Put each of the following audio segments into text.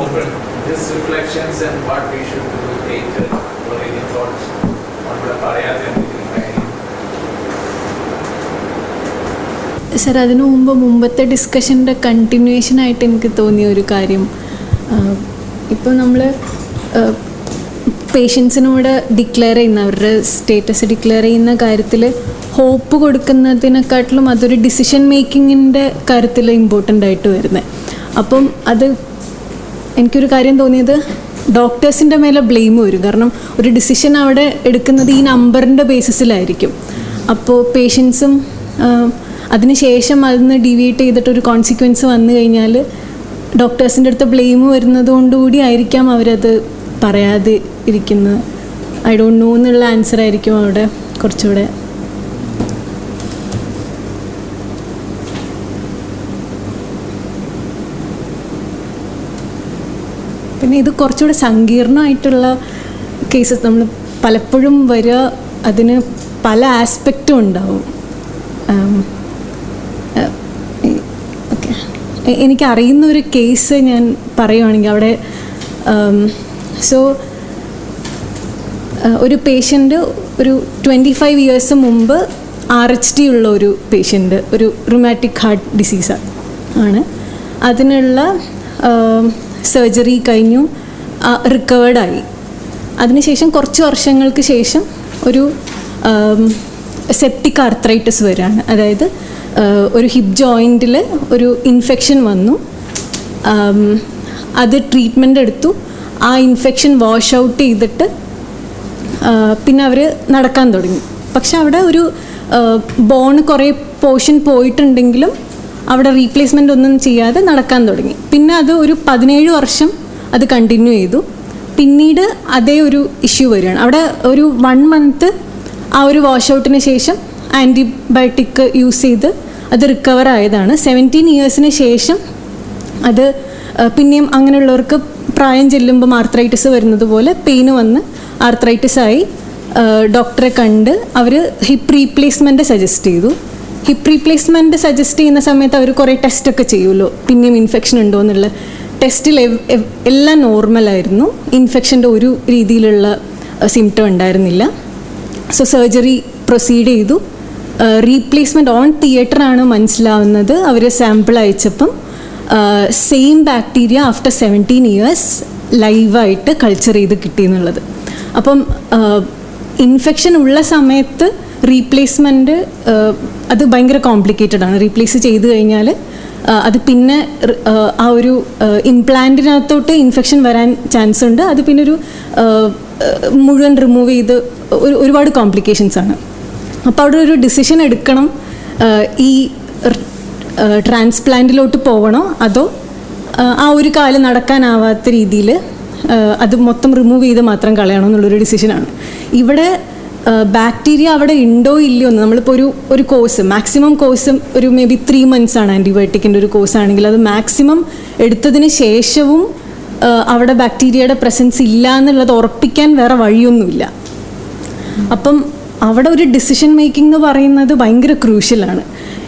These reflections and what we should do later, or any thoughts on the Parayatha. Sir, അതിനു മുമ്പത്തെ ഡിസ്കഷൻ്റെ കണ്ടിന്യൂവേഷനായിട്ട് എനിക്ക് തോന്നിയ ഒരു കാര്യം, ഇപ്പോൾ നമ്മൾ പേഷ്യൻസിനോട് ഡിക്ലെയർ ചെയ്യുന്ന, അവരുടെ സ്റ്റേറ്റസ് ഡിക്ലെയർ ചെയ്യുന്ന കാര്യത്തിൽ ഹോപ്പ് കൊടുക്കുന്നതിനെക്കാട്ടിലും അതൊരു ഡിസിഷൻ മേക്കിങ്ങിൻ്റെ കാര്യത്തിൽ ഇമ്പോർട്ടൻ്റ് ആയിട്ട് വരുന്നത്. അപ്പം അത് എനിക്കൊരു കാര്യം തോന്നിയത്, ഡോക്ടേഴ്സിൻ്റെ മേലെ ബ്ലെയിം വരും. കാരണം ഒരു ഡിസിഷൻ അവിടെ എടുക്കുന്നത് ഈ നമ്പറിൻ്റെ ബേസിസിലായിരിക്കും. അപ്പോൾ പേഷ്യൻസും അതിനുശേഷം അതിന് ഡീവിയേറ്റ് ചെയ്തിട്ടൊരു കോൺസിക്വൻസ് വന്നു കഴിഞ്ഞാൽ ഡോക്ടേഴ്സിൻ്റെ അടുത്ത് ബ്ലെയിം വരുന്നത് കൊണ്ടുകൂടി ആയിരിക്കാം അവരത് പറയാതെ ഇരിക്കുന്നത്. ഐ ഡോണ്ട് നോ എന്നുള്ള ആൻസർ ആയിരിക്കും അവിടെ കുറച്ചുകൂടെ. പിന്നെ ഇത് കുറച്ചുകൂടെ സങ്കീർണമായിട്ടുള്ള കേസസ് നമ്മൾ പലപ്പോഴും വരിക, അതിന് പല ആസ്പെക്റ്റും ഉണ്ടാവും. ഓക്കെ, എനിക്കറിയുന്ന ഒരു കേസ് ഞാൻ പറയുവാണെങ്കിൽ അവിടെ ഒരു പേഷ്യൻ്റ് ഒരു 25 ഇയേഴ്സ് മുമ്പ് RHD ഉള്ള ഒരു പേഷ്യൻ്റ്, ഒരു റുമാറ്റിക് ഹാർട്ട് ഡിസീസ് ആണ്. അതിനുള്ള സർജറി കഴിഞ്ഞു, റിക്കവേർഡായി. അതിനുശേഷം കുറച്ച് വർഷങ്ങൾക്ക് ശേഷം ഒരു സെപ്റ്റിക് ആർത്രൈറ്റിസ് വരികയാണ്. അതായത് ഒരു ഹിപ്പ് ജോയിൻറ്റിൽ ഒരു ഇൻഫെക്ഷൻ വന്നു. അത് ട്രീറ്റ്മെൻ്റ് എടുത്തു. ആ ഇൻഫെക്ഷൻ വാഷ് ഔട്ട് ചെയ്തിട്ട് പിന്നെ അവർ നടക്കാൻ തുടങ്ങി. പക്ഷെ അവിടെ ഒരു ബോണ് കുറേ പോർഷൻ പോയിട്ടുണ്ടെങ്കിലും അവിടെ റീപ്ലേസ്മെൻ്റ് ഒന്നും ചെയ്യാതെ നടക്കാൻ തുടങ്ങി. പിന്നെ അത് ഒരു 17 വർഷം അത് കണ്ടിന്യൂ ചെയ്തു. പിന്നീട് അതേ ഒരു ഇഷ്യൂ വരികയാണ്. അവിടെ ഒരു 1 മന്ത് ആ ഒരു വാഷ് ഔട്ടിന് ശേഷം ആൻറ്റിബയോട്ടിക് യൂസ് ചെയ്ത് അത് റിക്കവർ ആയതാണ്. 17 ഇയേഴ്സിന് ശേഷം അത് പിന്നെയും അങ്ങനെയുള്ളവർക്ക് പ്രായം ചെല്ലുമ്പം ആർത്രൈറ്റിസ് വരുന്നത് പോലെ പെയിന് വന്ന് ആർത്രൈറ്റിസായി ഡോക്ടറെ കണ്ട് അവർ ഹിപ്പ് റീപ്ലേസ്മെൻറ്റ് സജസ്റ്റ് ചെയ്തു. ഹിപ്പ് റീപ്ലേസ്മെൻറ്റ് സജസ്റ്റ് ചെയ്യുന്ന സമയത്ത് അവർ കുറേ ടെസ്റ്റൊക്കെ ചെയ്യുമല്ലോ, പിന്നെയും ഇൻഫെക്ഷൻ ഉണ്ടോ എന്നുള്ള. ടെസ്റ്റിൽ എല്ലാം നോർമലായിരുന്നു. ഇൻഫെക്ഷൻ്റെ ഒരു രീതിയിലുള്ള സിംറ്റം ഉണ്ടായിരുന്നില്ല. സോ സർജറി പ്രൊസീഡ് ചെയ്തു. റീപ്ലേസ്മെൻറ്റ് ഓൺ തിയേറ്ററാണ് മനസ്സിലാവുന്നത്. അവർ സാമ്പിൾ അയച്ചപ്പം സെയിം ബാക്ടീരിയ ആഫ്റ്റർ 17 ഇയേഴ്സ് ലൈവായിട്ട് കൾച്ചർ ചെയ്ത് കിട്ടിയെന്നുള്ളത്. അപ്പം ഇൻഫെക്ഷൻ ഉള്ള സമയത്ത് റീപ്ലേസ്മെൻറ്റ് അത് ഭയങ്കര കോംപ്ലിക്കേറ്റഡ് ആണ്. റീപ്ലേസ് ചെയ്ത് കഴിഞ്ഞാൽ അത് പിന്നെ ആ ഒരു ഇംപ്ലാന്റിനകത്തോട്ട് ഇൻഫെക്ഷൻ വരാൻ ചാൻസ് ഉണ്ട്. അത് പിന്നെ ഒരു മുഴുവൻ റിമൂവ് ചെയ്ത് ഒരുപാട് കോംപ്ലിക്കേഷൻസ് ആണ്. അപ്പോൾ അവിടെ ഒരു ഡിസിഷൻ എടുക്കണം, ഈ ട്രാൻസ്പ്ലാന്റിലോട്ട് പോകണോ അതോ ആ ഒരു കാലം നടക്കാനാവാത്ത രീതിയിൽ അത് മൊത്തം റിമൂവ് ചെയ്ത് മാത്രം കളയണോ എന്നുള്ളൊരു ഡിസിഷനാണ്. ഇവിടെ ബാക്ടീരിയ അവിടെ ഉണ്ടോ ഇല്ലയോ എന്ന് നമ്മളിപ്പോൾ ഒരു കോഴ്സ്, മാക്സിമം കോഴ്സ് ഒരു മേ ബി 3 months ആണ്. ആൻറ്റിബയോട്ടിക്കിൻ്റെ ഒരു കോഴ്സ് ആണെങ്കിൽ അത് മാക്സിമം എടുത്തതിന് ശേഷവും അവിടെ ബാക്ടീരിയയുടെ പ്രസൻസ് ഇല്ല എന്നുള്ളത് ഉറപ്പിക്കാൻ വേറെ വഴിയൊന്നുമില്ല. അപ്പം അവിടെ ഒരു ഡിസിഷൻ മേക്കിംഗ് എന്ന് പറയുന്നത് ഭയങ്കര ക്രൂഷ്യലാണ്.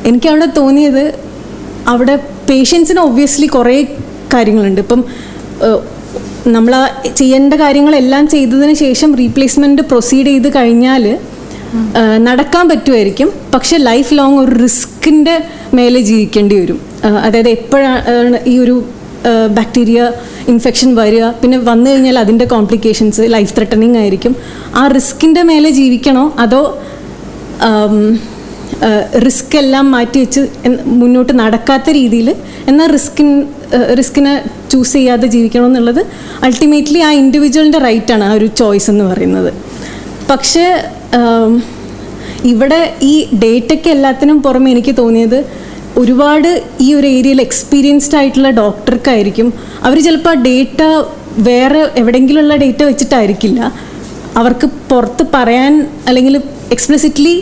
എനിക്കവിടെ തോന്നിയത്, അവിടെ പേഷ്യൻസിന് ഒബ്വിയസ്ലി കുറേ കാര്യങ്ങളുണ്ട്. ഇപ്പം നമ്മൾ ചെയ്യേണ്ട കാര്യങ്ങളെല്ലാം ചെയ്തതിന് ശേഷം റീപ്ലേസ്മെൻറ്റ് പ്രൊസീഡ് ചെയ്ത് കഴിഞ്ഞാൽ നടക്കാൻ പറ്റുമായിരിക്കും. പക്ഷെ ലൈഫ് ലോങ് ഒരു റിസ്കിൻ്റെ മേലെ ജീവിക്കേണ്ടി വരും. അതായത് എപ്പോഴാണ് ഈ ഒരു ബാക്ടീരിയ ഇൻഫെക്ഷൻ വരിക, പിന്നെ വന്നു കഴിഞ്ഞാൽ അതിൻ്റെ കോംപ്ലിക്കേഷൻസ് ലൈഫ് ത്രെട്ടനിങ് ആയിരിക്കും. ആ റിസ്കിൻ്റെ മേലെ ജീവിക്കണോ അതോ റിസ്ക് എല്ലാം മാറ്റി വെച്ച് മുന്നോട്ട് നടക്കാത്ത രീതിയിൽ എന്നാൽ റിസ്കിനെ ചൂസ് ചെയ്യാതെ ജീവിക്കണം എന്നുള്ളത് അൾട്ടിമേറ്റ്ലി ആ ഇൻഡിവിജ്വലിൻ്റെ റൈറ്റാണ്, ആ ഒരു ചോയ്സ് എന്ന് പറയുന്നത്. പക്ഷേ ഇവിടെ ഈ ഡേറ്റയ്ക്ക് എല്ലാത്തിനും പുറമെ എനിക്ക് തോന്നിയത്, ഒരുപാട് ഈ ഒരു ഏരിയയിൽ എക്സ്പീരിയൻസ്ഡ് ആയിട്ടുള്ള ഡോക്ടർക്കായിരിക്കും, അവർ ചിലപ്പോൾ ആ ഡേറ്റ വേറെ എവിടെയെങ്കിലുമുള്ള ഡേറ്റ വെച്ചിട്ടായിരിക്കില്ല അവർക്ക് പുറത്ത് പറയാൻ, അല്ലെങ്കിൽ എക്സ്പ്ലിസിറ്റ്ലി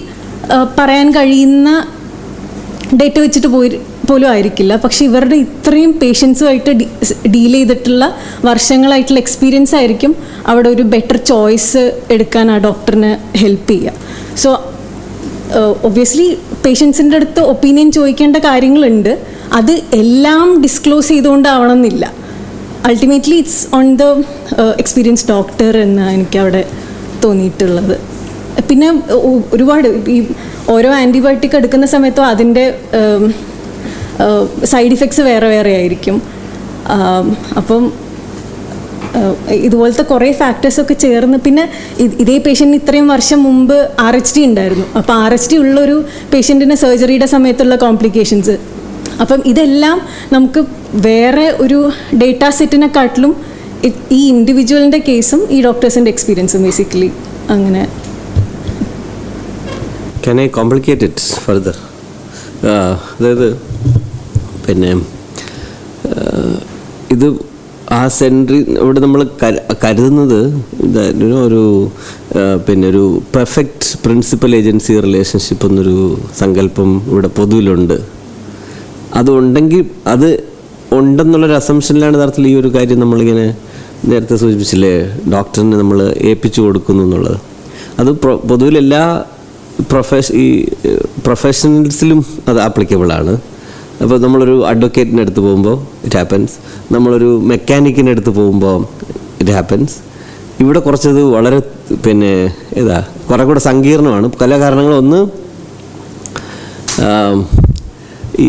പറയാൻ കഴിയുന്ന ഡേറ്റ വെച്ചിട്ട് പോലും ആയിരിക്കില്ല. പക്ഷെ ഇവരുടെ ഇത്രയും പേഷ്യൻസുമായിട്ട് ഡീൽ ചെയ്തിട്ടുള്ള വർഷങ്ങളായിട്ടുള്ള എക്സ്പീരിയൻസ് ആയിരിക്കും അവിടെ ഒരു ബെറ്റർ ചോയ്സ് എടുക്കാൻ ആ ഡോക്ടറിന് ഹെൽപ്പ് ചെയ്യുക. സോ ഒബ്വിയസ്ലി പേഷ്യൻസിൻ്റെ അടുത്ത് ഒപ്പീനിയൻ ചോദിക്കേണ്ട കാര്യങ്ങളുണ്ട്. അത് എല്ലാം ഡിസ്ക്ലോസ് ചെയ്തുകൊണ്ടാവണം എന്നില്ല. Ultimately it's on the experience doctor എന്നാണ് എനിക്കവിടെ തോന്നിയിട്ടുള്ളത്. പിന്നെ ഒരുപാട് ഈ ഓരോ ആൻറ്റിബയോട്ടിക് എടുക്കുന്ന സമയത്തും അതിൻ്റെ സൈഡ് ഇഫക്ട്സ് വേറെ വേറെ ആയിരിക്കും. അപ്പം ഇതുപോലത്തെ കുറേ ഫാക്ടേഴ്സൊക്കെ ചേർന്ന്, പിന്നെ ഇതേ പേഷ്യൻറ്റിന് ഇത്രയും വർഷം മുമ്പ് RHD ഉണ്ടായിരുന്നു. അപ്പോൾ RHD ഉള്ളൊരു പേഷ്യൻറ്റിന് സർജറിയുടെ സമയത്തുള്ള കോംപ്ലിക്കേഷൻസ്, അപ്പം ഇതെല്ലാം നമുക്ക് വേറെ ഒരു ഡേറ്റാ സെറ്റിനെക്കാട്ടിലും ഈ ഇൻഡിവിജ്വലിൻ്റെ കേസും ഈ ഡോക്ടേഴ്സിൻ്റെ എക്സ്പീരിയൻസും ബേസിക്കലി അങ്ങനെ. Can I complicate it further? അതായത് പിന്നെ ഇത് ആ സെൻട്രി ഇവിടെ നമ്മൾ കരുതുന്നത് ഒരു പിന്നെ ഒരു പെർഫെക്റ്റ് പ്രിൻസിപ്പൽ ഏജൻസി റിലേഷൻഷിപ്പ് എന്നൊരു സങ്കല്പം ഇവിടെ പൊതുവിലുണ്ട്. അതുണ്ടെങ്കിൽ അത് ഉണ്ടെന്നുള്ളൊരു അസംഷനിലാണ് യഥാർത്ഥത്തിൽ ഈ ഒരു കാര്യം നമ്മളിങ്ങനെ നേരത്തെ സൂചിപ്പിച്ചില്ലേ, ഡോക്ടറിന് നമ്മൾ ഏൽപ്പിച്ചു കൊടുക്കുന്നു എന്നുള്ളത്. അത് പൊതുവിലെല്ലാ പ്രൊഫഷണൽസിലും അത് ആപ്ലിക്കബിളാണ്. അപ്പോൾ നമ്മളൊരു അഡ്വക്കേറ്റിൻ്റെ അടുത്ത് പോകുമ്പോൾ ഇറ്റ് ഹാപ്പൻസ്, നമ്മളൊരു മെക്കാനിക്കിൻ്റെ അടുത്ത് പോകുമ്പോൾ ഇറ്റ് ഹാപ്പൻസ്. ഇവിടെ കുറച്ചത് വളരെ പിന്നെ കുറേ കൂടെ സങ്കീർണമാണ് പല കാരണങ്ങളും. ഒന്ന്, ഈ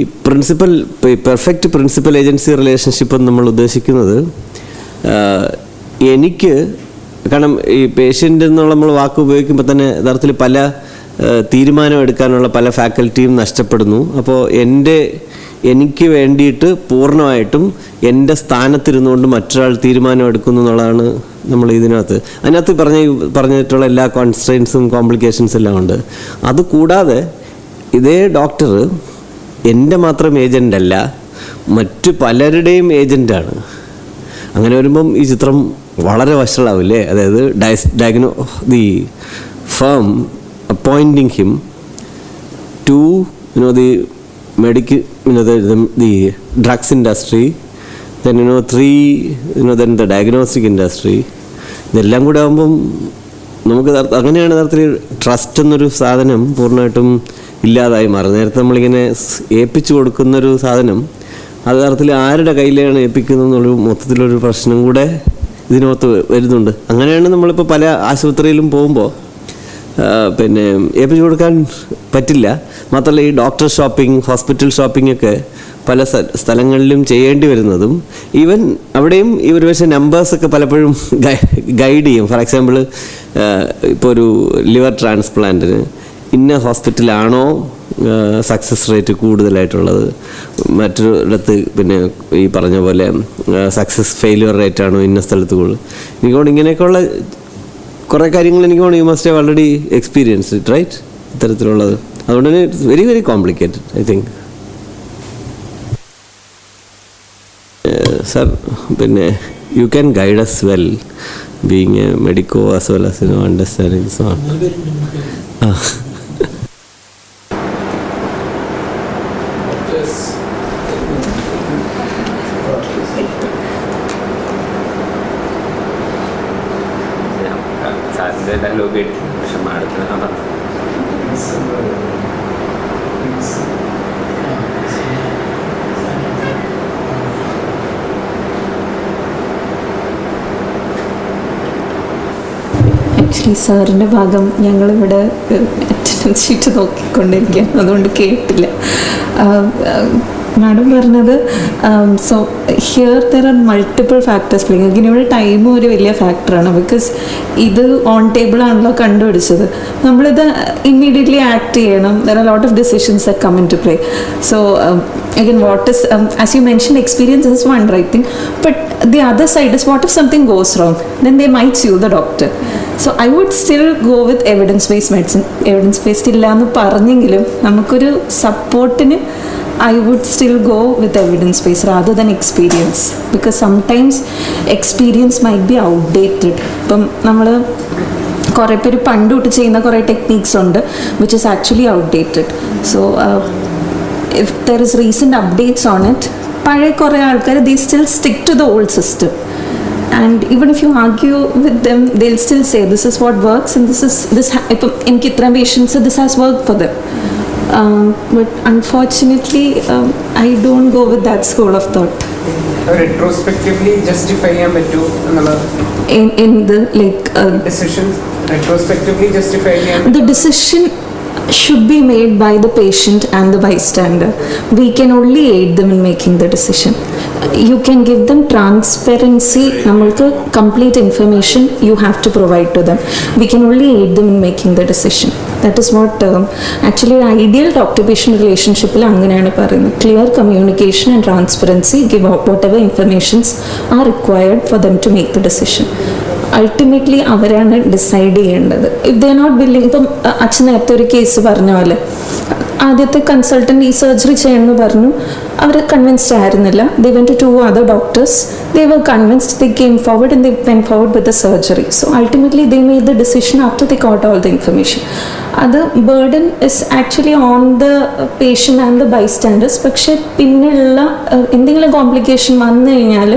പെർഫെക്റ്റ് പ്രിൻസിപ്പൽ ഏജൻസി റിലേഷൻഷിപ്പ് എന്ന് നമ്മൾ ഉദ്ദേശിക്കുന്നത്, എനിക്ക് കാരണം ഈ പേഷ്യൻ്റ് എന്നുള്ള നമ്മൾ വാക്ക് ഉപയോഗിക്കുമ്പോൾ തന്നെ യഥാർത്ഥത്തിൽ പല തീരുമാനം എടുക്കാനുള്ള പല ഫാക്കൽറ്റിയും നഷ്ടപ്പെടുന്നു. അപ്പോൾ എനിക്ക് വേണ്ടിയിട്ട് പൂർണ്ണമായിട്ടും എൻ്റെ സ്ഥാനത്തിരുന്നുകൊണ്ട് മറ്റൊരാൾ തീരുമാനം എടുക്കുന്നു എന്നുള്ളതാണ് നമ്മൾ അതിനകത്ത് പറഞ്ഞിട്ടുള്ള എല്ലാ കോൺസ്ട്രെയിൻസും കോംപ്ലിക്കേഷൻസ് എല്ലാം ഉണ്ട്. അതുകൂടാതെ ഇതേ ഡോക്ടർ എൻ്റെ മാത്രം ഏജൻ്റല്ല, മറ്റു പലരുടെയും ഏജൻ്റാണ്. അങ്ങനെ വരുമ്പം ഈ ചിത്രം വളരെ വഷളാവില്ലേ? അതായത് the firm appointing him to the the drugs industry, then 3 then the diagnostic industry, ഇതെല്ലാം കൂടെ ആകുമ്പം നമുക്ക് അങ്ങനെയാണ് യഥാർത്ഥത്തിൽ ട്രസ്റ്റ് എന്നൊരു സാധനം പൂർണ്ണമായിട്ടും ഇല്ലാതായി മാറും. നേരത്തെ നമ്മളിങ്ങനെ ഏൽപ്പിച്ചു കൊടുക്കുന്നൊരു സാധനം അത് യഥാർത്ഥത്തിൽ ആരുടെ കയ്യിലാണ് ഏൽപ്പിക്കുന്നത് എന്നുള്ളൊരു മൊത്തത്തിലൊരു പ്രശ്നം കൂടെ ഇതിനകത്ത് വരുന്നുണ്ട്. അങ്ങനെയാണ് നമ്മളിപ്പോൾ പല ആശുപത്രിയിലും പോകുമ്പോൾ പിന്നെ ഏൽപ്പിച്ചു കൊടുക്കാൻ പറ്റില്ല. മാത്രമല്ല ഈ ഡോക്ടർ ഷോപ്പിംഗ്, ഹോസ്പിറ്റൽ ഷോപ്പിംഗ് ഒക്കെ പല സ്ഥലങ്ങളിലും ചെയ്യേണ്ടി വരുന്നതും ഈവൻ അവിടെയും ഈ ഒരു പക്ഷേ നമ്പേഴ്സൊക്കെ പലപ്പോഴും ഗൈഡ് ചെയ്യും. ഫോർ എക്സാമ്പിൾ ഇപ്പോൾ ഒരു ലിവർ ട്രാൻസ്പ്ലാന്റിന് ഇന്ന ഹോസ്പിറ്റലാണോ സക്സസ് റേറ്റ് കൂടുതലായിട്ടുള്ളത്, മറ്റൊരിടത്ത് പിന്നെ ഈ പറഞ്ഞ പോലെ സക്സസ് ഫെയിലിയർ റേറ്റാണോ ഇന്ന സ്ഥലത്ത് കൂടുതൽ. എനിക്കോണ്ട് ഇങ്ങനെയൊക്കെയുള്ള കുറേ കാര്യങ്ങൾ എനിക്ക് തോന്നുന്നു you must have already experience it, right? ഇത്തരത്തിലുള്ളത്. അതുകൊണ്ട് തന്നെ it's very very complicated I think. Sir, പിന്നെ you can guide as well being a medico as well as understanding so on. Dialogue കേട്ടില്ല, പക്ഷെ മാഡത്തിന് ആക്ച്വലി സാറിൻ്റെ ഭാഗം ഞങ്ങളിവിടെ അറ്റൻഡൻസ് ഷീറ്റ് നോക്കിക്കൊണ്ടിരിക്കുകയാണ്, അതുകൊണ്ട് കേട്ടില്ല. മാഡം പറഞ്ഞത് so here there are multiple factors playing. again ഇവിടെ ടൈമും ഒരു വലിയ ഫാക്ടറാണ്. ബിക്കോസ് ഇത് ഓൺ ടേബിൾ ആണല്ലോ കണ്ടുപിടിച്ചത്, നമ്മളിത് ഇമ്മീഡിയറ്റ്ലി ആക്ട് ചെയ്യണം. There are lot of decisions that come into play. So again what is as you mentioned, experience is one right thing, but the other side is what if something goes wrong, then they might sue the doctor. So I would still go with evidence based medicine. evidence based ഇല്ല എന്ന് പറഞ്ഞെങ്കിലും നമുക്കൊരു സപ്പോർട്ടിന് I would still go with evidence based rather than experience, because sometimes experience might be outdated. ഇപ്പം നമ്മൾ കുറേ പേര് പണ്ട് തൊട്ട് ചെയ്യുന്ന കുറേ ടെക്നീക്സ് ഉണ്ട് which is actually outdated. So if there is recent updates on it, പഴയ കുറേ ആൾക്കാർ they still stick to the old system, and even if you argue with them they'll still say this is what works and this ഇപ്പം എനിക്ക് ഇത്രയും patients this has worked for them. But unfortunately, I don't go with that school of thought. Retrospectively justify ചെയ്യാൻ പറ്റൂ എന്നുള്ളത് In the like decisions retrospectively justify ചെയ്യാൻ the decision should be made by the patient and the bystander. We can only aid them in making the decision. You can give them transparency. നമ്മൾക്ക് complete information you have to provide to them. We can only aid them in making the decision. That is what actually ideal doctor-patient relationshipൽ അങ്ങനെയാണ് പറയുന്നത്. Clear communication and transparency, give out whatever informations are required for them to make the decision. Ultimately അവരാണ് decide ചെയ്യേണ്ടത്. If they are not willing, ഇപ്പം അച്ഛൻ നേരത്തെ ഒരു case പറഞ്ഞ പോലെ ആദ്യത്തെ കൺസൾട്ടൻറ്റ് ഈ സർജറി ചെയ്യണമെന്ന് പറഞ്ഞു, അവർ കൺവിൻസ്ഡ് ആയിരുന്നില്ല. They went to other doctors, they were convinced, they came forward and they went forward with the surgery. So ultimately they made the decision after they got all the information. അത് burden is actually on the patient and the bystanders. പക്ഷേ പിന്നെയുള്ള എന്തെങ്കിലും complication വന്നു കഴിഞ്ഞാൽ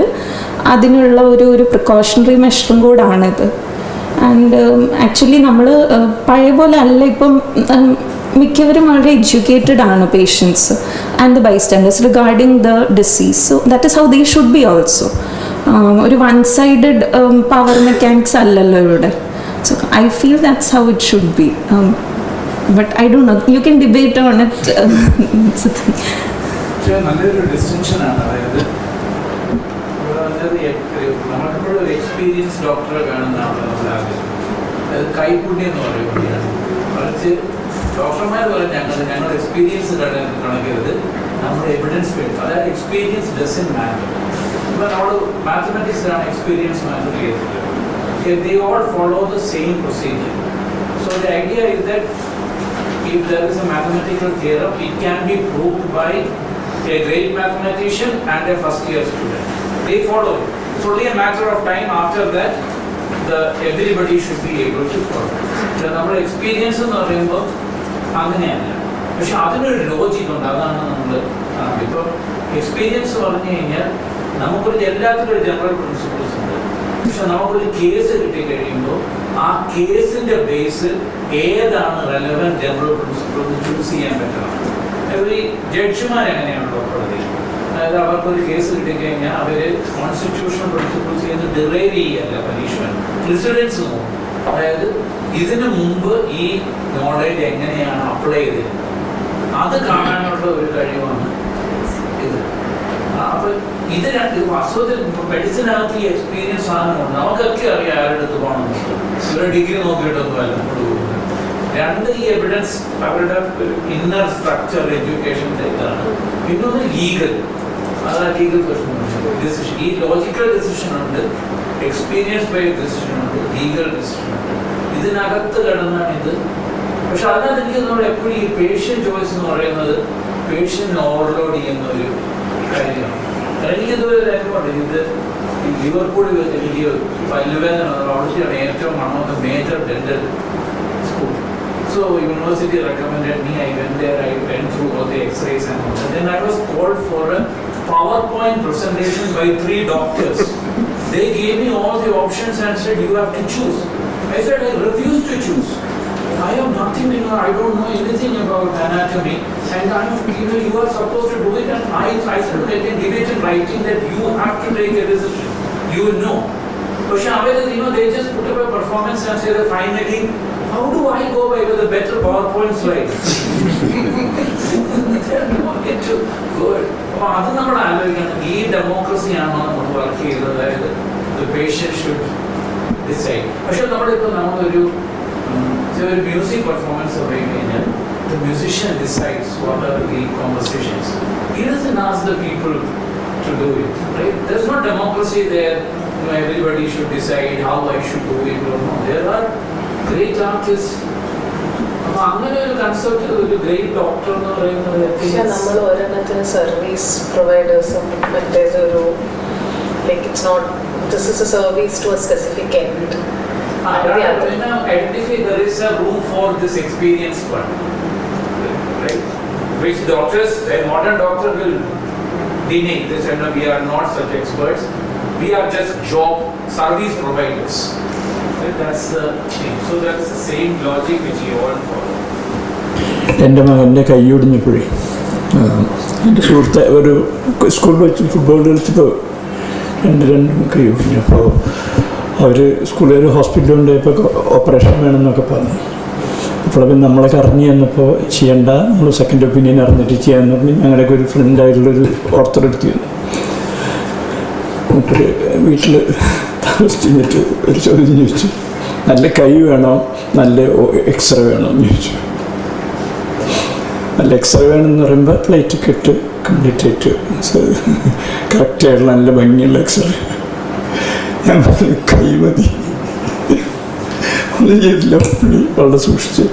അതിനുള്ള ഒരു precautionary മെഷറും കൂടാണിത്. ആൻഡ് ആക്ച്വലി നമ്മൾ പഴയ പോലെ അല്ല, ഇപ്പം മിക്കവരും വളരെ എഡ്യൂക്കേറ്റഡ് ആണ് patients and the bystanders regarding the disease. So that is how they should B also. ഒരു വൺ സൈഡഡ് പവർ മെക്കാനിക്സ് അല്ലല്ലോ ഇവിടെ. So I feel that's how it should be. But I don't know, you can debate on it. പക്ഷേ നല്ലൊരു ഡിസ്റ്റിങ്ഷനാണ്. അതായത് നമ്മളെപ്പോഴും ഒരു experience ഡോക്ടറെ കാണുന്നതാണ് നമ്മൾ ആഗ്രഹം. അതായത് കൈപ്പുണ്യം എന്ന് പറയുമ്പോഴാണ് മറിച്ച് ഡോക്ടർമാർ പറയും ഞങ്ങളുടെ എക്സ്പീരിയൻസ് കണക്കരുത്, നമ്മുടെ എവിഡൻസ് വേണം. അതായത് എക്സ്പീരിയൻസ് ഡസൻ മാറ്റർ. ഇപ്പം നമ്മൾ മാത്തമാറ്റിക്സിലാണ് എക്സ്പീരിയൻസ് മാറ്റർ ചെയ്തത്. They all follow the same procedure. So the idea is that if there is a mathematical theorem, it can be proved by a great mathematician and a first year student. They follow it. It's only a matter of time after that everybody should be able to follow. So നമ്മുടെ experience എന്ന് പറയുമ്പോൾ അങ്ങനെയല്ല. പക്ഷെ അതിനൊരു logic ഉണ്ട്. അതാണ് നമ്മൾ ഇപ്പോൾ എക്സ്പീരിയൻസ് പറഞ്ഞു കഴിഞ്ഞാൽ നമുക്കൊരു എല്ലാത്തിനും ഒരു ജനറൽ പ്രിൻസിപ്പിൾസ് ഉണ്ട്. പക്ഷെ നമുക്കൊരു കേസ് കിട്ടിക്കഴിയുമ്പോൾ ആ കേസിന്റെ ബേസിൽ ഏതാണ് റെലവൻറ്റ് ജനറൽ പ്രിൻസിപ്പിൾ എന്ന് ചൂസ് ചെയ്യാൻ പറ്റണം. ഈ ജഡ്ജിമാർ എങ്ങനെയാണല്ലോ കോടതിയിൽ, അതായത് അവർക്കൊരു കേസ് കിട്ടിക്കഴിഞ്ഞാൽ അവർ കോൺസ്റ്റിറ്റ്യൂഷണൽ പ്രിൻസിപ്പിൾസ് ചെയ്ത് ഡിറൈവ് ചെയ്യല്ല പനിഷ്മെന്റ്, പ്രിസിഡൻസ് നോക്കും. അതായത് ഇതിനു മുമ്പ് ഈ നോളേജ് എങ്ങനെയാണ് അപ്ലൈ ചെയ്തിരുന്നത് അത് കാണാനുള്ള ഒരു കഴിവാണ് ഇത്. അപ്പൊ ഇത് രണ്ട് വാസ്തവത്തിൽ മെഡിസിനകത്ത് ഈ എക്സ്പീരിയൻസ് സാധനമുണ്ട്. നമുക്കൊക്കെ അറിയാം ആരുടെ അടുത്ത് പോകണമെന്ന്. ഇവരുടെ ഡിഗ്രി നോക്കിയിട്ടൊന്നും അല്ല നമ്മൾ പോകുന്നത്. രണ്ട്, ഈ എവിഡൻസ് അവരുടെ ഇന്നർ സ്ട്രക്ചർ എഡ്യൂക്കേഷൻ്റെ ഇതാണ്. പിന്നൊന്ന് ലീഗൽ, അതാണ് ലീഗൽ ഡിസിഷൻ. ഈ ലോജിക്കൽ ഡിസിഷൻ ഉണ്ട്, എക്സ്പീരിയൻസ് ബേസ്ഡ് ഡിസിഷൻ ഉണ്ട്, ലീഗൽ ഡിസിഷൻ ഉണ്ട്. ഇതിനകത്ത് കിടന്നാണ് ഇത്. പക്ഷെ അതിനകത്ത് എനിക്ക് നമ്മൾ എപ്പോഴും ഈ പേഷ്യൻ്റ് ചോയ്സ് എന്ന് പറയുന്നത് പേഷ്യൻ്റ് ഓവർലോഡ് ചെയ്യുന്ന ഒരു കാര്യമാണ്. എനിക്കിതുവരെ ഒരു അനുഭവമുണ്ട്. ഇത് ലിവർപൂളിൽ എനിക്ക് പല്ലുവേദന അവിടുത്തെയാണ് ഏറ്റവും one of the major dental school. So university recommended me. I went there. I went through all the X-rays and all that. Then I was called for a PowerPoint presentation by 3 doctors. They gave me all the options and said you have to choose. I said I refuse to choose. I have nothing to know. I don't know anything about anatomy, and you are supposed to do it. And I said I can give it in writing that you have to take a decision. You will know. But they just put up a performance and say that finally, how do I go by with a better PowerPoint slide? അപ്പോൾ അത് നമ്മൾ ആലോചിക്കണം. ഈ ഡെമോക്രസിയാണോ നമ്മൾ work ചെയ്തത്? അതായത് the patient should decide. പക്ഷെ നമ്മളിപ്പോൾ നമ്മളൊരു മ്യൂസിക് പെർഫോമൻസ് പറയും കഴിഞ്ഞാൽ the musician decides what are the compositions. He doesn't ask the people to do it, right? There's no democracy there. Everybody should decide how I should do it or no. There are great artists. അപ്പോൾ അങ്ങനെ ഒരു concept ഒരു great doctor എന്ന് പറയുന്നത് നമ്മൾ ഒരെണ്ണത്തിന് service പ്രൊവൈഡേഴ്സും മറ്റേതൊരു like it's not this is a service to a specific end. Identify there is a room for this experienced one, right? Which doctors, a modern doctor will deny this, and we are not such experts. We are just job service providers. Right? That's the thing. So that's the same logic which you all follow. എൻ്റെ മകൻ്റെ കൈ ഒടിഞ്ഞപ്പോഴേ എൻ്റെ സുഹൃത്ത് ഒരു സ്കൂളിൽ വെച്ച് football കളിച്ചപ്പോൾ രണ്ടും കൈ ഒടിഞ്ഞു. അപ്പോൾ അവർ സ്കൂളിൽ ഹോസ്പിറ്റലിൽ കൊണ്ടുപോയപ്പോൾ ഓപ്പറേഷൻ വേണമെന്നൊക്കെ പറഞ്ഞു. അപ്പോൾ പിന്നെ നമ്മളൊക്കെ അറിഞ്ഞു തന്നപ്പോൾ ചെയ്യണ്ട, നമ്മൾ സെക്കൻഡ് ഒപ്പീനിയൻ അറിഞ്ഞിട്ട് ചെയ്യാമെന്ന് പറഞ്ഞ് ഞങ്ങളുടെയൊക്കെ ഒരു ഫ്രണ്ടായിട്ടുള്ളൊരു ഓർത്തഡെടുത്ത് വന്നു. എന്നിട്ട് വീട്ടിൽ താമസിച്ചിട്ട് ഒരു ചോദ്യം ചോദിച്ചു, നല്ല കൈ വേണോ നല്ല എക്സ്റേ വേണോ എന്ന് ചോദിച്ചു. നല്ല എക്സ്റേ വേണമെന്ന് പറയുമ്പോൾ പ്ലേറ്റ് ഒക്കെ ഇട്ട് കംപ്ലീറ്റ് ആയിട്ട് കറക്റ്റായിട്ടുള്ള നല്ല ഭംഗിയുള്ള എക്സ്റേ. ഞാൻ കൈ മതി, ഒന്നും ചെയ്തില്ല. പുള്ളി വളരെ സൂക്ഷിച്ച്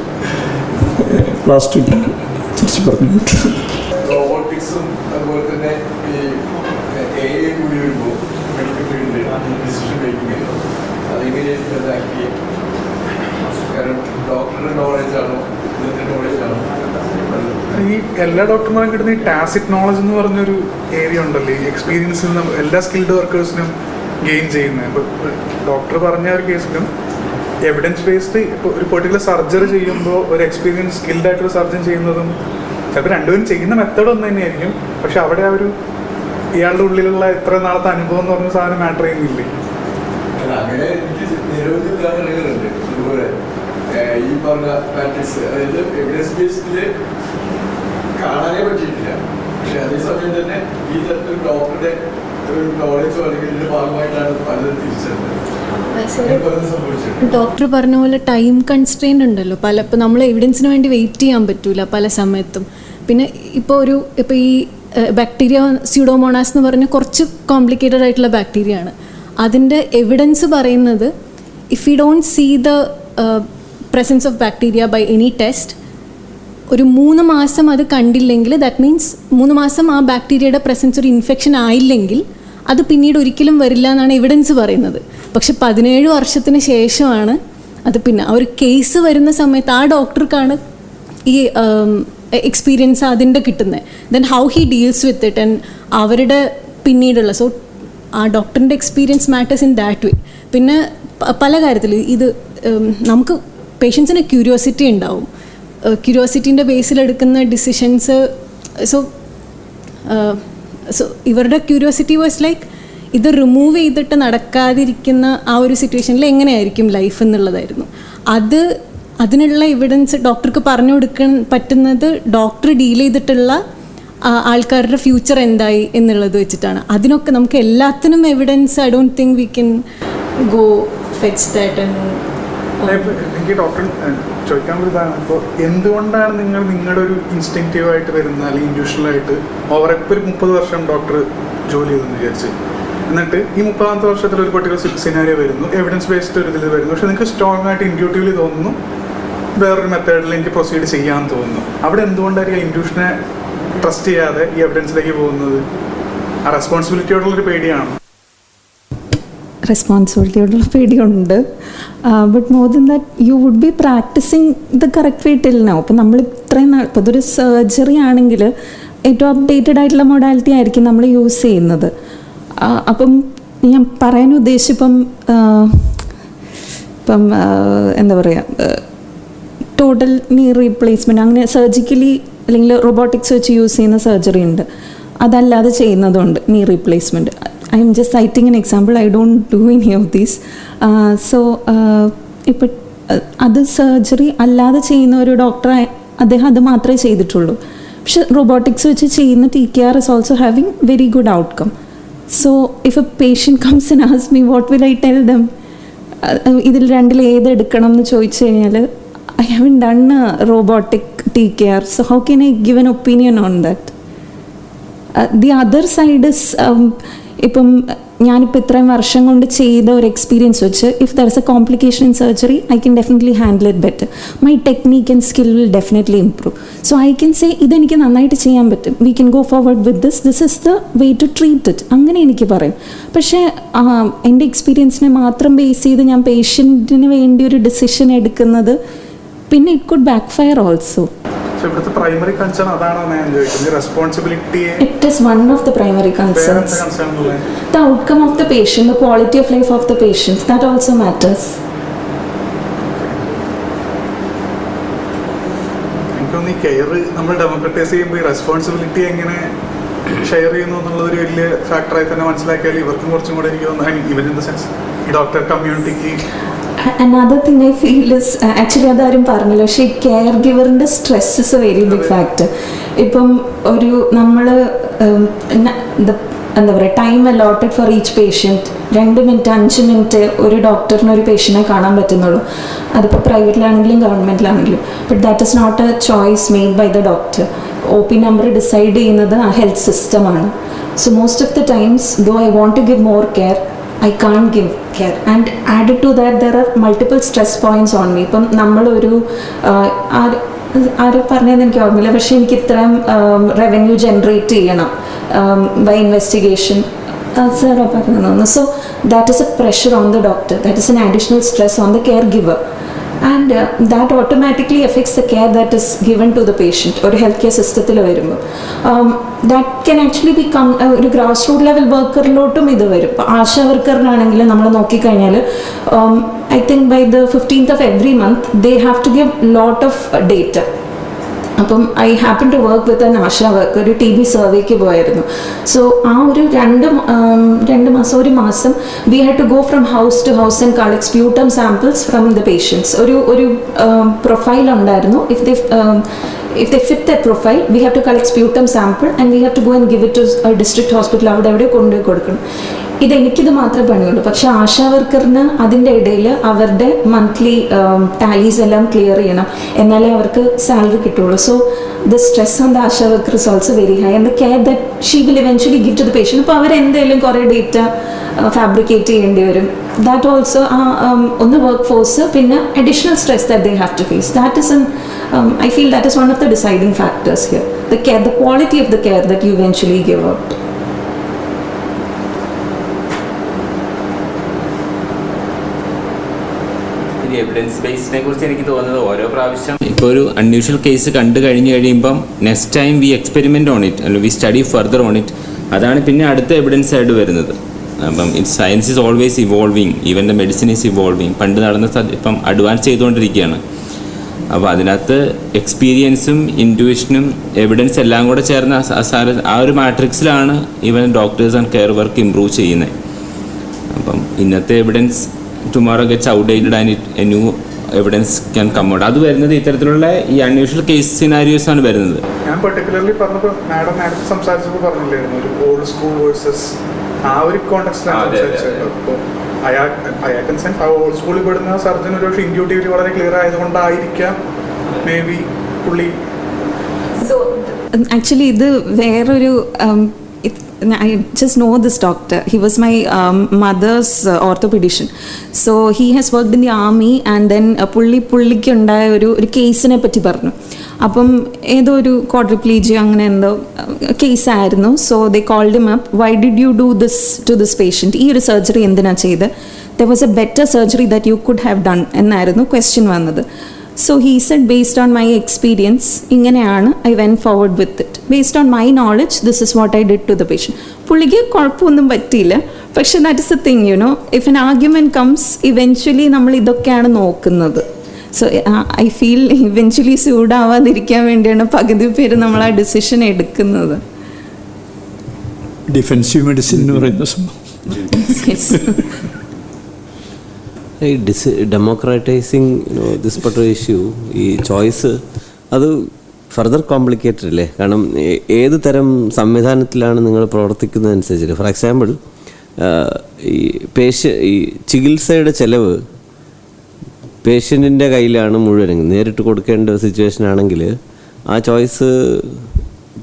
പ്ലാസ്റ്റിക് തിരിച്ച് പറഞ്ഞു വിട്ടു. റോബോട്ടിക്സും അതുപോലെ തന്നെ ഈ AI കൂടി വരുമ്പോൾ മെഡിക്കൽ ഫീൽഡിൽ ഡിസിഷൻ മേക്കിംഗ് അതെങ്ങനെയായിരിക്കും അത് ആക്ട് ചെയ്യും? കാരണം ഡോക്ടറുടെ നോളജാണോ ഇതിൻ്റെ നോളജാണോ? ഈ എല്ലാ ഡോക്ടർമാരും കിട്ടുന്ന ഈ ടാസിറ്റ് നോളജ് എന്ന് പറഞ്ഞൊരു ഏരിയ ഉണ്ടല്ലോ, ഈ എക്സ്പീരിയൻസിൽ നിന്ന് എല്ലാ സ്കിൽഡ് വർക്കേഴ്സിനും ഗെയിൻ ചെയ്യുന്നത്. ഇപ്പോൾ ഡോക്ടർ പറഞ്ഞ ഒരു കേസിലും എവിഡൻസ് ബേസ്ഡ് ഇപ്പോൾ ഒരു പെർട്ടിക്കുലർ സർജറി ചെയ്യുമ്പോൾ ഒരു എക്സ്പീരിയൻസ് സ്കിൽഡ് ആയിട്ടൊരു സർജൻ ചെയ്യുന്നതും ചിലപ്പോൾ രണ്ടുപേരും ചെയ്യുന്ന മെത്തേഡ് ഒന്ന് തന്നെയായിരിക്കും, പക്ഷെ അവിടെ ആ ഒരു ഇയാളുടെ ഉള്ളിലുള്ള എത്ര നാളത്തെ അനുഭവം എന്ന് പറഞ്ഞ സാധനം മാറ്റർ ചെയ്യുന്നില്ലേ? അല്ല, അങ്ങനെ എനിക്ക് നിരവധി ഉദാഹരണങ്ങളുണ്ട്. ഇതുപോലെ ഈ പറഞ്ഞ പ്രാക്ടീസ്, അതായത് എവിഡൻസ് ബേസ്ഡില് കാണാനേ പറ്റിയിട്ടില്ല, പക്ഷെ അതേസമയം തന്നെ ഈ തരത്തിൽ ഡോക്ടറുടെ ഒരു നോളജോ അല്ലെങ്കിൽ ഇതിന്റെ ഭാഗമായിട്ടാണ് പലരും തിരിച്ചറിഞ്ഞത്. ഡോക്ടർ പറഞ്ഞ പോലെ ടൈം കൺസ്ട്രെയിൻ്റ് ഉണ്ടല്ലോ, ഇപ്പോൾ നമ്മൾ എവിഡൻസിന് വേണ്ടി വെയിറ്റ് ചെയ്യാൻ പറ്റൂല പല സമയത്തും. പിന്നെ ഇപ്പോൾ ഈ ബാക്ടീരിയ സ്യൂഡോമോണാസ് എന്ന് പറഞ്ഞ കുറച്ച് കോംപ്ലിക്കേറ്റഡ് ആയിട്ടുള്ള ബാക്ടീരിയ ആണ്. അതിൻ്റെ എവിഡൻസ് പറയുന്നത് if you don't see the presence of bacteria by any test, ഒരു 3 മാസം അത് കണ്ടില്ലെങ്കിൽ ദാറ്റ് മീൻസ് 3 മാസം ആ ബാക്ടീരിയയുടെ പ്രസൻസ് ഒരു ഇൻഫെക്ഷൻ ആയില്ലെങ്കിൽ അത് പിന്നീട് ഒരിക്കലും വരില്ല എന്നാണ് എവിഡൻസ് പറയുന്നത്. പക്ഷെ 17 വർഷത്തിന് ശേഷമാണ് അത് പിന്നെ ആ ഒരു കേസ് വരുന്ന സമയത്ത് ആ ഡോക്ടർക്കാണ് ഈ എക്സ്പീരിയൻസ് അതിൻ്റെ കിട്ടുന്നത്. Then how he deals with it and അവരുടെ പിന്നീടുള്ള ആ ഡോക്ടറിൻ്റെ experience matters in that way. പിന്നെ പല കാര്യത്തിൽ ഇത് നമുക്ക് പേഷ്യൻസിന് ക്യൂരിയോസിറ്റി ഉണ്ടാവും. ക്യൂരിയോസിറ്റീൻ്റെ ബേസിലെടുക്കുന്ന ഡിസിഷൻസ് സോ ഇവരുടെ ക്യൂരിയോസിറ്റി വാസ് ലൈക്ക് ഇത് റിമൂവ് ചെയ്തിട്ട് നടക്കാതിരിക്കുന്ന ആ ഒരു സിറ്റുവേഷനിൽ എങ്ങനെയായിരിക്കും ലൈഫ് എന്നുള്ളതായിരുന്നു. അതിനുള്ള എവിഡൻസ് ഡോക്ടർക്ക് പറഞ്ഞു കൊടുക്കാൻ പറ്റുന്നത് ഡോക്ടർ ഡീൽ ചെയ്തിട്ടുള്ള ആൾക്കാരുടെ ഫ്യൂച്ചർ എന്തായി എന്നുള്ളത് വെച്ചിട്ടാണ്. അതിനൊക്കെ നമുക്ക് എല്ലാത്തിനും evidence I don't think we can go fetch that. എനിക്ക് ഡോക്ടർ ചോദിക്കാൻ ഒരു ഇതാണ്, ഇപ്പോൾ എന്തുകൊണ്ടാണ് നിങ്ങളുടെ ഒരു ഇൻസ്റ്റിങ്റ്റീവായിട്ട് വരുന്ന അല്ലെങ്കിൽ ഇൻഡ്യൂഷണലായിട്ട് ഓവറൊക്കെ ഒരു 30 വർഷം ഡോക്ടർ ജോലി ചെയ്തെന്ന് വിചാരിച്ച്, എന്നിട്ട് ഈ 30ാമത്തെ വർഷത്തിൽ ഒരു പെർട്ടിക്കുലർ സിനാരിയോ വരുന്നു, എവിഡൻസ് ബേസ്ഡ് ഒരു ഇതിൽ വരുന്നു, പക്ഷെ നിങ്ങൾക്ക് സ്ട്രോങ് ആയിട്ട് ഇൻഡ്യൂട്ടീവ്ലി തോന്നുന്നു വേറൊരു മെത്തേഡിൽ എനിക്ക് പ്രൊസീഡ് ചെയ്യാമെന്ന് തോന്നുന്നു. അവിടെ എന്തുകൊണ്ടായിരിക്കും ഇൻഡ്യൂഷനെ ട്രസ്റ്റ് ചെയ്യാതെ ഈ എവിഡൻസിലേക്ക് പോകുന്നത്? ആ റെസ്പോൺസിബിലിറ്റിയോടുള്ളൊരു പേടിയാണ്. റെസ്പോൺസിബിലിറ്റിയോടുള്ള പേടിയുണ്ട്, but more than that you would be practising the correct way till now. ഇപ്പം നമ്മൾ ഇത്രയും നാൾ ഇപ്പോൾ ഇതൊരു സർജറി ആണെങ്കിൽ ഏറ്റവും അപ്ഡേറ്റഡ് ആയിട്ടുള്ള മൊഡാലിറ്റി ആയിരിക്കും നമ്മൾ യൂസ് ചെയ്യുന്നത്. അപ്പം ഞാൻ പറയാൻ ഉദ്ദേശിപ്പം എന്താ പറയുക, ടോട്ടൽ നീ റീപ്ലേസ്മെൻറ്റ് അങ്ങനെ സർജിക്കലി അല്ലെങ്കിൽ റോബോട്ടിക്സ് വെച്ച് യൂസ് ചെയ്യുന്ന സർജറി ഉണ്ട്, അതല്ലാതെ ചെയ്യുന്നതുണ്ട് നീ replacement. I am just citing an example, I don't do any of these. So ഇപ്പം അത് സർജറി അല്ലാതെ ചെയ്യുന്ന ഒരു ഡോക്ടർ അദ്ദേഹം അത് മാത്രമേ ചെയ്തിട്ടുള്ളൂ. പക്ഷെ റോബോട്ടിക്സ് വെച്ച് ചെയ്യുന്ന TKR is also having very good outcome. So if a patient comes and asks me what will I tell them, ഇതിൽ രണ്ടിൽ ഏത് എടുക്കണം എന്ന് ചോദിച്ചു കഴിഞ്ഞാൽ I haven't done a robotic TKR, so how can I give an opinion on that? The other side is ഇപ്പം ഞാനിപ്പോൾ ഇത്രയും വർഷം കൊണ്ട് ചെയ്ത ഒരു എക്സ്പീരിയൻസ് വെച്ച് if there is a complication in surgery I can definitely handle it better. My technique and skill will definitely improve. So I can say ഇതെനിക്ക് നന്നായിട്ട് ചെയ്യാൻ പറ്റും, we can go forward with this is the way to treat it, അങ്ങനെ എനിക്ക് പറയും. പക്ഷേ എൻ്റെ എക്സ്പീരിയൻസിനെ മാത്രം ബേസ് ചെയ്ത് ഞാൻ പേഷ്യൻറ്റിന് വേണ്ടി ഒരു ഡിസിഷൻ എടുക്കുന്നത് പിന്നെ it could back fire also. ഇവിടുത്തെ പ്രൈമറി കൺസേൺ അതാണോ ഞാൻ ചോദിക്കുന്നത്, responsibility? It is one of the primary concerns. The outcome of the patient, the quality of life of the patient, that also matters. എനിക്കൊന്ന് ഈ care നമ്മൾ democratise ചെയ്യുമ്പോൾ ഈ responsibility എങ്ങനെ ഷെയർ ചെയ്യുന്നു എന്നുള്ളത് ഒരു വലിയ ഫാക്ടറായി തന്നെ മനസ്സിലാക്കിയാൽ ഇവർക്കും കുറച്ചും കൂടെ എനിക്ക് തോന്നുന്നു ഈവൻ ഇൻ ദ സെൻസ് ഈ doctor കമ്മ്യൂണിറ്റിക്ക്. Another thing I feel is actually അതാരും പറഞ്ഞില്ല, പക്ഷേ ഈ കെയർ ഗിവറിൻ്റെ stress is a very big factor. ഇപ്പം ഒരു നമ്മൾ എന്താ പറയുക, time allotted for each patient 2 minute 5 minute ഒരു ഡോക്ടറിന് ഒരു പേഷ്യൻറ്റിനെ കാണാൻ പറ്റുന്നുള്ളൂ. അതിപ്പോൾ പ്രൈവറ്റിലാണെങ്കിലും ഗവൺമെൻറ്റിലാണെങ്കിലും. But that is not a choice made by the doctor. OP number decide ചെയ്യുന്നത് ആ ഹെൽത്ത് സിസ്റ്റമാണ്. So most of the times though I want to give more care, I can't give care. And added to that, there are multiple stress points on me. ഇപ്പം നമ്മളൊരു ആരും പറഞ്ഞതെന്ന് എനിക്ക് ഓർമ്മയില്ല, പക്ഷേ എനിക്ക് ഇത്രയും റവന്യൂ ജനറേറ്റ് ചെയ്യണം ബൈ ഇൻവെസ്റ്റിഗേഷൻ സാറാ പറഞ്ഞു തോന്നുന്നു. So that is a pressure on the doctor, that is an additional stress on the care giver. And that automatically affects the care that is given to the patient. ഒരു health care സിസ്റ്റത്തിൽ വരുമ്പോൾ that can actually become ഒരു grass root level വർക്കറിലോട്ടും ഇത് വരും. ഇപ്പോൾ ആശാ വർക്കറിനാണെങ്കിൽ നമ്മൾ നോക്കിക്കഴിഞ്ഞാൽ I think by the 15th of every month they have to give lot of data. അപ്പം I happen to work with an ASHA work, ഒരു TB സർവേക്ക് പോയായിരുന്നു. സോ ആ ഒരു ഒരു മാസം we had to go from house to house and collect sputum samples from the patients. ഒരു profile ഉണ്ടായിരുന്നു. If they fit that profile, we have to collect sputum sample and we have to go and give it to a district hospital. അവിടെ എവിടെ കൊണ്ടുപോയി കൊടുക്കണം. എനിക്കിത് മാത്രമേ പണിയുള്ളൂ. പക്ഷെ ആശാ വർക്കറിന് അതിൻ്റെ ഇടയിൽ അവരുടെ മന്ത്ലി ടാലീസ് എല്ലാം ക്ലിയർ ചെയ്യണം, എന്നാലേ അവർക്ക് സാലറി കിട്ടുള്ളൂ. So the stress on the ASHA worker is also very high and the care that she will eventually give to the patient. അപ്പോൾ അവരെന്തെങ്കിലും കുറേ ഡേറ്റ ഫാബ്രിക്കേറ്റ് ചെയ്യേണ്ടി വരും. ദാറ്റ് ഓൾസോ ഒന്ന് വർക്ക് ഫോഴ്സ്, പിന്നെ additional stress that they have to face. That is I feel that is one of the deciding factors here. The care, the quality of the care that you eventually give out. Evidence ബേസിനെ കുറിച്ച് എനിക്ക് തോന്നുന്നത് ഓരോ പ്രാവശ്യം ഇപ്പോൾ ഒരു unusual case കണ്ടു കഴിയുമ്പം next time we experiment on it, അല്ലെങ്കിൽ we study further on it. അതാണ് പിന്നെ അടുത്ത എവിഡൻസ് ആയിട്ട് വരുന്നത്. അപ്പം science is always evolving, even the medicine is evolving. പണ്ട് നടന്ന ഇപ്പം അഡ്വാൻസ് ചെയ്തുകൊണ്ടിരിക്കുകയാണ്. അപ്പോൾ അതിനകത്ത് എക്സ്പീരിയൻസും ഇൻറ്റ്യൂഷനും എവിഡൻസ് എല്ലാം കൂടെ ചേർന്ന ആ ഒരു മാട്രിക്സിലാണ് even doctors and care work improve ചെയ്യുന്നത്. അപ്പം ഇന്നത്തെ evidence tomorrow gets outdated and a new evidence can come out. അത് വരുന്നത് ഇത്തരത്തിലുള്ള ഈ അൺയൂഷ്വൽ കേസ് സിനാരിയോസ് ആണ് വരുന്നത്. ഞാൻ പെർട്ടിക്കുലർലി പറഞ്ഞപ്പോൾ നേരത്തെ സംസാരിച്ചപ്പോൾ പറഞ്ഞില്ലായിരുന്നു ഒരു ഓൾഡ് സ്കൂൾ വേഴ്സസ് ആ ഒരു കോണ്ടെക്സ്റ്റിലാണ് സംസാരിച്ചത്. അപ്പോൾ അയാൾക്ക് സെൻസ് ആ ഓൾഡ് സ്കൂളിൽ പെടുന്ന സർജൻ ഒരു പക്ഷേ ഇൻഡ്യൂട്ടീവ്ലി വളരെ ക്ലിയർ ആയതുകൊണ്ടായിരിക്കാം മേ ബി പുള്ളി. സോ ആക്ച്വലി ഇത് വേറൊരു I just know this doctor. He was my mother's orthopedician. So he has worked in the army and then പുള്ളിക്ക് ഉണ്ടായ ഒരു കേസിനെ പറ്റി പറഞ്ഞു. അപ്പം ഏതോ ഒരു ക്വാഡ്രിപ്ലീജിയോ അങ്ങനെ എന്തോ കേസായിരുന്നു. So they called him up, why did you do this to this patient? ഈ ഒരു സർജറി എന്തിനാ ചെയ്ത്? There was a better surgery that you could have done എന്നായിരുന്നു ക്വസ്റ്റ്യൻ വന്നത്. So he said, based on my experience, ഇങ്ങനെയാണ് I went forward with it. Based on my knowledge, this is what I did to the patient. പുള്ളിക്ക് കുഴപ്പമൊന്നും പറ്റിയില്ല. പക്ഷെ that is A thing, you know, if N argument comes eventually നമ്മൾ ഇതൊക്കെയാണ് നോക്കുന്നത്. So I feel eventually സ്യൂഡാവാതിരിക്കാൻ വേണ്ടിയാണ് പകുതി പേര് നമ്മൾ ആ ഡിസിഷൻ എടുക്കുന്നത്. ഡിഫെൻസീവ് മെഡിസിൻ എന്ന് പറയുന്ന സംഭവം ഈ ഡെമോക്രാറ്റൈസിങ് ദിസ് പർട്ടിക്കുലർ ഇഷ്യൂ, ഈ ചോയ്സ് അത് ഫർദർ കോംപ്ലിക്കേറ്റഡ് അല്ലേ? കാരണം ഏത് തരം സംവിധാനത്തിലാണ് നിങ്ങൾ പ്രവർത്തിക്കുന്നതനുസരിച്ചിട്ട്. ഫോർ എക്സാമ്പിൾ, ഈ ചികിത്സയുടെ ചിലവ് പേഷ്യൻറ്റിൻ്റെ കയ്യിലാണ് മുഴുവൻ. നേരിട്ട് കൊടുക്കേണ്ട സിറ്റുവേഷൻ ആണെങ്കിൽ ആ ചോയ്സ്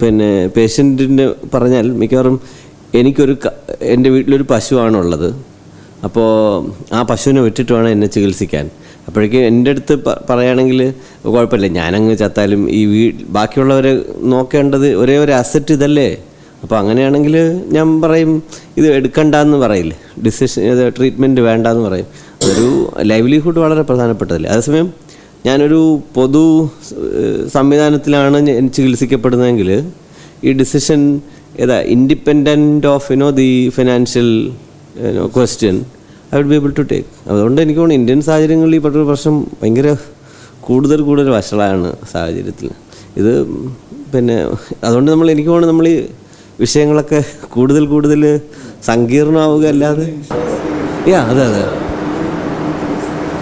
പിന്നെ പേഷ്യൻറ്റിൻ്റെ പറഞ്ഞാൽ മിക്കവാറും എൻ്റെ വീട്ടിലൊരു പശുവാണുള്ളത്, അപ്പോൾ ആ പശുവിനെ വിട്ടിട്ട് വേണം എന്നെ ചികിത്സിക്കാൻ. അപ്പോഴേക്കും എൻ്റെ അടുത്ത് പറയുകയാണെങ്കിൽ കുഴപ്പമില്ല, ഞാനങ്ങ് ചത്താലും ഈ ബാക്കിയുള്ളവരെ നോക്കേണ്ടത് ഒരേ ഒരു അസറ്റ് ഇതല്ലേ. അപ്പോൾ അങ്ങനെയാണെങ്കിൽ ഞാൻ പറയും ഇത് എടുക്കണ്ടെന്ന് പറയില്ലേ, ഡിസിഷൻ ട്രീറ്റ്മെൻറ്റ് വേണ്ടെന്ന് പറയും. അതൊരു ലൈവ്ലിഹുഡ് വളരെ പ്രധാനപ്പെട്ടതല്ലേ. അതേസമയം ഞാനൊരു പൊതു സംവിധാനത്തിലാണ് ചികിത്സിക്കപ്പെടുന്നതെങ്കിൽ ഈ decision independent of the financial question I would be able to take. അതുകൊണ്ട് എനിക്ക് തോന്നുന്നു ഇന്ത്യൻ സാഹചര്യങ്ങളിൽ ഈ പ്രശ്നം ഭയങ്കര കൂടുതൽ വഷളാണ് സാഹചര്യത്തിൽ. ഇത് പിന്നെ അതുകൊണ്ട് എനിക്ക് തോന്നുന്നു നമ്മൾ ഈ വിഷയങ്ങളൊക്കെ കൂടുതൽ സങ്കീർണമാവുക അല്ലാതെ അതെ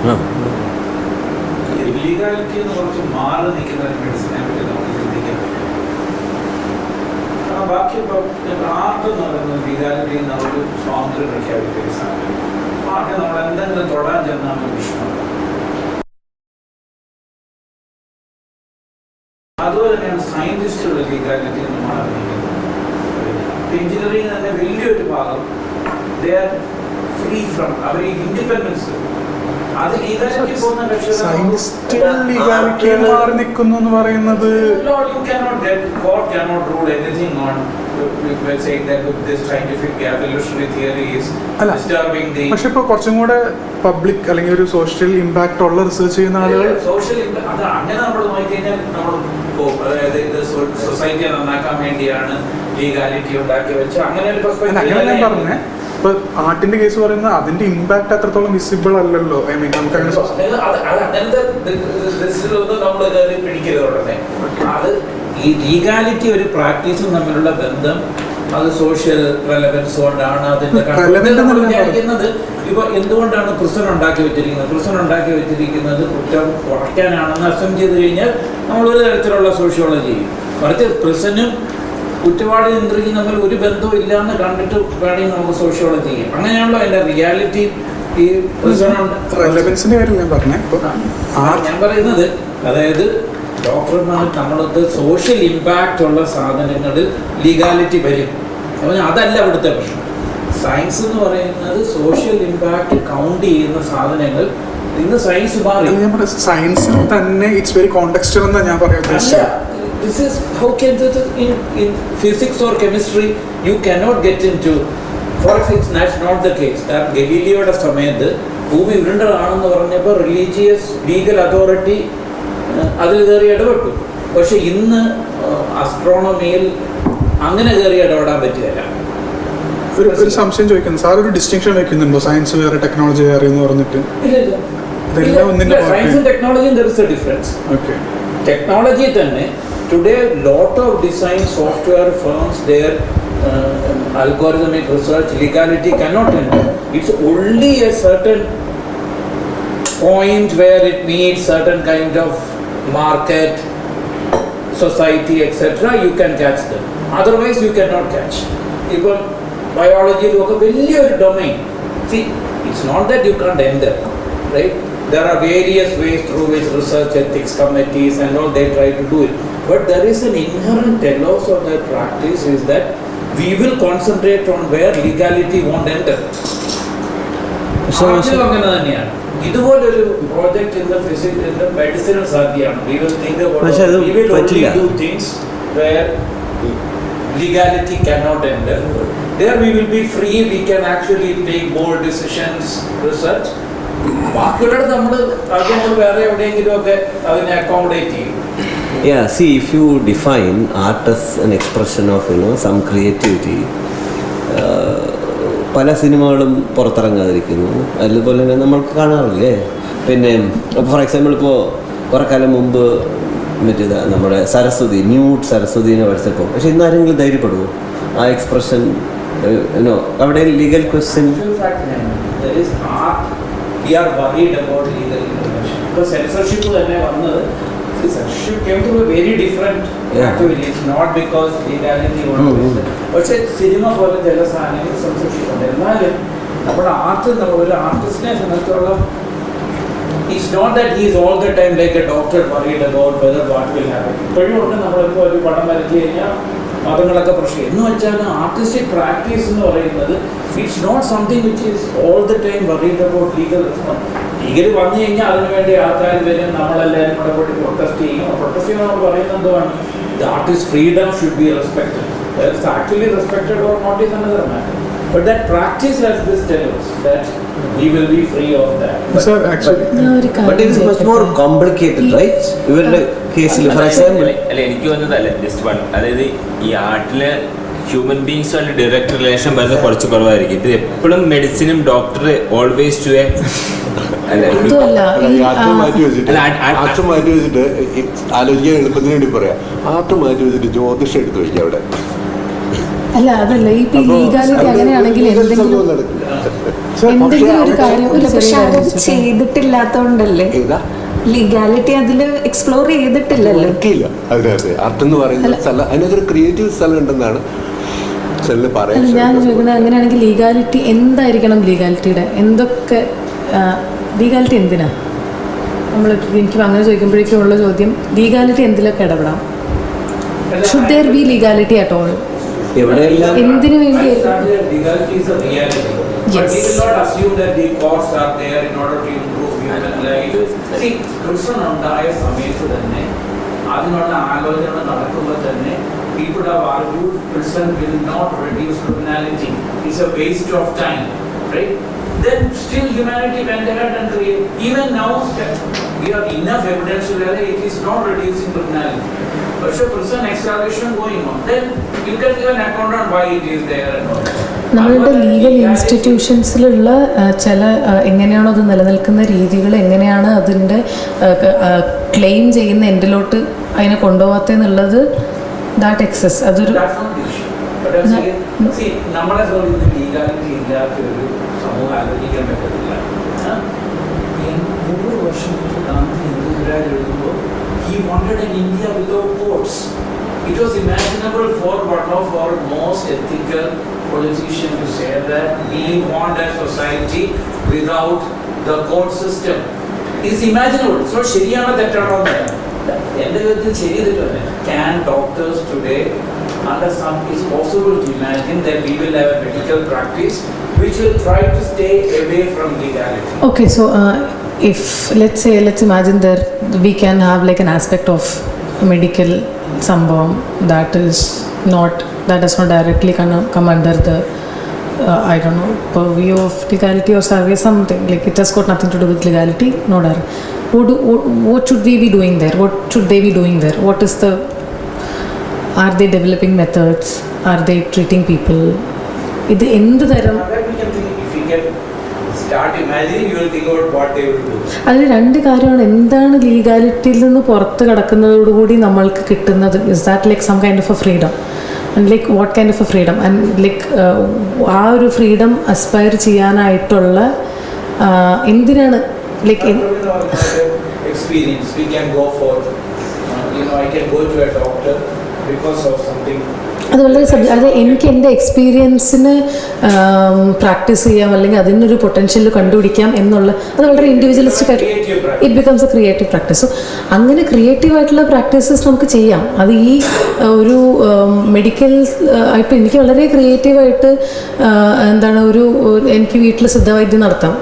ആ ലീഗാലിറ്റി എന്ന് കുറച്ച് മാറി നിൽക്കുന്ന ഒരു മെഡിസിനെ പറ്റി നമുക്ക് ചിന്തിക്കാൻ പറ്റും. കാരണം ബാക്കി ആർട്ട് എന്ന് പറയുന്നത് ലീഗാലിറ്റി നമുക്ക് സ്വാതന്ത്ര്യം പ്രഖ്യാപിക്കുന്ന സാധനം. ആർട്ട് നമ്മൾ എന്തെങ്കിലും തൊടാൻ ചെന്നാൽ നമുക്ക് വിഷമമാണ്. അതുപോലെ തന്നെയാണ് സയന്റിസ്റ്റുകളുടെ ലീഗാലിറ്റി എന്ന് മാറി നിൽക്കുന്നത്. എഞ്ചിനീയറിംഗ് തന്നെ വലിയൊരു ഭാഗം they are free from our independence. അത് ലീഗാലിറ്റി പോകുന്ന സയന്റിസ്റ്റുകൾ ലീഗാലിറ്റി മാറി നിൽക്കുന്നു എന്ന് പറയുന്നത് you cannot get, court cannot rule anything on saying that this scientific evolutionary theory is disturbing the. പക്ഷെ ഇപ്പൊ കുറച്ചും കൂടെ പബ്ലിക് അല്ലെങ്കിൽ ഒരു സോഷ്യൽ ഇമ്പാക്ട് ഉള്ള റിസർച്ച് ചെയ്യുന്ന ആളുകൾ സോഷ്യൽ അത് അങ്ങനെ നമ്മൾ നോക്കിക്കഴിഞ്ഞാൽ നമ്മൾ അതായത് ഇത് സൊസൈറ്റിയെ നന്നാക്കാൻ വേണ്ടിയാണ് ലീഗാലിറ്റി ഉണ്ടാക്കി വെച്ച് അങ്ങനെ ഒരു അങ്ങനെ ഞാൻ പറഞ്ഞേ. ഇപ്പൊ ആർട്ടിന്റെ കേസ് പറയുന്നത് അതിന്റെ ഇമ്പാക്ട് അത്രത്തോളം വിസിബിൾ അല്ലല്ലോ. ഐ മീൻ നമുക്ക് അങ്ങനെ അത് ഈ ലീഗാലിറ്റി ഒരു പ്രാക്ടീസും തമ്മിലുള്ള ബന്ധം അത് സോഷ്യൽ റെലവൻസ് കൊണ്ടാണ് അതിന്റെ വിചാരിക്കുന്നത്. ഇപ്പൊ എന്തുകൊണ്ടാണ് പ്രിസൺ ഉണ്ടാക്കി വെച്ചിരിക്കുന്നത് കുറ്റം കുറയ്ക്കാനാണെന്ന് അസം ചെയ്ത് കഴിഞ്ഞാൽ നമ്മൾ ഒരു തരത്തിലുള്ള സോഷ്യോളജി ചെയ്യും. മറിച്ച് പ്രിസനും കുറ്റവാളി നിയന്ത്രിക്കും തമ്മിൽ ഒരു ബന്ധവും ഇല്ലാന്ന് കണ്ടിട്ട് വേണമെങ്കിൽ നമുക്ക് സോഷ്യോളജി ചെയ്യും. അങ്ങനെയാണല്ലോ അതിന്റെ റിയാലിറ്റി. ഈ റെലവൻസിന്റെ കാര്യം ഞാൻ പറയുന്നത് അതായത് ഡോക്ടർമാർ നമ്മളത് സോഷ്യൽ ഇമ്പാക്റ്റ് ഉള്ള സാധനങ്ങളിൽ ലീഗാലിറ്റി വരും. അതല്ല ഇവിടുത്തെ പ്രശ്നം. സയൻസ് എന്ന് പറയുന്നത് സോഷ്യൽ ഇമ്പാക്റ്റ് കൗണ്ട് ചെയ്യുന്ന സാധനങ്ങൾ ഇന്ന് സയൻസ് മാറി. സയൻസിൽ തന്നെ ഇറ്റ്സ് വെരി കോണ്ടെക്സ്റ്റൽ എന്നാ ഞാൻ പറയുന്നത്. This is how can in physics or chemistry you cannot get into. For physics that's not the case. ഗലീലിയോയുടെ സമയത്ത് ഭൂമി ഉരുണ്ടതാണെന്ന് പറഞ്ഞപ്പോൾ റിലീജിയസ് ലീഗൽ അതോറിറ്റി അതിൽ കയറി ഇടപെട്ടു. പക്ഷെ ഇന്ന് അസ്ട്രോണമിയിൽ അങ്ങനെ കയറി ഇടപെടാൻ പറ്റുകയില്ല. ഒരു സംശയം ചോദിക്കുന്നു സാർ, ഒരു ഡിസ്റ്റിങ്ഷൻ വെക്കുന്നുണ്ടോ സയൻസ് വേറെ ടെക്നോളജി വേറെ എന്ന് പറഞ്ഞിട്ട്? സയൻസും ടെക്നോളജിയും there is a difference. Technology തന്നെ today lot of design software firms their algorithmic research legality cannot enter. It's only a certain point where it meets certain kind of market, society, etc. You can catch them. Otherwise you cannot catch. Even biology is a very domain. See, it's not that you can't enter, right? There are various ways through which research ethics committees and all they try to do it. But there is an inherent telos of their practice is that we will concentrate on where legality won't enter. അങ്ങനെ തന്നെയാണ്. ഇതുപോലൊരു project in the physics in the medicine സാധ്യമാണ്. We will think about we will only do things where legality cannot enter. There we will be free. We can actually take bold decisions, research. ബാക്കിയുള്ളത് നമ്മൾ അതുകൊണ്ട് വേറെ എവിടെയെങ്കിലും ഒക്കെ അതിനെ accommodate ചെയ്യും. Yeah, see, if you define art as an expression of some creativity, പല സിനിമകളും പുറത്തിറങ്ങാതിരിക്കുന്നു. അതുപോലെ തന്നെ നമ്മൾക്ക് കാണാറില്ലേ. പിന്നെ ഫോർ എക്സാമ്പിൾ ഇപ്പോൾ കുറേ കാലം മുമ്പ് മറ്റേത് നമ്മുടെ സരസ്വതി ന്യൂഡ് സരസ്വതിനെ പഠിച്ചപ്പോൾ, പക്ഷെ ഇന്ന് ആരെങ്കിലും ധൈര്യപ്പെടുമോ ആ എക്സ്പ്രഷൻ? അവിടെ legal question. We are worried about legal intervention. Because censorship തന്നെ വന്നത്, censorship came through a very different activity. It's not because legality was പക്ഷേ സിനിമ പോലെ ചില സാധനങ്ങൾ സെൻസർഷിപ്പ് ഉണ്ട്. എന്നാലും നമ്മുടെ ഒരു ആർട്ടിസ്റ്റിനെ സംബന്ധിച്ചോളം it's not that he is all the time like a doctor worried about whether what will happen. ഇപ്പോഴും ഉണ്ട് നമ്മളിപ്പോൾ ഒരു പടം വരച്ചു കഴിഞ്ഞാൽ മതങ്ങളൊക്കെ പ്രശ്നം എന്ന് വെച്ചാൽ ആർട്ടിസ്റ്റിക് പ്രാക്ടീസ് എന്ന് പറയുന്നത് it's not something which is all the time worried about legal response. Legal വന്നു കഴിഞ്ഞാൽ അതിനുവേണ്ടി ആൾക്കാർ വരും, നമ്മളെല്ലാവരും കൂടെ പോയിട്ട് പ്രൊട്ടസ്റ്റ് ചെയ്യും. പ്രൊട്ടസ്റ്റ് ചെയ്യുമ്പോൾ നമ്മൾ പറയുന്നത് എന്തുവാണ്? The artist freedom should be respected. That's actually respected or not is another matter. But that practice has this tells that we will be free of that. Sir, actually, but it is much more complicated, right? ഇവരുടെ കേസിൽ for example അല്ല എനിക്ക് വന്നതല്ല just one, അതായത് ഈ ആർട്ടില് human ബീങ്സുമായിട്ട് direct relation വരുന്നത് കുറച്ച് കുറവായിരിക്കും. ഇത് എപ്പോഴും മെഡിസിനും ഡോക്ടർ ഓൾവേസ് ടു എ ഇതുമല്ല ആർട്ട് മാറ്റി വെച്ചിട്ട് ആലോചിക്കാൻ എളുപ്പത്തിന് വേണ്ടി പറയാം. ആർട്ട് മാറ്റി വെച്ചിട്ട് ജ്യോതിഷം എടുത്ത് വയ്ക്കുക അവിടെ. അല്ല അതല്ല ഈ ലീഗാലിറ്റി അങ്ങനെയാണെങ്കിൽ എന്തെങ്കിലും ഒരു കാര്യം പക്ഷെ അത് ചെയ്തിട്ടില്ലാത്തോണ്ടല്ലേ ലീഗാലിറ്റി അതിൽ എക്സ്പ്ലോർ ചെയ്തിട്ടില്ലല്ലോ. അതിനകത്ത് ആർട്ട് എന്ന് പറയുന്ന സ്ഥലം അതിനകത്തൊരു ക്രിയേറ്റീവ് സ്ഥലം ഉണ്ടെന്നാണ് ഞാൻ ചോദിക്കുന്നത്. അങ്ങനെയാണെങ്കിൽ ലീഗാലിറ്റി എന്തായിരിക്കണം? ലീഗാലിറ്റിയുടെ എന്തൊക്കെ ലീഗാലിറ്റി എന്തിനാ നമ്മൾ എനിക്ക് അങ്ങനെ ചോദിക്കുമ്പോഴേക്കും ഉള്ള ചോദ്യം ലീഗാലിറ്റി എന്തിലൊക്കെ ഇടപെടാം? Should there be legality at all? എന്തിനു വേണ്ടി? അതിനുള്ള ആലോചന നടക്കുമ്പോൾ തന്നെ people have argued prison will not reduce criminality. It's a waste of time, right? Then still humanity went ahead and created. Even now we have enough evidence to say it is not reducing criminality. But so prison excavation going on. Then you can give an account on why it is there and all. നമ്മളുടെ legal ഇൻസ്റ്റിറ്റ്യൂഷൻസിലുള്ള ചില എങ്ങനെയാണോ അത് നിലനിൽക്കുന്ന രീതികൾ, എങ്ങനെയാണ് അതിൻ്റെ claim ചെയ്യുന്ന എൻഡിലോട്ട് അതിനെ കൊണ്ടുപോകാത്തെന്നുള്ളത് ദാറ്റ് എക്സസ് അതൊരു നമ്മളെ ലീഗാലിറ്റി ഇല്ലാത്ത ഒരു സമൂഹം ആലോചിക്കാൻ പറ്റത്തില്ല. 100 വർഷം ഹിന്ദുരാജ് എഴുതുമ്പോൾ he wanted an India without courts. It was imaginable for one of our most ethical politicians to say that we want a society without the court system. It's imaginable. So ശരിയാണോ തെറ്റാണോ എന്നല്ല, എൻ്റെ വിധത്തിൽ ശരി തെറ്റല്ല. Can doctors today under some is possible to imagine that we will have a medical practice which will try to stay away from legality? Okay, so if let's imagine that we can have like an aspect of medical sambhavam that does not directly come under the I don't know purview of legality or survey, something like it has got nothing to do with legality. No direct. What should we be doing there? What should they be doing there? What is the, are they developing methods? Are they treating people? ഇത് എന്ത് തരം? അതിൽ രണ്ട് കാര്യമാണ്. എന്താണ് ലീഗാലിറ്റിയിൽ നിന്ന് പുറത്ത് കിടക്കുന്നതോടുകൂടി നമ്മൾക്ക് കിട്ടുന്നത്? Is that like some kind of a freedom? And like what kind of a freedom? And like ആ ഒരു ഫ്രീഡം അസ്പയർ ചെയ്യാനായിട്ടുള്ള എന്തിനാണ് like experience we can go for I can go to a doctor because of something. അത് വളരെ അത് എനിക്ക് എൻ്റെ എക്സ്പീരിയൻസിന് practice ചെയ്യാം, അല്ലെങ്കിൽ അതിനൊരു പൊട്ടൻഷ്യൽ കണ്ടുപിടിക്കാം എന്നുള്ള അത് വളരെ ഇൻഡിവിജ്വലിസ്റ്റിക് ആയിട്ട് it becomes A creative practice. So അങ്ങനെ ക്രിയേറ്റീവായിട്ടുള്ള പ്രാക്ടീസസ് നമുക്ക് ചെയ്യാം. അത് ഈ ഒരു മെഡിക്കൽ ഇപ്പം എനിക്ക് വളരെ ക്രിയേറ്റീവായിട്ട് എന്താണ് എനിക്ക് വീട്ടിൽ സിദ്ധവൈദ്യം നടത്താം.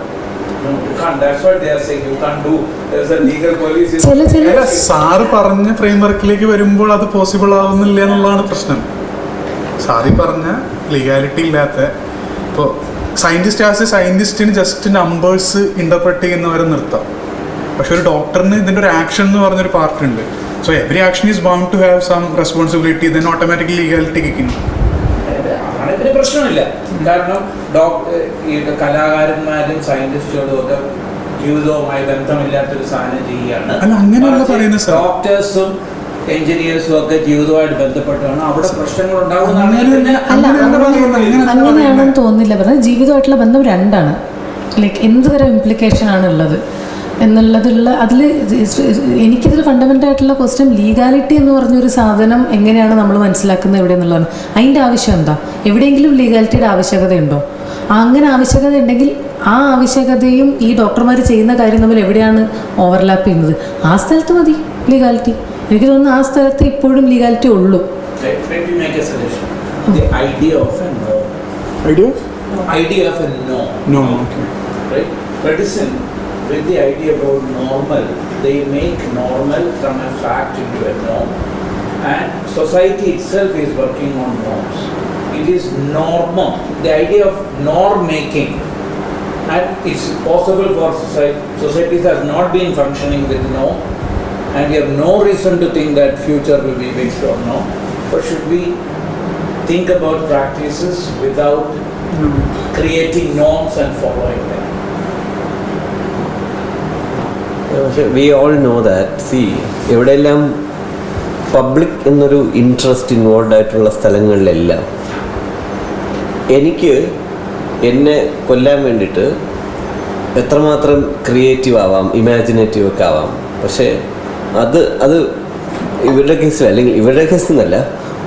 സാറ് പറഞ്ഞ ഫ്രെയിംവർക്കിലേക്ക് വരുമ്പോൾ അത് പോസിബിൾ ആവുന്നില്ല എന്നുള്ളതാണ് പ്രശ്നം. സാറി പറഞ്ഞ ലീഗാലിറ്റി ഇല്ലാത്ത ഇപ്പോൾ സയൻറ്റിസ്റ്റിന് ജസ്റ്റ് നമ്പേഴ്സ് ഇൻ്റർപ്രറ്റ് ചെയ്യുന്നവരെ നിർത്താം. പക്ഷെ ഒരു ഡോക്ടറിന് ഇതിൻ്റെ ഒരു ആക്ഷൻ എന്ന് പറഞ്ഞൊരു പാർട്ട് ഉണ്ട്. So every action is bound to have some responsibility, then automatically legality കിക്കുന്നു. ഇതിന് പ്രശ്നമില്ല. കാരണം ഈ കലാകാരന്മാരും സയന്റിസ്റ്റുകളും ഒക്കെ ജീവിതവുമായി ബന്ധമില്ലാത്തൊരു സാധനം ചെയ്യുകയാണ്. ഡോക്ടേഴ്സും എഞ്ചിനീയേഴ്സും ഒക്കെ ജീവിതവുമായിട്ട് ബന്ധപ്പെട്ടാണ് അവിടെ പ്രശ്നങ്ങൾ ഉണ്ടാകുന്നതാണ്. അങ്ങനെയാണെന്ന് തോന്നുന്നില്ല. പറഞ്ഞാൽ ജീവിതമായിട്ടുള്ള ബന്ധം രണ്ടാണ്. ലൈക്ക് എന്ത് തരം ഇംപ്ലിക്കേഷൻ ആണുള്ളത് എന്നുള്ളതുള്ള അതിൽ എനിക്കിതിൽ ഫണ്ടമെൻ്റൽ ആയിട്ടുള്ള ക്വസ്റ്റ്യൻ ലീഗാലിറ്റി എന്ന് പറഞ്ഞൊരു സാധനം എങ്ങനെയാണ് നമ്മൾ മനസ്സിലാക്കുന്നത് എവിടെ എന്നുള്ളതാണ്. അതിൻ്റെ ആവശ്യം എന്താ? എവിടെയെങ്കിലും ലീഗാലിറ്റിയുടെ ആവശ്യകതയുണ്ടോ? അങ്ങനെ ആവശ്യകത ഉണ്ടെങ്കിൽ ആ ആവശ്യകതയും ഈ ഡോക്ടർമാർ ചെയ്യുന്ന കാര്യം തമ്മിൽ എവിടെയാണ് ഓവർലാപ്പ് ചെയ്യുന്നത്? ആ സ്ഥലത്ത് മതി ലീഗാലിറ്റി. എനിക്ക് തോന്നുന്നു ആ സ്ഥലത്ത് ഇപ്പോഴും ലീഗാലിറ്റി ഉള്ളൂ. With the idea about normal, they make normal from a fact into a norm, and society itself is working on norms. It is normal. The idea of norm making, and it's possible for societies has not been functioning with norm, and we have no reason to think that future will be based on norm. But should we think about practices without creating norms and following them. We all know that C എവിടെയെല്ലാം public എന്നൊരു interest involve ആയിട്ടുള്ള സ്ഥലങ്ങളിലെല്ലാം എനിക്ക് എന്നെ കൊല്ലാൻ വേണ്ടിയിട്ട് എത്രമാത്രം creative ആവാം, ഇമാജിനേറ്റീവ് ഒക്കെ ആവാം. പക്ഷേ അത് ഇവരുടെ കേസിൽ, അല്ലെങ്കിൽ ഇവരുടെ കേസിൽ നിന്നല്ല,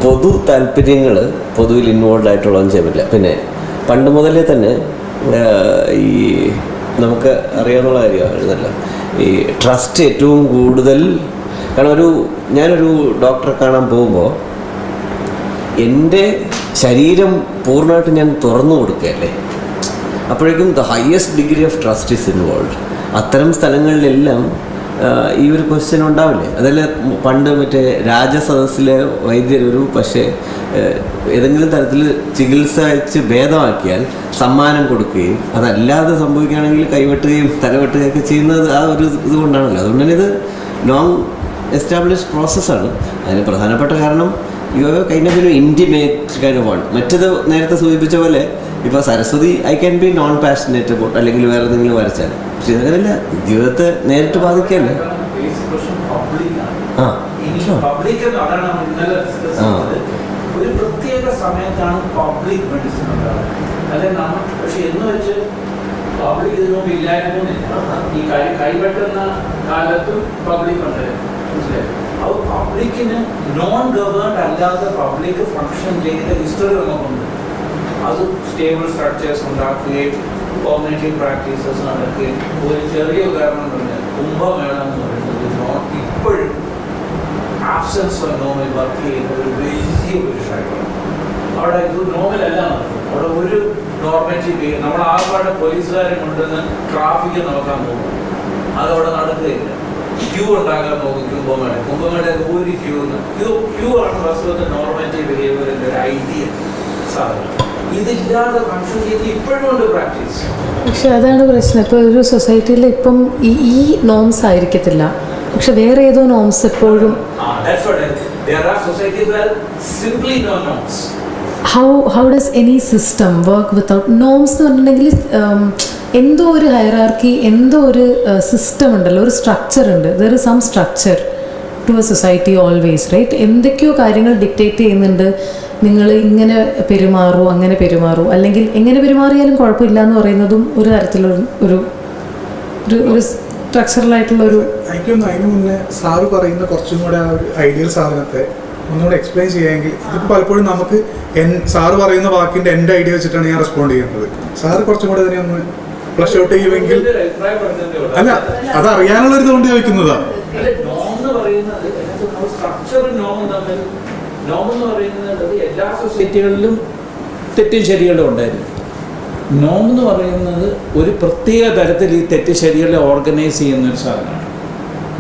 പൊതു താല്പര്യങ്ങൾ പൊതുവിൽ ഇൻവോൾവ് ആയിട്ടുള്ളതൊന്നും ചെയ്യാൻ പറ്റില്ല. പിന്നെ പണ്ട് മുതലേ തന്നെ ഈ നമുക്ക് അറിയാവുന്ന കാര്യമായിരുന്നല്ലോ, ഈ ട്രസ്റ്റ് ഏറ്റവും കൂടുതൽ. കാരണം ഞാനൊരു ഡോക്ടറെ കാണാൻ പോകുമ്പോൾ എൻ്റെ ശരീരം പൂർണ്ണമായിട്ട് ഞാൻ തുറന്നു കൊടുക്കുകയല്ലേ, അപ്പോഴേക്കും the highest degree of trust is involve. അത്തരം സ്ഥലങ്ങളിലെല്ലാം ഈ ഒരു ക്വസ്റ്റ്യൻ ഉണ്ടാവില്ലേ? അതല്ല പണ്ട് മറ്റേ രാജസദസ്സിലെ വൈദ്യരൊരു പക്ഷേ ഏതെങ്കിലും തരത്തിൽ ചികിത്സ വെച്ച് ഭേദമാക്കിയാൽ സമ്മാനം കൊടുക്കുകയും അതല്ലാതെ സംഭവിക്കുകയാണെങ്കിൽ കൈവെട്ടുകയും തലവെട്ടുകയൊക്കെ ചെയ്യുന്നത് ആ ഒരു ഇതുകൊണ്ടാണല്ലോ. അതുകൊണ്ട് തന്നെ ഇത് ലോങ് എസ്റ്റാബ്ലിഷ്ഡ് പ്രോസസ്സാണ്. അതിന് പ്രധാനപ്പെട്ട കാരണം കൈൻഡ് ഓഫ് ഒരു ഇൻറ്റിമേറ്റ് കൈൻഡ് ഓഫ് ആണ്. മറ്റത് നേരത്തെ സൂചിപ്പിച്ച പോലെ ഇപ്പോൾ Saraswati I can be non passionate about, അല്ലെങ്കിൽ വേറെ എന്തെങ്കിലും വരച്ചാൽ. പക്ഷെ ഇതങ്ങനെയല്ല, ജീവിതത്തെ നേരിട്ട് ബാധിക്കല്ലേ. ഒരു പ്രത്യേക സമയത്താണ് പബ്ലിക് മെഡിസിൻ ഉണ്ടാകുന്നത്. അതായത് പക്ഷെ എന്ന് വെച്ച് പബ്ലിക് ഇതിനൊന്നും ഇല്ലായിരുന്നില്ല. ഈ കൈവെട്ടുന്ന കാലത്തും പബ്ലിക് ഉണ്ടായിരുന്നു, മനസ്സിലായി? അത് പബ്ലിക്കിന് നോൺ ഗവേൺഡ് അല്ലാതെ പബ്ലിക് ഫങ്ഷൻ ചെയ്ത ഹിസ്റ്ററി നമുക്കുണ്ട്. അത് സ്റ്റേബിൾ സ്ട്രക്ചേഴ്സ് ഉണ്ടാക്കുകയും കോഗ്നിറ്റീവ് പ്രാക്ടീസസ് നടക്കുകയും. ഒരു ചെറിയ ഉദാഹരണം പറഞ്ഞാൽ കുംഭമേള എന്ന് പറയുന്നത് ഇപ്പോഴും ആബ്സെൻസ് ഓഫ് നോമിൽ വർക്ക് ചെയ്യുന്ന ഒരു വലിയ പുരുഷായിട്ടാണ്. അവിടെ ഇത് നോമിലല്ല നടക്കുന്നത്. അവിടെ ഒരു നോർമേറ്റീവ് നമ്മൾ ആകപ്പാടെ പോലീസുകാരെ കൊണ്ടുവന്ന് ട്രാഫിക് നോക്കാൻ പോകും, അതവിടെ നടക്കുകയില്ല. ക്യൂ ഉണ്ടാക്കാൻ നോക്കും. കുംഭമേള ഒരു ക്യൂ ആണ് വസ്തുത നോർമേറ്റീവ് ബിഹേവിയറിൻ്റെ ഒരു ഐഡിയ സാധനം. ഇതില്ലാതെ ഫങ്ഷൻ ചെയ്ത് ഇപ്പോഴും ഉണ്ട് പ്രാക്ടീസ്. പക്ഷെ അതാണ് പ്രശ്നം. ഇപ്പോൾ ഒരു സൊസൈറ്റിയിൽ ഇപ്പം ഈ നോംസ് ആയിരിക്കത്തില്ല, പക്ഷെ വേറെ ഏതോ നോംസ് എപ്പോഴും. How does any system work without norms എന്ന് പറഞ്ഞിട്ടുണ്ടെങ്കിൽ എന്തോ ഒരു ഹൈറാർക്കി, എന്തോ ഒരു സിസ്റ്റം ഉണ്ടല്ലോ, ഒരു സ്ട്രക്ചർ ഉണ്ട്. There is some structure to a society always, right? എന്തൊക്കെയോ കാര്യങ്ങൾ ഡിക്റ്റേറ്റ് ചെയ്യുന്നുണ്ട്. നിങ്ങൾ ഇങ്ങനെ പെരുമാറൂ, അങ്ങനെ പെരുമാറൂ, അല്ലെങ്കിൽ എങ്ങനെ പെരുമാറിയാലും കുഴപ്പമില്ല എന്ന് പറയുന്നതും ഒരു തരത്തിലൊരു ഒരു സ്ട്രക്ചറലായിട്ടുള്ള ഒരു. എനിക്കൊന്ന് അതിന് മുന്നേ സാറ് പറയുന്ന കുറച്ചും കൂടെ ആ ഒരു ഐഡിയൽ സാധനത്തെ ഒന്നുകൂടെ എക്സ്പ്ലെയിൻ ചെയ്യാമെങ്കിൽ. ഇതിപ്പോൾ പലപ്പോഴും നമുക്ക് സാറ് പറയുന്ന വാക്കിൻ്റെ എൻ്റെ ഐഡിയ വെച്ചിട്ടാണ് ഞാൻ റെസ്പോണ്ട് ചെയ്യുന്നത്. സാറ് കുറച്ചും കൂടെ അതിനെ ഒന്ന് ഫ്ലഷ് ഔട്ട് ചെയ്യുമെങ്കിൽ. അല്ല, അത് അറിയാനുള്ളൊരു ഇതുകൊണ്ട് ചോദിക്കുന്നതാണ്. എല്ലാ സൊസൈറ്റികളിലും തെറ്റും ശരികളും ഉണ്ടായിരുന്നു. നോം എന്ന് പറയുന്നത് ഒരു പ്രത്യേക തരത്തിൽ ഈ തെറ്റ് ശരികളെ ഓർഗനൈസ് ചെയ്യുന്നൊരു സാധനമാണ്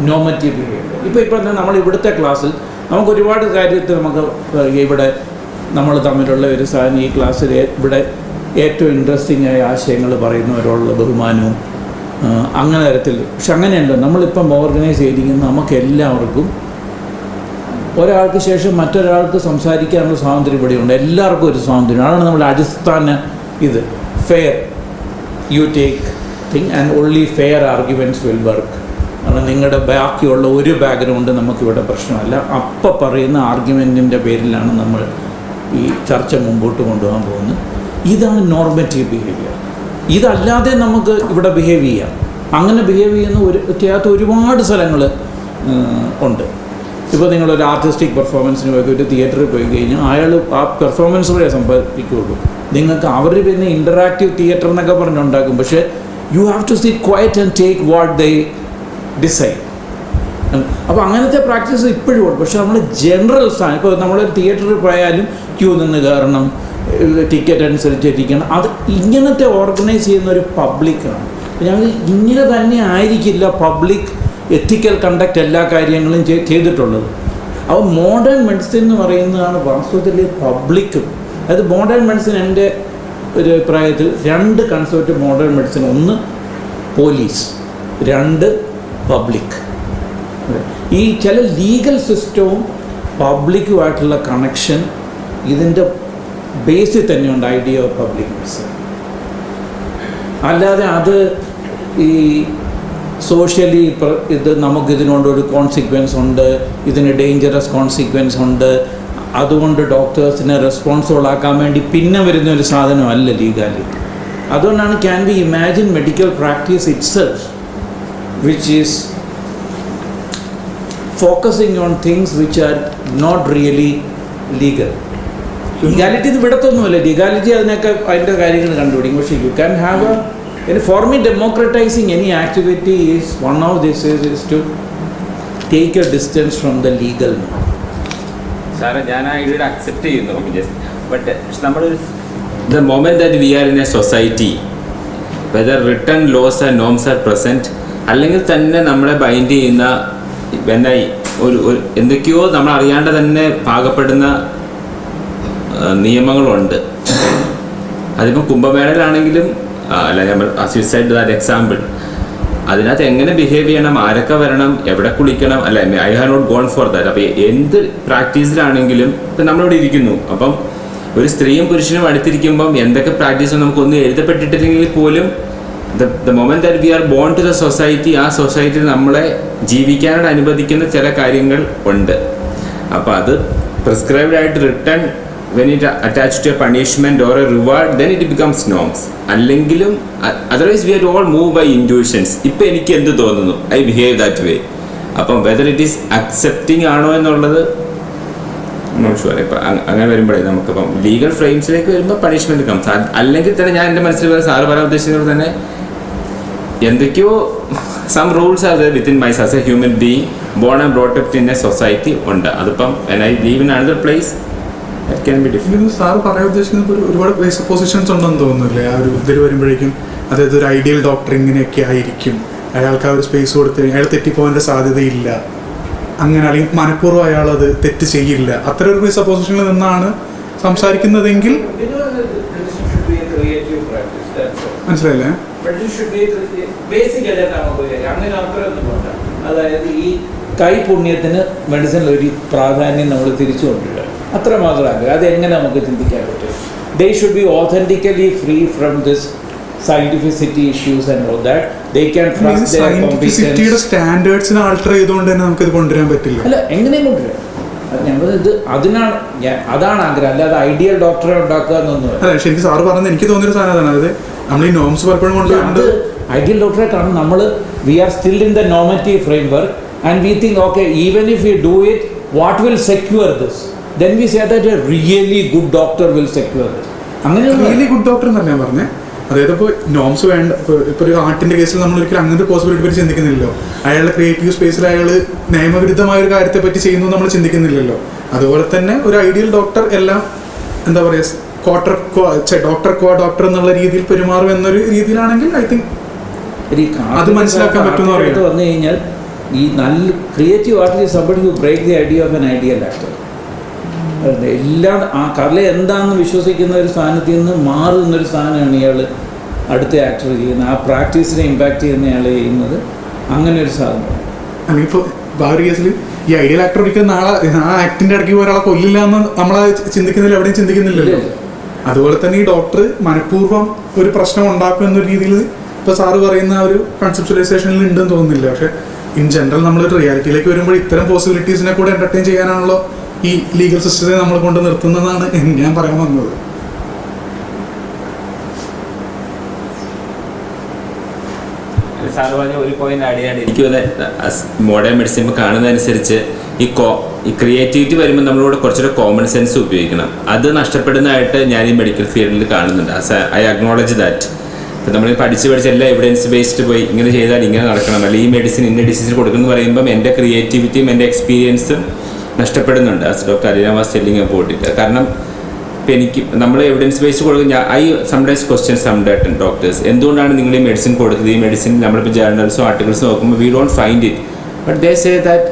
നോമറ്റീവ് ബിഹേവിയർ. ഇപ്പോൾ നമ്മൾ ഇവിടുത്തെ ക്ലാസ്സിൽ നമുക്ക് ഒരുപാട് കാര്യത്തിൽ നമുക്ക് ഇവിടെ നമ്മൾ തമ്മിലുള്ള ഒരു സാധനം, ഈ ക്ലാസ്സിൽ ഇവിടെ ഏറ്റവും ഇൻട്രസ്റ്റിംഗ് ആയ ആശയങ്ങൾ പറയുന്നവരോടുള്ള ബഹുമാനവും അങ്ങനെ തരത്തിൽ. പക്ഷെ അങ്ങനെയല്ല, നമ്മളിപ്പം ഓർഗനൈസ് ചെയ്തിരിക്കുന്ന നമുക്ക് എല്ലാവർക്കും ഒരാൾക്ക് ശേഷം മറ്റൊരാൾക്ക് സംസാരിക്കാനുള്ള സ്വാതന്ത്ര്യം ഇവിടെയുണ്ട്. എല്ലാവർക്കും ഒരു സ്വാതന്ത്ര്യം. അതാണ് നമ്മുടെ അടിസ്ഥാന ഇത്. Fair you take thing and only fair arguments will work. കാരണം നിങ്ങളുടെ ബാക്കിയുള്ള ഒരു ബാക്ക്ഗ്രൗണ്ട് നമുക്കിവിടെ പ്രശ്നമല്ല. അപ്പം പറയുന്ന ആർഗ്യുമെൻറ്റിൻ്റെ പേരിലാണ് നമ്മൾ ഈ ചർച്ച മുമ്പോട്ട് കൊണ്ടുപോകാൻ പോകുന്നത്. ഇതാണ് നോർമറ്റീവ് ബിഹേവിയർ. ഇതല്ലാതെ നമുക്ക് ഇവിടെ ബിഹേവ് ചെയ്യാം. അങ്ങനെ ബിഹേവ് ചെയ്യുന്ന ഒരുപാട് സ്ഥലങ്ങൾ ഉണ്ട്. ഇപ്പോൾ നിങ്ങളൊരു ആർട്ടിസ്റ്റിക് പെർഫോമൻസിന് പോയി ഒരു തിയേറ്ററിൽ പോയി കഴിഞ്ഞാൽ അയാൾ ആ പെർഫോമൻസ് വരെ സമ്പാദിക്കുകയുള്ളൂ. നിങ്ങൾക്ക് അവർ പിന്നെ ഇൻ്ററാക്റ്റീവ് തിയേറ്റർ എന്നൊക്കെ പറഞ്ഞുണ്ടാക്കും. പക്ഷേ you have to sit quiet and take what they decide. അപ്പോൾ അങ്ങനത്തെ പ്രാക്ടീസ് ഇപ്പോഴും ഉണ്ട്. പക്ഷേ നമ്മൾ ജനറൽ സ്ഥാനം, ഇപ്പോൾ നമ്മളൊരു തിയേറ്ററിൽ പോയാലും ക്യൂ നിന്ന് കയറണം, ടിക്കറ്റ് അനുസരിച്ച് ഇരിക്കണം. അത് ഇങ്ങനത്തെ ഓർഗനൈസ് ചെയ്യുന്ന ഒരു പബ്ലിക്കാണ്. ഞങ്ങൾ ഇങ്ങനെ തന്നെ ആയിരിക്കില്ല പബ്ലിക് എത്തിക്കൽ കണ്ടക്ട് എല്ലാ കാര്യങ്ങളും ചെയ്തിട്ടുള്ളത്. അപ്പോൾ മോഡേൺ മെഡിസിൻ എന്ന് പറയുന്നതാണ് വാസ്തവത്തിൽ പബ്ലിക്കും. അതായത് മോഡേൺ മെഡിസിൻ എൻ്റെ ഒരു അഭിപ്രായത്തിൽ രണ്ട് കൺസെപ്റ്റ് മോഡേൺ മെഡിസിൻ. ഒന്ന് പോലീസ്, രണ്ട് പബ്ലിക്. ഈ ചില ലീഗൽ സിസ്റ്റവും പബ്ലിക്കുമായിട്ടുള്ള കണക്ഷൻ ഇതിൻ്റെ ബേസിൽ തന്നെയുണ്ട് ഐഡിയ ഓഫ് പബ്ലിക് മെഡിസിൻ. അല്ലാതെ അത് ഈ സോഷ്യലി ഇത് നമുക്കിതിനോടൊരു കോൺസിക്വൻസ് ഉണ്ട്, ഇതിന് ഡേഞ്ചറസ് കോൺസിക്വൻസ് ഉണ്ട്, അതുകൊണ്ട് ഡോക്ടേഴ്സിനെ റെസ്പോൺസിബിൾ ആക്കാൻ വേണ്ടി പിന്നെ വരുന്നൊരു സാധനമല്ല ലീഗാലിറ്റി. അതുകൊണ്ടാണ് can be imagine medical practice itself which is focusing on things which are not really legal. Legality ഇത് വിടത്തൊന്നുമല്ല, ലീഗാലിറ്റി അതിനൊക്കെ അതിൻ്റെ കാര്യങ്ങൾ കണ്ടുപിടിക്കും. പക്ഷേ you can have for me democratising any activity is one of this is to take a distance from the legal. സാറേ ഞാൻ ആ ഐഡിയ അക്സെപ്റ്റ് ചെയ്യുന്നു, ബട്ട് നമ്മളൊരു the moment that we are in a society whether written laws and norms are present, അല്ലെങ്കിൽ തന്നെ നമ്മളെ bind ചെയ്യുന്ന ഒരു എന്തൊക്കെയോ നമ്മൾ അറിയാണ്ട് തന്നെ പാകപ്പെടുന്ന നിയമങ്ങളുണ്ട്. അതിപ്പോൾ കുംഭമേളയിലാണെങ്കിലും അല്ല, നമ്മൾ സൂയിസൈഡ് ദാറ്റ് എക്സാമ്പിൾ, അതിനകത്ത് എങ്ങനെ ബിഹേവ് ചെയ്യണം, ആരൊക്കെ വരണം, എവിടെ കുളിക്കണം, അല്ല I have not gone for that. അപ്പോൾ എന്ത് പ്രാക്ടീസിലാണെങ്കിലും ഇപ്പം നമ്മളിവിടെ ഇരിക്കുന്നു, അപ്പം ഒരു സ്ത്രീയും പുരുഷനും അടുത്തിരിക്കുമ്പം എന്തൊക്കെ പ്രാക്ടീസ് നമുക്കൊന്നും എഴുതപ്പെട്ടിട്ടില്ലെങ്കിൽ പോലും the moment that we are born to the society, ആ സൊസൈറ്റിയിൽ നമ്മളെ ജീവിക്കാനായിട്ട് അനുവദിക്കുന്ന ചില കാര്യങ്ങൾ ഉണ്ട്. അപ്പോൾ അത് പ്രിസ്ക്രൈബ്ഡ് ആയിട്ട് return when it attached to a punishment or a reward, then it becomes norms. അല്ലെങ്കിലും otherwise we are all moved by intuitions. ഇപ്പം എനിക്ക് എന്ത് തോന്നുന്നു, ഐ ബിഹേവ് ദാറ്റ് വേ. അപ്പം വെദർ ഇറ്റ് ഈസ് അക്സെപ്റ്റിംഗ് ആണോ എന്നുള്ളത് ഷുവർ. ഇപ്പം അങ്ങനെ വരുമ്പോഴേ നമുക്കിപ്പം ലീഗൽ ഫ്രെയിംസിലേക്ക് വരുമ്പോൾ പണിഷ്മെൻറ്റ് കംസ്. അല്ലെങ്കിൽ തന്നെ ഞാൻ എൻ്റെ മനസ്സിൽ സാറ് പറയാൻ ഉദ്ദേശിക്കുന്നത് തന്നെ എന്തൊക്കെയോ some rules are within my as a human being born and brought up in a society ഉണ്ട്. അതിപ്പം when I live in another place it can be different. Sir പറയാൻ ഉദ്ദേശിക്കുന്നത് ഒരുപാട് പൊസിഷൻസ് ഉണ്ടെന്ന് തോന്നുന്നില്ലേ ആ ഒരു ഇതിൽ വരുമ്പോഴേക്കും? അതായത് ഒരു ഐഡിയൽ ഡോക്ടർ ഇങ്ങനെയൊക്കെ ആയിരിക്കും, അയാൾക്ക് ആ ഒരു സ്പേസ് കൊടുത്ത് അയാൾ തെറ്റിപ്പോകാൻ്റെ സാധ്യതയില്ല, അങ്ങനെ അല്ലെങ്കിൽ മനഃപൂർവ്വം അയാൾ അത് തെറ്റ് ചെയ്യില്ല, അത്ര ഒരു സപ്പോസിഷനിൽ നിന്നാണ് സംസാരിക്കുന്നതെങ്കിൽ മനസ്സിലായില്ലേ? അതായത് ഈ കൈപുണ്യത്തിന് മെഡിസിനിൽ ഒരു പ്രാധാന്യം നമ്മൾ തിരിച്ചു കൊണ്ടുവരിക, അത്ര മാത്രമല്ല. അതെങ്ങനെ നമുക്ക് ചിന്തിക്കാൻ പറ്റും? They should be authentically free from this scientificity issues and all that. They can trust their competence. സ്റ്റാൻഡേർഡ്സിനെ ആൾട്ടർ ചെയ്തുകൊണ്ട് തന്നെ നമുക്ക് ഇത് കൊണ്ടുവരാൻ പറ്റില്ല. അല്ല, എങ്ങനെയും കൊണ്ടുവരാം. ഞങ്ങൾ ഇത് അതാണ് ആഗ്രഹം, അല്ലാതെ ഐഡിയൽ ഡോക്ടറെ ഉണ്ടാക്കുക എന്നൊന്നും. അല്ല, ശരിക്കും സാറ് പറഞ്ഞത് എനിക്ക് തോന്നിയൊരു സാധനം അതാണ്. അതായത് നമ്മൾ ഈ നോംസ് പലപ്പോഴും കൊണ്ടുവരുന്നത് ഐഡിയൽ ഡോക്ടറെ കാണും. നമ്മൾ we are still in the normative framework and we think, okay, even if we do it, what will secure this? Then we say that a really good doctor will secure this. അങ്ങനെ really good doctor എന്നല്ല ഞാൻ പറഞ്ഞത്. അതായത് ഇപ്പോൾ norms വേണ്ട, ഇപ്പോൾ ഒരു ആർട്ടിൻ്റെ കേസിൽ നമ്മൾ ഒരിക്കലും അങ്ങനത്തെ പോസിബിലിറ്റി പറ്റി ചിന്തിക്കുന്നില്ലല്ലോ. അയാളുടെ ക്രിയേറ്റീവ് സ്പേസിൽ അയാൾ നിയമവിരുദ്ധമായ ഒരു കാര്യത്തെ പറ്റി ചെയ്യുന്നു നമ്മൾ ചിന്തിക്കുന്നില്ലല്ലോ. അതുപോലെ തന്നെ ഒരു ഐഡിയൽ ഡോക്ടർ എല്ലാം എന്താ പറയുക, ഡോക്ടർ എന്നുള്ള രീതിയിൽ പെരുമാറും എന്നൊരു രീതിയിലാണെങ്കിൽ ഐ തിങ്ക് അത് മനസ്സിലാക്കാൻ പറ്റുമെന്ന് പറയുന്നത് വന്നു കഴിഞ്ഞാൽ ഈ നല്ല creative artist somebody who break the idea of an ideal actor. എല്ലാം ആ കല എന്താണെന്ന് വിശ്വസിക്കുന്ന ഒരു സ്ഥാനത്ത് നിന്ന് മാറുന്നൊരു സ്ഥാനമാണ് ഇയാൾ അടുത്ത ആക്ടർ ചെയ്യുന്നത്. ആ പ്രാക്ടീസിനെ ഇമ്പാക്റ്റ് ചെയ്യുന്ന ഇയാൾ ചെയ്യുന്നത് അങ്ങനെ ഒരു സാധനം. അല്ലെങ്കിൽ ഇപ്പോൾ വേറെ കേസിൽ ഈ ഐഡിയൽ ആക്ടർ ഒരിക്കലും നാളെ ആ ആക്ടിൻ്റെ ഇടയ്ക്ക് ഒരാളെ കൊല്ലില്ല എന്ന് നമ്മളെ ചിന്തിക്കുന്നില്ല, എവിടെയും ചിന്തിക്കുന്നില്ലല്ലോ. അതുപോലെ തന്നെ ഈ ഡോക്ടർ മനഃപൂർവ്വം ഒരു പ്രശ്നം ഉണ്ടാക്കും എന്നൊരു രീതിയിൽ ഇപ്പോൾ സാറ് പറയുന്ന ഒരു കൺസെപ്ച്വലൈസേഷനിൽ ഉണ്ടെന്ന് തോന്നുന്നില്ല. പക്ഷേ ഇൻ ജനറൽ നമ്മളൊരു റിയാലിറ്റിയിലേക്ക് വരുമ്പോൾ ഇത്തരം പോസിബിലിറ്റീസിനെ കൂടെ എൻ്റർടൈൻ ചെയ്യാനാണല്ലോ ഈ ലീഗൽ സിസ്റ്റത്തെ നമ്മൾ കൊണ്ട് നിർത്തുന്നതാണ് ഞാൻ പറയാൻ വന്നത്. സാറ് പറഞ്ഞ ഒരു പോയിന്റ് ആഡ് ചെയ്യാണ്ട് എനിക്ക് മോഡേൺ മെഡിസിൻ കാണുന്നതനുസരിച്ച് ഈ ക്രിയേറ്റിവിറ്റി വരുമ്പോൾ നമ്മളിവിടെ കുറച്ചുകൂടെ കോമൺ സെൻസ് ഉപയോഗിക്കണം. അത് നഷ്ടപ്പെടുന്നതായിട്ട് ഞാൻ ഈ മെഡിക്കൽ ഫീൽഡിൽ കാണുന്നുണ്ട്. I acknowledge that. ഇപ്പം നമ്മൾ പഠിച്ച് എല്ലാ എവിഡൻസ് ബേസ്ഡ് പോയി ഇങ്ങനെ ചെയ്താൽ ഇങ്ങനെ നടക്കണം, അല്ലെങ്കിൽ ഈ മെഡിസിൻ ഇന്ന ഡിസീസിന് കൊടുക്കുന്നു പറയുമ്പം എൻ്റെ ക്രിയേറ്റിവിറ്റിയും എൻ്റെ എക്സ്പീരിയൻസും നഷ്ടപ്പെടുന്നുണ്ട്. As doctor Aleena was telling about it. കാരണം ഇപ്പം എനിക്ക് നമ്മൾ എവിഡൻസ് ബേസ്ഡ് കൊടുക്കുന്ന I sometimes question some doctors, എന്തുകൊണ്ടാണ് നിങ്ങൾ ഈ മെഡിസിൻ കൊടുത്തത്? ഈ മെഡിസിൻ നമ്മളിപ്പോൾ ജേർണൽസോ ആർട്ടിക്കിൾസോ നോക്കുമ്പോൾ we don't find it, but they say that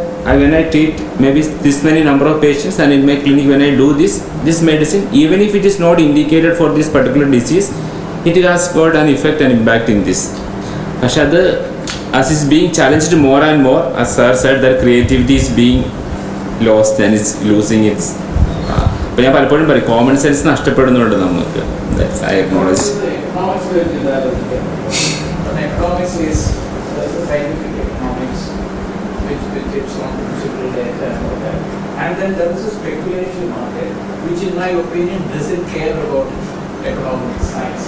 when I treat maybe this many number of patients and in my clinic when I do this medicine, even if it is not indicated for this particular disease, it has got an effect and impact in this. പക്ഷെ അത് as is being challenged more and more, as sir said, that creativity is being lost and it's losing its അപ്പോൾ ഞാൻ പലപ്പോഴും പറയും common sense നഷ്ടപ്പെടുന്നുണ്ട് നമുക്ക്. I acknowledge. Economics is scientific economics, which its own principle data and all that. And then there is a speculation market, which in my opinion doesn't care about economic science.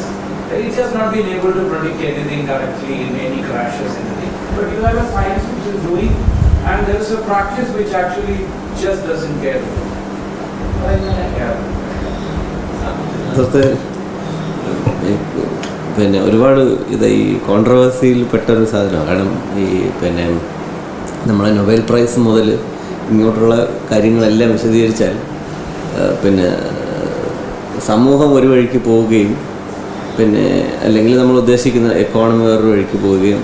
It has not been able to predict anything correctly in any crashes, anything. But you have a science which is doing, and there is a practice which actually just doesn't care. പിന്നെ ഒരുപാട് ഇത് ഈ കോൺട്രവേഴ്സിയിൽ പെട്ടൊരു സാധനമാണ്. കാരണം ഈ പിന്നെ നമ്മളെ Nobel prize മുതൽ ഇങ്ങോട്ടുള്ള കാര്യങ്ങളെല്ലാം വിശദീകരിച്ചാൽ പിന്നെ സമൂഹം ഒരു വഴിക്ക് പോവുകയും പിന്നെ അല്ലെങ്കിൽ നമ്മൾ ഉദ്ദേശിക്കുന്ന എക്കോണമി വേറൊരു വഴിക്ക് പോവുകയും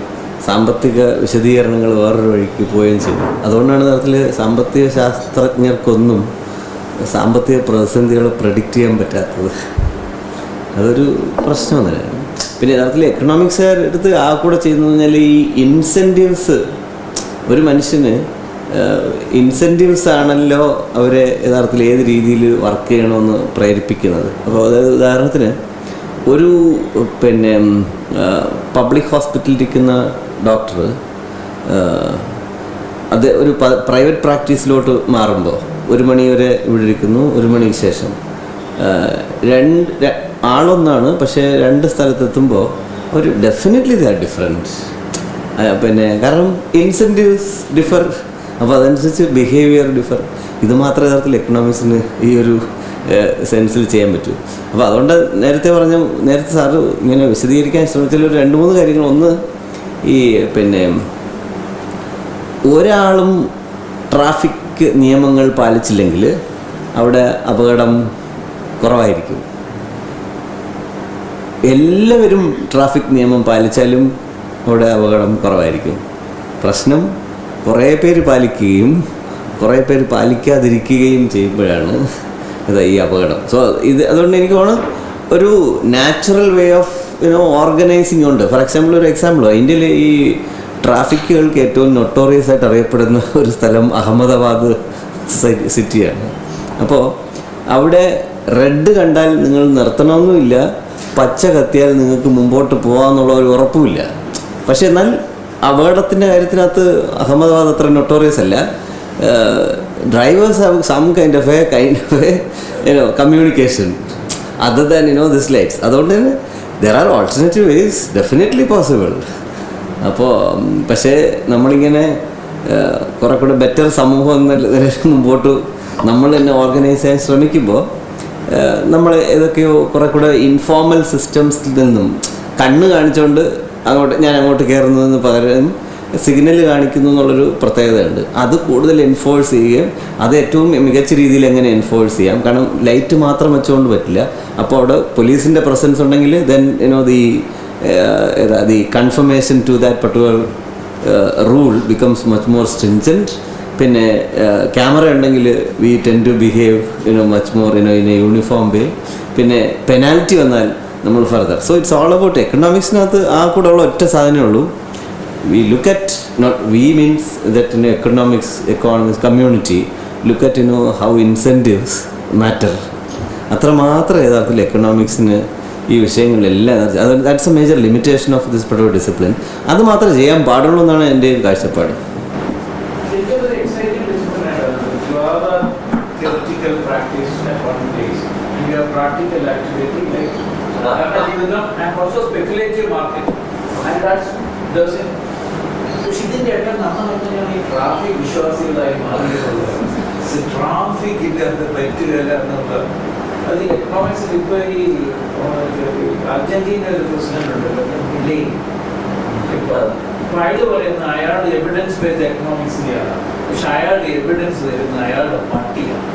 സാമ്പത്തിക വിശദീകരണങ്ങൾ വേറൊരു വഴിക്ക് പോവുകയും ചെയ്തു. അതുകൊണ്ടാണ് തരത്തിൽ സാമ്പത്തിക ശാസ്ത്രജ്ഞർക്കൊന്നും സാമ്പത്തിക പ്രതിസന്ധികൾ പ്രെഡിക്റ്റ് ചെയ്യാൻ പറ്റാത്തത്. അതൊരു പ്രശ്നം തന്നെയാണ്. പിന്നെ യഥാർത്ഥത്തിൽ എക്കണോമിക്സുകാർ എടുത്ത് ആ കൂടെ ചെയ്യുന്നത് പറഞ്ഞാൽ ഈ ഇൻസെൻറ്റീവ്സ്, ഒരു മനുഷ്യന് ഇൻസെൻറ്റീവ്സ് ആണല്ലോ അവരെ യഥാർത്ഥത്തിൽ ഏത് രീതിയിൽ വർക്ക് ചെയ്യണമെന്ന് പ്രേരിപ്പിക്കുന്നത്. അപ്പോൾ അതായത് ഉദാഹരണത്തിന് ഒരു പിന്നെ പബ്ലിക് ഹോസ്പിറ്റലിൽ ഇരിക്കുന്ന ഡോക്ടർ അത് ഒരു പ്രൈവറ്റ് പ്രാക്ടീസിലോട്ട് മാറുമ്പോൾ 1 മണി വരെ ഇവിടെ ഇരിക്കുന്നു, 1 മണിക്ക് ശേഷം ആളൊന്നാണ്, പക്ഷേ 2 സ്ഥലത്തെത്തുമ്പോൾ ഒരു ഡെഫിനറ്റ്ലി ദേ ആർ ഡിഫറെൻറ്റ്. പിന്നെ കാരണം ഇൻസെൻറ്റീവ്സ് ഡിഫർ, അപ്പോൾ അതനുസരിച്ച് ബിഹേവിയർ ഡിഫർ. ഇത് മാത്രമേ യഥാർത്ഥത്തിൽ എക്കണോമിക്സിന് ഈ ഒരു സെൻസിൽ ചെയ്യാൻ പറ്റൂ. അപ്പോൾ അതുകൊണ്ട് നേരത്തെ സാറ് ഇങ്ങനെ വിശദീകരിക്കാൻ ശ്രമിച്ചാൽ ഒരു 2-3 കാര്യങ്ങൾ. ഒന്ന്, ഈ പിന്നെ ഒരാളും ട്രാഫിക് നിയമങ്ങൾ പാലിച്ചില്ലെങ്കിൽ അവിടെ അപകടം കുറവായിരിക്കും. എല്ലാവരും ട്രാഫിക് നിയമം പാലിച്ചാലും അവിടെ അപകടം കുറവായിരിക്കും. പ്രശ്നം കുറേ പേര് പാലിക്കുകയും കുറേ പേര് പാലിക്കാതിരിക്കുകയും ചെയ്യുമ്പോഴാണ് ഈ അപകടം. സോ അതുകൊണ്ട് എനിക്ക് തോന്നുന്നു ഒരു നാച്ചുറൽ വേ ഓഫ് ഓർഗനൈസിങ് ഉണ്ട്. ഫോർ എക്സാമ്പിൾ, ഒരു എക്സാമ്പിൾ, ഇന്ത്യയിലെ ഈ ട്രാഫിക്കുകൾക്ക് ഏറ്റവും നൊട്ടോറിയസ് ആയിട്ട് അറിയപ്പെടുന്ന ഒരു സ്ഥലം അഹമ്മദാബാദ് സിറ്റിയാണ്. അപ്പോൾ അവിടെ റെഡ് കണ്ടാൽ നിങ്ങൾ നിർത്തണമെന്നുമില്ല, പച്ച കത്തിയാൽ നിങ്ങൾക്ക് മുമ്പോട്ട് പോകാമെന്നുള്ള ഒരു ഉറപ്പുമില്ല. പക്ഷെ എന്നാൽ അപകടത്തിൻ്റെ കാര്യത്തിനകത്ത് അഹമ്മദാബാദ് അത്ര നൊട്ടോറിയസ് അല്ല. Drivers have some kind of a communication other than this lights. അതുകൊണ്ട് തന്നെ there are alternative ways definitely possible. അപ്പോൾ പക്ഷേ നമ്മളിങ്ങനെ കുറെ കൂടെ ബെറ്റർ സമൂഹം എന്ന മുമ്പോട്ട് നമ്മൾ തന്നെ ഓർഗനൈസ് ചെയ്യാൻ ശ്രമിക്കുമ്പോൾ നമ്മൾ ഏതൊക്കെയോ കുറെ കൂടെ ഇൻഫോർമൽ സിസ്റ്റംസിൽ നിന്നും കണ്ണ് കാണിച്ചുകൊണ്ട് ഞാൻ അങ്ങോട്ട് കയറുന്നതിന് പകരം സിഗ്നൽ കാണിക്കുന്നു എന്നുള്ളൊരു പ്രത്യേകതയുണ്ട്. അത് കൂടുതൽ എൻഫോഴ്സ് ചെയ്യുകയും അത് ഏറ്റവും മികച്ച രീതിയിൽ എങ്ങനെ എൻഫോഴ്സ് ചെയ്യാം. കാരണം ലൈറ്റ് മാത്രം വെച്ചുകൊണ്ട് പറ്റില്ല. അപ്പോൾ അവിടെ പോലീസിൻ്റെ പ്രസൻസ് ഉണ്ടെങ്കിൽ then the confirmation to that particular rule becomes much more stringent. പിന്നെ ക്യാമറ ഉണ്ടെങ്കിൽ we tend to behave much more in a uniform way. പിന്നെ പെനാൽറ്റി വന്നാൽ നമ്മൾ further. So it's all about എക്കണോമിക്സിനകത്ത് ആ കൂടെ ഉള്ള ഒറ്റ സാധനമേ ഉള്ളൂ. We look at, not we means that in economics community look at how incentives matter. അത്ര മാത്രമേ യഥാർത്ഥത്തിൽ എക്കണോമിക്സിന് ഈ വിഷയങ്ങളിലെല്ലാം that's a major limitation of this particular discipline. അത് മാത്രമേ ചെയ്യാൻ പാടുള്ളൂ എന്നാണ് എൻ്റെ കാഴ്ചപ്പാട്. ട്രാഫിക് വിശ്വാസികളായി മാറിയിട്ടുള്ളത് ട്രാഫിക്കിൻ്റെ അത് പറ്റുകയല്ല എന്നുള്ളത്. അത് എക്കണോമിക്സിൽ ഇപ്പോൾ ഈ അർജന്റീന ഒരു പ്രസിഡന്റ് ഉണ്ടല്ലോ, ഇപ്പം അയാൾ പറയുന്ന അയാൾ എവിഡൻസ് ബേസ്ഡ് എക്കണോമിക്സിലെയാണ്. പക്ഷെ അയാളുടെ എവിഡൻസ് വരുന്ന അയാളുടെ പട്ടിയാണ്.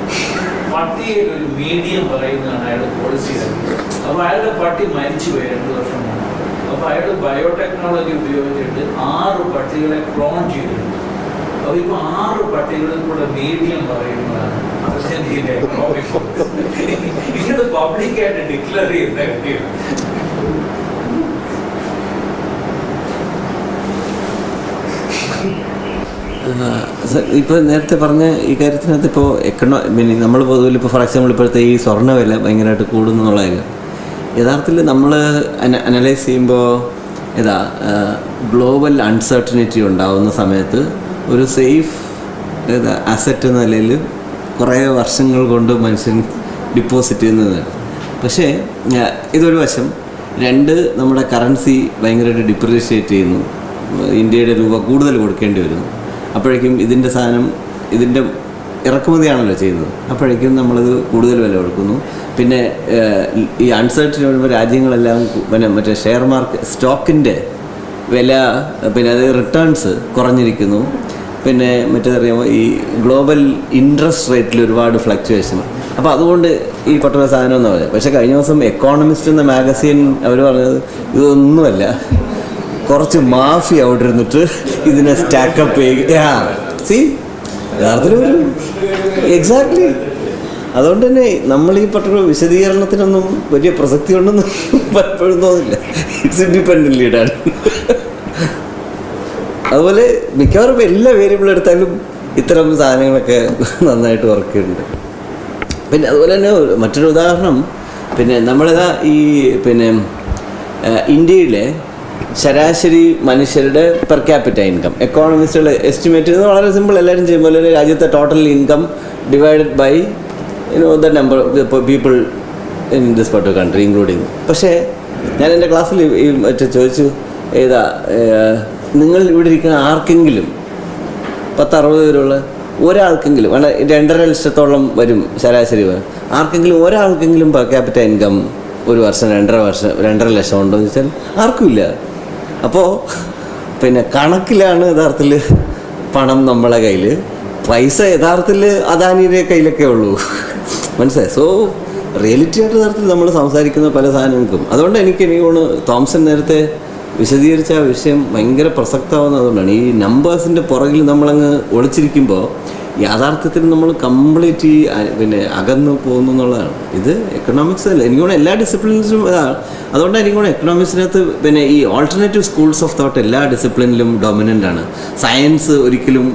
പട്ടിയിൽ ഒരു മീഡിയം പറയുന്നതാണ് അയാളുടെ പോളിസി. അപ്പോൾ അയാളുടെ പട്ടി മരിച്ചു പോയി 2 വർഷം മുമ്പ്. അപ്പോൾ അയാൾ ബയോടെക്നോളജി ഉപയോഗിച്ചിട്ട് 6 പട്ടികളെ ക്ലോൺ ചെയ്തിട്ടുണ്ട്. അപ്പോൾ ഇപ്പോൾ 6 പട്ടികളിൽ കൂടെ മീഡിയം പറയുന്നതാണ് അർജന്റീന എക്കണോമിക്. ഇത് പബ്ലിക്കായിട്ട് ഡിക്ലെയർ ചെയ്യുന്ന കാര്യമാണ്. ഇപ്പോൾ നേരത്തെ പറഞ്ഞ ഈ കാര്യത്തിനകത്ത് ഇപ്പോൾ നമ്മൾ പൊതുവിൽ ഇപ്പോൾ ഫോർ എക്സാമ്പിൾ ഇപ്പോഴത്തെ ഈ സ്വർണ്ണവില ഭയങ്കരമായിട്ട് കൂടുന്നു എന്നുള്ള കാര്യം യഥാർത്ഥത്തിൽ നമ്മൾ അനലൈസ് ചെയ്യുമ്പോൾ ഗ്ലോബൽ അൺസർട്ടനിറ്റി ഉണ്ടാകുന്ന സമയത്ത് ഒരു സേഫ് അസറ്റ് എന്ന നിലയിൽ കുറേ വർഷങ്ങൾ കൊണ്ട് മനുഷ്യൻ ഡിപ്പോസിറ്റ് ചെയ്യുന്നതാണ്. പക്ഷേ ഇതൊരു വശം. രണ്ട്, നമ്മുടെ കറൻസി ഭയങ്കരമായിട്ട് ഡിപ്രീഷിയേറ്റ് ചെയ്യുന്നു. ഇന്ത്യയുടെ രൂപ കൂടുതൽ കൊടുക്കേണ്ടി വരുന്നു. അപ്പോഴേക്കും ഇതിൻ്റെ ഇറക്കുമതിയാണല്ലോ ചെയ്യുന്നത്. അപ്പോഴേക്കും നമ്മളത് കൂടുതൽ വില കൊടുക്കുന്നു. പിന്നെ ഈ അൺസർട്ടനിറ്റി വരുമ്പോൾ രാജ്യങ്ങളെല്ലാം മറ്റേ ഷെയർ മാർക്കറ്റ് സ്റ്റോക്കിൻ്റെ വില പിന്നെ അത് റിട്ടേൺസ് കുറഞ്ഞിരിക്കുന്നു. പിന്നെ മറ്റേതറിയാമോ ഈ ഗ്ലോബൽ ഇൻട്രസ്റ്റ് റേറ്റിൽ ഒരുപാട് ഫ്ലക്ച്വേഷൻ. അപ്പോൾ അതുകൊണ്ട് ഈ പർട്ടിക്കുലർ സാധനം എന്ന് പറയാം. പക്ഷേ കഴിഞ്ഞ ദിവസം എക്കോണമിസ്റ്റ് എന്ന മാഗസീൻ അവർ പറഞ്ഞത് ഇതൊന്നുമല്ല, കുറച്ച് മാഫി അവിടെ ഇരുന്നിട്ട് ഇതിനെ സ്റ്റാക്കപ്പ് യഥാർത്ഥത്തിൽ എക്സാക്ട്ലി. അതുകൊണ്ട് തന്നെ നമ്മൾ ഈ പർട്ടിക്കുലർ വിശദീകരണത്തിനൊന്നും വലിയ പ്രസക്തി ഉണ്ടെന്ന് പലപ്പോഴും തോന്നില്ല. ഇറ്റ്സ് ഇൻഡിപെൻഡൻ്റ് ലീഡാണ്. അതുപോലെ മിക്കവാറും എല്ലാ വേരിയബിൾ എടുത്താലും ഇത്തരം സാധനങ്ങളൊക്കെ നന്നായിട്ട് വർക്ക് ചെയ്യുന്നുണ്ട്. പിന്നെ അതുപോലെ തന്നെ മറ്റൊരു ഉദാഹരണം, പിന്നെ നമ്മളിതാ ഈ ഇന്ത്യയിലെ ശരാശരി മനുഷ്യരുടെ പെർ ക്യാപിറ്റ ഇൻകം എക്കോണമിസ്റ്റുകൾ എസ്റ്റിമേറ്റ് ചെയ്യുന്നത് വളരെ സിമ്പിൾ. എല്ലാവരും ചെയ്യുമ്പോൾ രാജ്യത്തെ total income divided by the number people in this part of country including. പക്ഷേ ഞാൻ എൻ്റെ ക്ലാസ്സിൽ ചോദിച്ചു, നിങ്ങൾ ഇവിടെ ഇരിക്കുന്ന ആർക്കെങ്കിലും 10-60 പേരുള്ള ഒരാൾക്കെങ്കിലും 2.5 ലക്ഷത്തോളം വരും ശരാശരി, ആർക്കെങ്കിലും ഒരാൾക്കെങ്കിലും പെർ ക്യാപിറ്റ ഇൻകം ഒരു വർഷം 2.5 ലക്ഷം ഉണ്ടോ എന്ന് ചോദിച്ചാൽ ആർക്കുമില്ല. അപ്പോൾ കണക്കിലാണ് യഥാർത്ഥത്തിൽ പണം നമ്മളെ കയ്യിൽ, പൈസ യഥാർത്ഥത്തിൽ അദാനിയുടെ കയ്യിലൊക്കെ ഉള്ളൂ. മനസ്സിലായി? സോ റിയാലിറ്റി ആയിട്ട് യഥാർത്ഥത്തിൽ നമ്മൾ സംസാരിക്കുന്ന പല സാധനങ്ങൾക്കും. അതുകൊണ്ട് എനിക്ക് തോന്നുന്നു തോംസൺ നേരത്തെ വിശദീകരിച്ച ആ വിഷയം ഭയങ്കര പ്രസക്തമാവുന്നതുകൊണ്ടാണ്. ഈ നമ്പേഴ്സിൻ്റെ പുറകിൽ നമ്മളങ്ങ് ഒളിച്ചിരിക്കുമ്പോൾ യാഥാർത്ഥ്യത്തിൽ നമ്മൾ കംപ്ലീറ്റ് അകന്നു പോകുന്നു എന്നുള്ളതാണ്. ഇത് എക്കണോമിക്സ് അല്ല, എനിക്ക് തോന്നുന്നു എല്ലാ ഡിസിപ്ലിൻസിലും ഇതാണ്. അതുകൊണ്ടാണ് എനിക്ക് തോന്നുന്നു എക്കണോമിക്സിനകത്ത് ഈ ഓൾട്ടർനേറ്റീവ് സ്കൂൾസ് ഓഫ് തോട്ട് എല്ലാ ഡിസിപ്ലിനിലും ഡൊമിനൻ്റ് ആണ്. സയൻസ് ഒരിക്കലും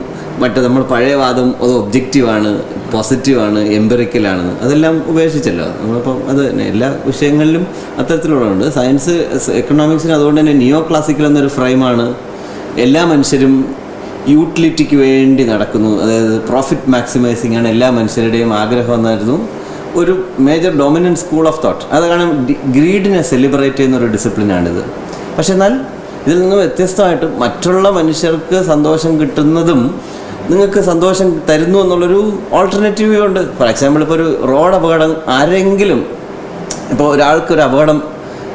നമ്മൾ പഴയ വാദം അത് ഒബ്ജക്റ്റീവാണ്, പോസിറ്റീവാണ്, എംപിറിക്കലാണെന്ന് അതെല്ലാം ഉപേക്ഷിച്ചല്ലോ നമ്മളിപ്പം. അത് തന്നെ എല്ലാ വിഷയങ്ങളിലും അത്തരത്തിലുള്ളതുണ്ട്. സയൻസ് എക്കണോമിക്സിന് അതുകൊണ്ട് തന്നെ നിയോ ക്ലാസിക്കൽ എന്നൊരു ഫ്രെയിമാണ്. എല്ലാ മനുഷ്യരും യൂട്ടിലിറ്റിക്ക് വേണ്ടി നടക്കുന്നു, അതായത് പ്രോഫിറ്റ് മാക്സിമൈസിങ് ആണ് എല്ലാ മനുഷ്യരുടെയും ആഗ്രഹം എന്നായിരുന്നു ഒരു major dominant school of thought. അതാണ് ഗ്രീഡിനെ സെലിബ്രേറ്റ് ചെയ്യുന്നൊരു ഡിസിപ്ലിനാണിത്. പക്ഷെ എന്നാൽ ഇതിൽ നിന്ന് വ്യത്യസ്തമായിട്ട് മറ്റുള്ള മനുഷ്യർക്ക് സന്തോഷം കിട്ടുന്നതും നിങ്ങൾക്ക് സന്തോഷം തരുന്നു എന്നുള്ളൊരു ഓൾട്ടർനേറ്റീവ് ഉണ്ട്. ഫോർ എക്സാമ്പിൾ ഇപ്പോൾ ഒരു റോഡ് അപകടം, ആരെങ്കിലും ഇപ്പോൾ ഒരാൾക്കൊരു അപകടം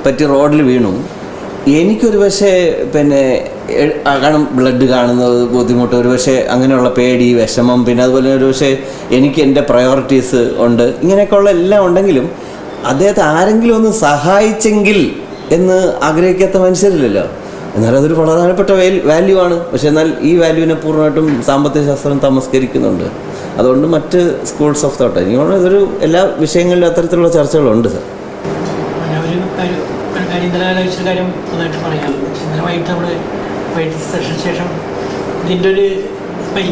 പറ്റി റോഡിൽ വീണു, എനിക്കൊരു പക്ഷേ കാരണം ബ്ലഡ് കാണുന്നത് ബുദ്ധിമുട്ട്, ഒരു പക്ഷേ അങ്ങനെയുള്ള പേടി, വിഷമം, പിന്നെ അതുപോലെ ഒരു പക്ഷേ എനിക്ക് എൻ്റെ പ്രയോറിറ്റീസ് ഉണ്ട്, ഇങ്ങനെയൊക്കെയുള്ള എല്ലാം ഉണ്ടെങ്കിലും അദ്ദേഹത്തെ ആരെങ്കിലും ഒന്ന് സഹായിച്ചെങ്കിൽ എന്ന് ആഗ്രഹിക്കാത്ത മനുഷ്യരില്ലല്ലോ. എന്നാൽ അതൊരു പ്രധാനപ്പെട്ട വാല്യൂ ആണ്. പക്ഷെ എന്നാൽ ഈ വാല്യൂവിനെ പൂർണ്ണമായിട്ടും സാമ്പത്തിക ശാസ്ത്രം തമസ്കരിക്കുന്നുണ്ട്. അതുകൊണ്ട് മറ്റ് സ്കൂൾസ് ഓഫ് തോട്ട് എനിക്ക് ഇതൊരു എല്ലാ വിഷയങ്ങളിലും അത്തരത്തിലുള്ള ചർച്ചകളുണ്ട് സാർ. കാര്യം പൊതുവായിട്ട് പറയാം. ഇന്നലെ വൈകിട്ട് നമ്മൾ വൈകിട്ട് സെഷന് ശേഷം ഇതിൻ്റെ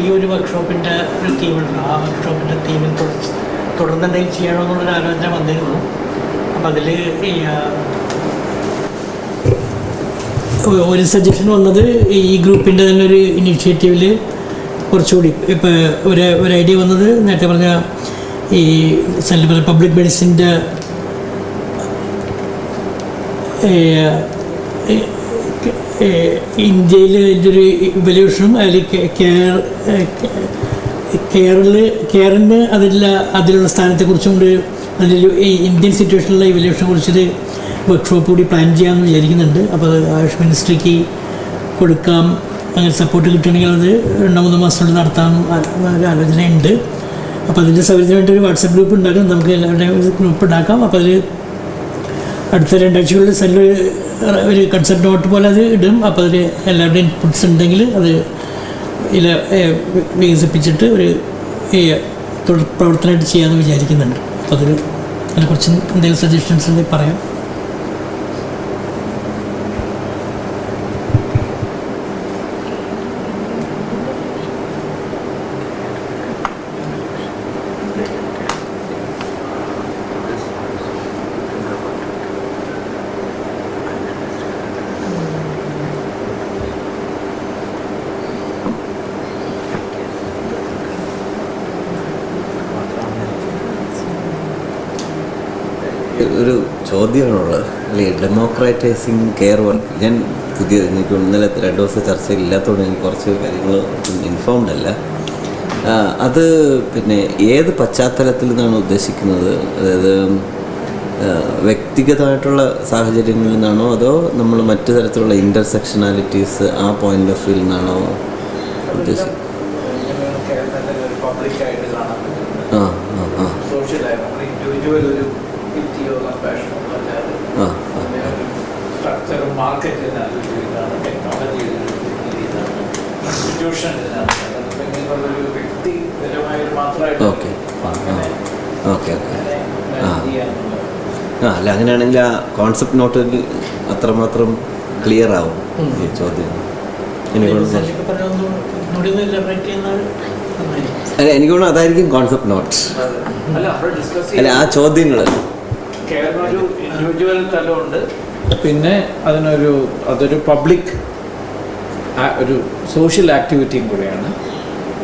ഈ ഒരു വർക്ക്ഷോപ്പിൻ്റെ ഒരു തീമുണ്ടല്ലോ, ആ വർക്ക്ഷോപ്പിൻ്റെ തീമിൽ തുടർന്ന് എന്തെങ്കിലും ചെയ്യണോ എന്നുള്ളൊരു ആലോചന വന്നിരുന്നു. അപ്പം അതിൽ ഒരു സജഷൻ വന്നത് ഈ ഗ്രൂപ്പിൻ്റെ തന്നെ ഒരു ഇനീഷ്യേറ്റീവിൽ കുറച്ചുകൂടി ഇപ്പോൾ ഒരു ഐഡിയ വന്നത് നേരത്തെ പറഞ്ഞ ഈ പബ്ലിക് മെഡിസിൻ്റെ ഇന്ത്യയിൽ ഇതിൻ്റെ ഒരു ഇവല്യൂഷനും അതിൽ കെയറിന് അതിലുള്ള സ്ഥാനത്തെക്കുറിച്ചും കൊണ്ട് അതിൽ ഈ ഇന്ത്യൻ സിറ്റുവേഷനിലുള്ള ഇവല്യൂഷനെ കുറിച്ചൊരു വർക്ക്ഷോപ്പ് കൂടി പ്ലാൻ ചെയ്യാമെന്ന് വിചാരിക്കുന്നുണ്ട്. അപ്പോൾ അത് ആയുഷ് മിനിസ്ട്രിക്ക് കൊടുക്കാം, അങ്ങനെ സപ്പോർട്ട് കിട്ടുകയാണെങ്കിൽ അത് 2-3 മാസത്തിനുള്ളിൽ നടത്താൻ ഒരു ആലോചനയുണ്ട്. അപ്പോൾ അതിൻ്റെ സൗകര്യത്തിന് വേണ്ടി ഒരു വാട്സപ്പ് ഗ്രൂപ്പ് ഉണ്ടാക്കാം, നമുക്ക് എല്ലാവരുടെയും ഒരു ഗ്രൂപ്പ് ഉണ്ടാക്കാം. അപ്പോൾ അതിൽ അടുത്ത 2 ആഴ്ചകളിൽ ഒരു കൺസെപ്റ്റ് നോട്ട് പോലെ അത് ഇടും. അപ്പോൾ അതിൽ എല്ലാവരുടെയും ഇൻപുട്സ് ഉണ്ടെങ്കിൽ അത് വികസിപ്പിച്ചിട്ട് ഒരു തുടർ പ്രവർത്തനമായിട്ട് ചെയ്യാമെന്ന് വിചാരിക്കുന്നുണ്ട്. അപ്പോൾ അതിനെക്കുറിച്ച് എന്തെങ്കിലും സജഷൻസ് ഉണ്ടെങ്കിൽ പറയാം. ഒരു ചോദ്യമാണുള്ളത് അല്ലേ, ഡെമോക്രാറ്റൈസിങ് കെയർ വർക്ക്. ഞാൻ എനിക്ക് ഇന്നലെ 2 ദിവസം ചർച്ചയില്ലാത്തതുകൊണ്ട് എനിക്ക് കുറച്ച് കാര്യങ്ങൾ ഇൻഫോംഡ് അല്ല. അത് പിന്നെ ഏത് പശ്ചാത്തലത്തിൽ നിന്നാണ് ഉദ്ദേശിക്കുന്നത്? അതായത് വ്യക്തിഗതമായിട്ടുള്ള സാഹചര്യങ്ങളിൽ നിന്നാണോ അതോ നമ്മൾ മറ്റു തരത്തിലുള്ള ഇൻ്റർസെക്ഷനാലിറ്റീസ് ആ പോയിന്റ് ഓഫ് വ്യൂവിൽ നിന്നാണോ ഉദ്ദേശിക്കുന്നത്? പബ്ലിക്കായിട്ട് കാണാൻ ആ ആ ആ സോഷ്യലായിട്ട് ഇൻഡിവിജ്വൽ ഒരു ഫിറ്റിയോ കമ്പാഷനോ അല്ലാതെ സ്ട്രക്ചറും മാർക്കറ്റ് ഇതിനാണ് ടെക്നോളജി ഇതിനാണ് ഇൻസ്റ്റിറ്റ്യൂഷൻ ഇതിനാണ് ഇങ്ങനെയുള്ളൊരു വ്യക്തിപരമായൊരു മാത്രമായിട്ട് ഓക്കെ അങ്ങനെ ഓക്കെ ആ ചെയ്യാനുള്ളത്. ആ അല്ല, അങ്ങനെയാണെങ്കിൽ ആ കോൺസെപ്റ്റ് നോട്ടിൽ അത്രമാത്രം ക്ലിയർ ആവും ഈ ചോദ്യം. അല്ല, എനിക്ക് തോന്നുന്നു അതായിരിക്കും കോൺസെപ്റ്റ് നോട്ട്. അല്ല, നമ്മൾ ഡിസ്കസ് അല്ല, ആ ചോദ്യങ്ങൾ കെയറിനൊരു ഇൻഡിവിജ്വൽ തലമുണ്ട്, പിന്നെ അതൊരു പബ്ലിക് ഒരു സോഷ്യൽ ആക്ടിവിറ്റിയും കൂടെയാണ്.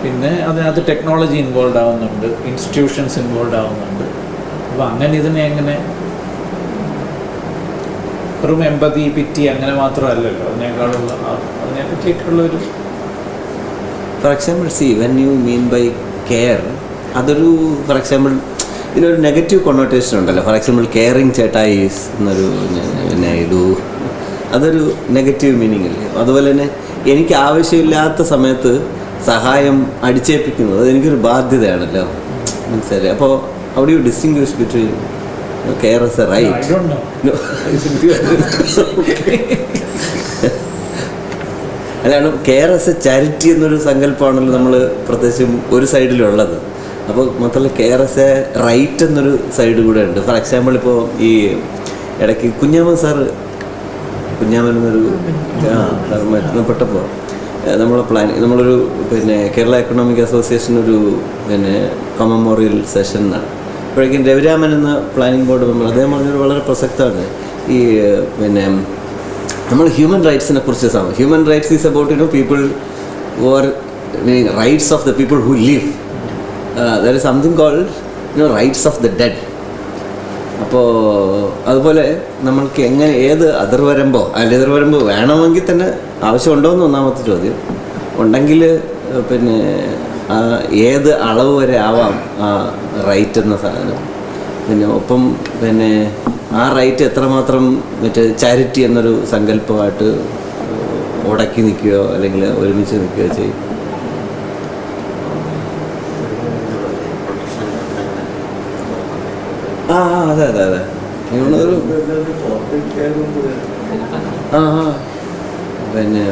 പിന്നെ അതിനകത്ത് ടെക്നോളജി ഇൻവോൾവ് ആവുന്നുണ്ട്, ഇൻസ്റ്റിറ്റ്യൂഷൻസ് ഇൻവോൾവ് ആവുന്നുണ്ട്. അപ്പോൾ അങ്ങനെ ഇതിനെ എങ്ങനെ വെറും എമ്പതി പിറ്റി അങ്ങനെ മാത്രമല്ലല്ലോ, അതിനേക്കാളുള്ള അതിനെ പറ്റിയിട്ടുള്ളൊരു for example when you mean by care, അതൊരു ഫോർ എക്സാമ്പിൾ ഇതിനൊരു നെഗറ്റീവ് കൊണോട്ടേഷൻ ഉണ്ടല്ലോ. ഫോർ എക്സാമ്പിൾ കെയറിങ് ചേട്ടായിസ് എന്നൊരു അതൊരു നെഗറ്റീവ് മീനിങ് അല്ലേ. അതുപോലെ തന്നെ എനിക്ക് ആവശ്യമില്ലാത്ത സമയത്ത് സഹായം അടിച്ചേൽപ്പിക്കുന്നത് അതെനിക്കൊരു ബാധ്യതയാണല്ലോ, മനസ്സിലായി? അപ്പോൾ how do you distinguish between care as a right? അല്ലാണ് കെയർ ആസ് എ ചാരിറ്റി എന്നൊരു സങ്കല്പമാണല്ലോ നമ്മൾ പ്രത്യേകിച്ചും ഒരു സൈഡിലുള്ളത്. അപ്പോൾ മൊത്തത്തിൽ കെയർ ആസ് എ റൈറ്റ് എന്നൊരു സൈഡ് കൂടെ ഉണ്ട്. ഫോർ എക്സാമ്പിൾ ഇപ്പോൾ ഈ ഇടയ്ക്ക് കുഞ്ഞാമൻ എന്നൊരു സാർ മരണപ്പെട്ടപ്പോൾ നമ്മളൊരു പിന്നെ കേരള എക്കണോമിക് അസോസിയേഷൻ ഒരു പിന്നെ കമ്മമോറിയൽ സെഷനാണ്. അപ്പോഴേക്കും രവിരാമൻ എന്ന പ്ലാനിംഗ് ബോർഡ് മെമ്പർ അദ്ദേഹം പറഞ്ഞൊരു വളരെ പ്രസക്തമാണ്. ഈ പിന്നെ നമ്മൾ ഹ്യൂമൻ റൈറ്റ്സിനെ കുറിച്ച് human rights is about people or rights of the people who live. There is something called rights of the dead. അപ്പോൾ അതുപോലെ നമ്മൾക്ക് എങ്ങനെ ഏത് അതിർവരമ്പോ എതിർവരമ്പ് വേണമെങ്കിൽ തന്നെ ആവശ്യമുണ്ടോ എന്ന് ഒന്നാമത്തെ ചോദ്യം. ഉണ്ടെങ്കിൽ പിന്നെ ഏത് അളവ് വരെ ആവാം ആ റൈറ്റ് എന്ന സാധനം. പിന്നെ ഒപ്പം പിന്നെ ആ റൈറ്റ് എത്രമാത്രം മറ്റേ ചാരിറ്റി എന്നൊരു സങ്കല്പമായിട്ട് ഉടക്കി നിൽക്കുകയോ അല്ലെങ്കിൽ ഒരുമിച്ച് നിൽക്കുകയോ ചെയ്യും. അതെ ഒരു പിന്നെ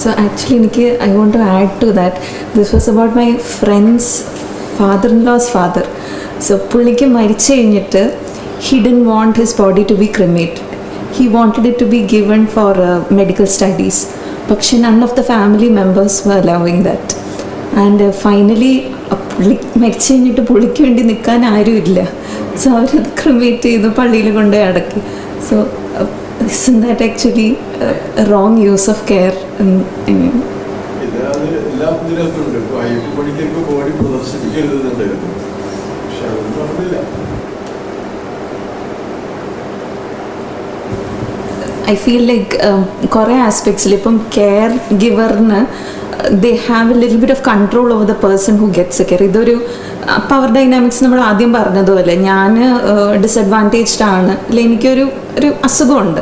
So actually, I want to add to that. This was about my friend's father-in-law's father. So പുള്ളിക്ക് മരിച്ചു കഴിഞ്ഞിട്ട് he didn't want his body to be cremated. He wanted it to be given for medical studies. പക്ഷെ none of the family members were allowing that. And finally, മരിച്ചു കഴിഞ്ഞിട്ട് പുള്ളിക്ക് വേണ്ടി നിൽക്കാൻ ആരുമില്ല. സോ അവരത് ക്രിമേറ്റ് ചെയ്ത് പള്ളിയിൽ കൊണ്ടുപോയി അടക്കി. So isn't that actually a wrong use of care? എല്ലാം ഇതിനകത്തുണ്ട്. ഇപ്പോൾ IIT പഠിക്കൽക്ക് ബോഡി പ്രദർശിപ്പിക്കരുതെന്നുണ്ടായിരുന്നു, പക്ഷെ അതൊന്നും പറഞ്ഞില്ല. I feel like കുറേ ആസ്പെക്ട്സിൽ ഇപ്പം care ഗിവറിന് they have a little bit of control over the person who gets a care. ഇതൊരു പവർ ഡൈനാമിക്സ് നമ്മൾ ആദ്യം പറഞ്ഞതുപോലെ ഞാൻ ഡിസഡ്വാൻറ്റേജ്ഡ് ആണ്, അല്ലെങ്കിൽ എനിക്കൊരു അസുഖമുണ്ട്.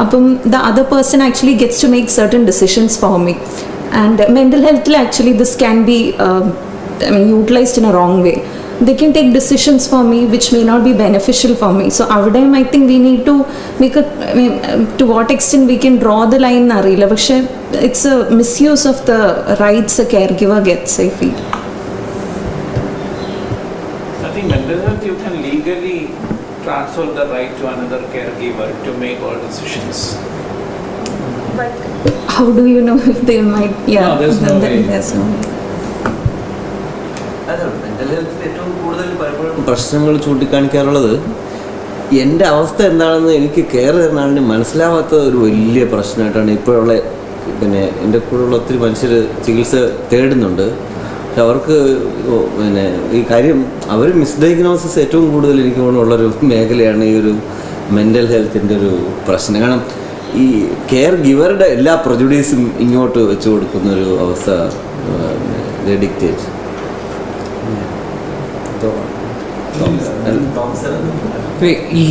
അപ്പം the other person actually gets to make certain decisions for me. And mental ഹെൽത്തിൽ actually this can be utilised in a wrong way. They can take decisions for me which may not be beneficial for me. So avadayum I think we need to make to what extent we can draw the line narila, പക്ഷേ it's a misuse of the rights a caregiver gets, I feel. I think mental health you can legally transfer the right to another caregiver to make all decisions. But how do you know if they might? Yeah, no, there's no way. There's no way. Mental ഹെൽത്തിൽ ഏറ്റവും കൂടുതൽ പലപ്പോഴും പ്രശ്നങ്ങൾ ചൂണ്ടിക്കാണിക്കാറുള്ളത് എൻ്റെ അവസ്ഥ എന്താണെന്ന് എനിക്ക് care തരുന്ന ആളിന് മനസ്സിലാവാത്ത ഒരു വലിയ പ്രശ്നമായിട്ടാണ് ഇപ്പോഴുള്ള പിന്നെ എൻ്റെ കൂടെയുള്ള ഒത്തിരി മനുഷ്യർ ചികിത്സ തേടുന്നുണ്ട്. പക്ഷെ അവർക്ക് പിന്നെ ഈ കാര്യം അവർ മിസ്ഡയഗ്നോസിസ് ഏറ്റവും കൂടുതൽ എനിക്ക് തോന്നുന്നുള്ളൊരു മേഖലയാണ് ഈ ഒരു മെൻ്റൽ ഹെൽത്തിൻ്റെ ഒരു പ്രശ്നം. കാരണം ഈ കെയർ ഗിവറുടെ എല്ലാ പ്രൊജുഡീസും ഇങ്ങോട്ട് വെച്ച് കൊടുക്കുന്നൊരു അവസ്ഥ ഡിക്റ്റേറ്റ്.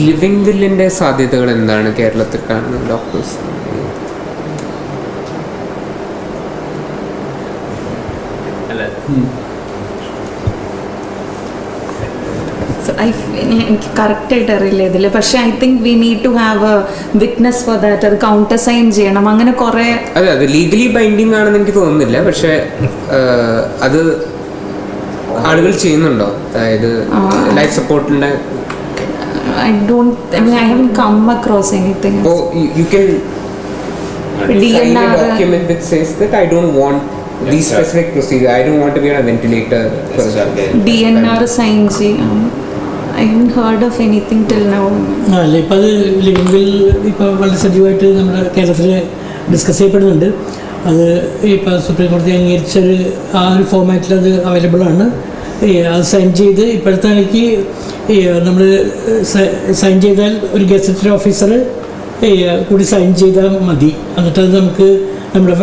ലിവിംഗ് വില്ലിന്റെ സാധ്യതകൾ എന്താണ് കേരളത്തിൽ കാണുന്ന ഡോക്ടേഴ്സ്? എനിക്ക് കറക്റ്റായിട്ട് അറിയില്ല ഇതിൽ, പക്ഷെ I think we need to have a witness for that. അത് കൗണ്ടർ സൈൻ ചെയ്യണം, അങ്ങനെ കുറെ. അതെ, അത് ലീഗലി ബൈൻഡിങ് ആണെന്ന് എനിക്ക് തോന്നുന്നില്ല, പക്ഷെ അത് ആളുകൾ ചെയ്യുന്നുണ്ടോ? അതായത് life സപ്പോർട്ടിന്റെ I haven't come across anything. Oh, you can sign a DNR document that says that I don't want these specific procedure. I don't want to be on a ventilator. DNR sign ചെയ്യണം. I haven't heard of anything till now. അല്ല, ഇപ്പം അത് living will ഇപ്പോൾ വളരെ സജീവമായിട്ട് നമ്മുടെ കേരളത്തിൽ discuss ചെയ്യപ്പെടുന്നുണ്ട്. അത് ഇപ്പോൾ സുപ്രീം കോടതി അംഗീകരിച്ചൊരു ആ ഒരു ഫോർമാറ്റിൽ അത് അവൈലബിൾ ആണ്. അത് സൈൻ ചെയ്ത് ഇപ്പോഴത്തെ എനിക്ക് നമ്മൾ സൈൻ ചെയ്താൽ ഒരു ഗസറ്റഡ് ഓഫീസർ കൂടി സൈൻ ചെയ്താൽ മതി. എന്നിട്ട് അത് നമുക്ക് നമ്മുടെ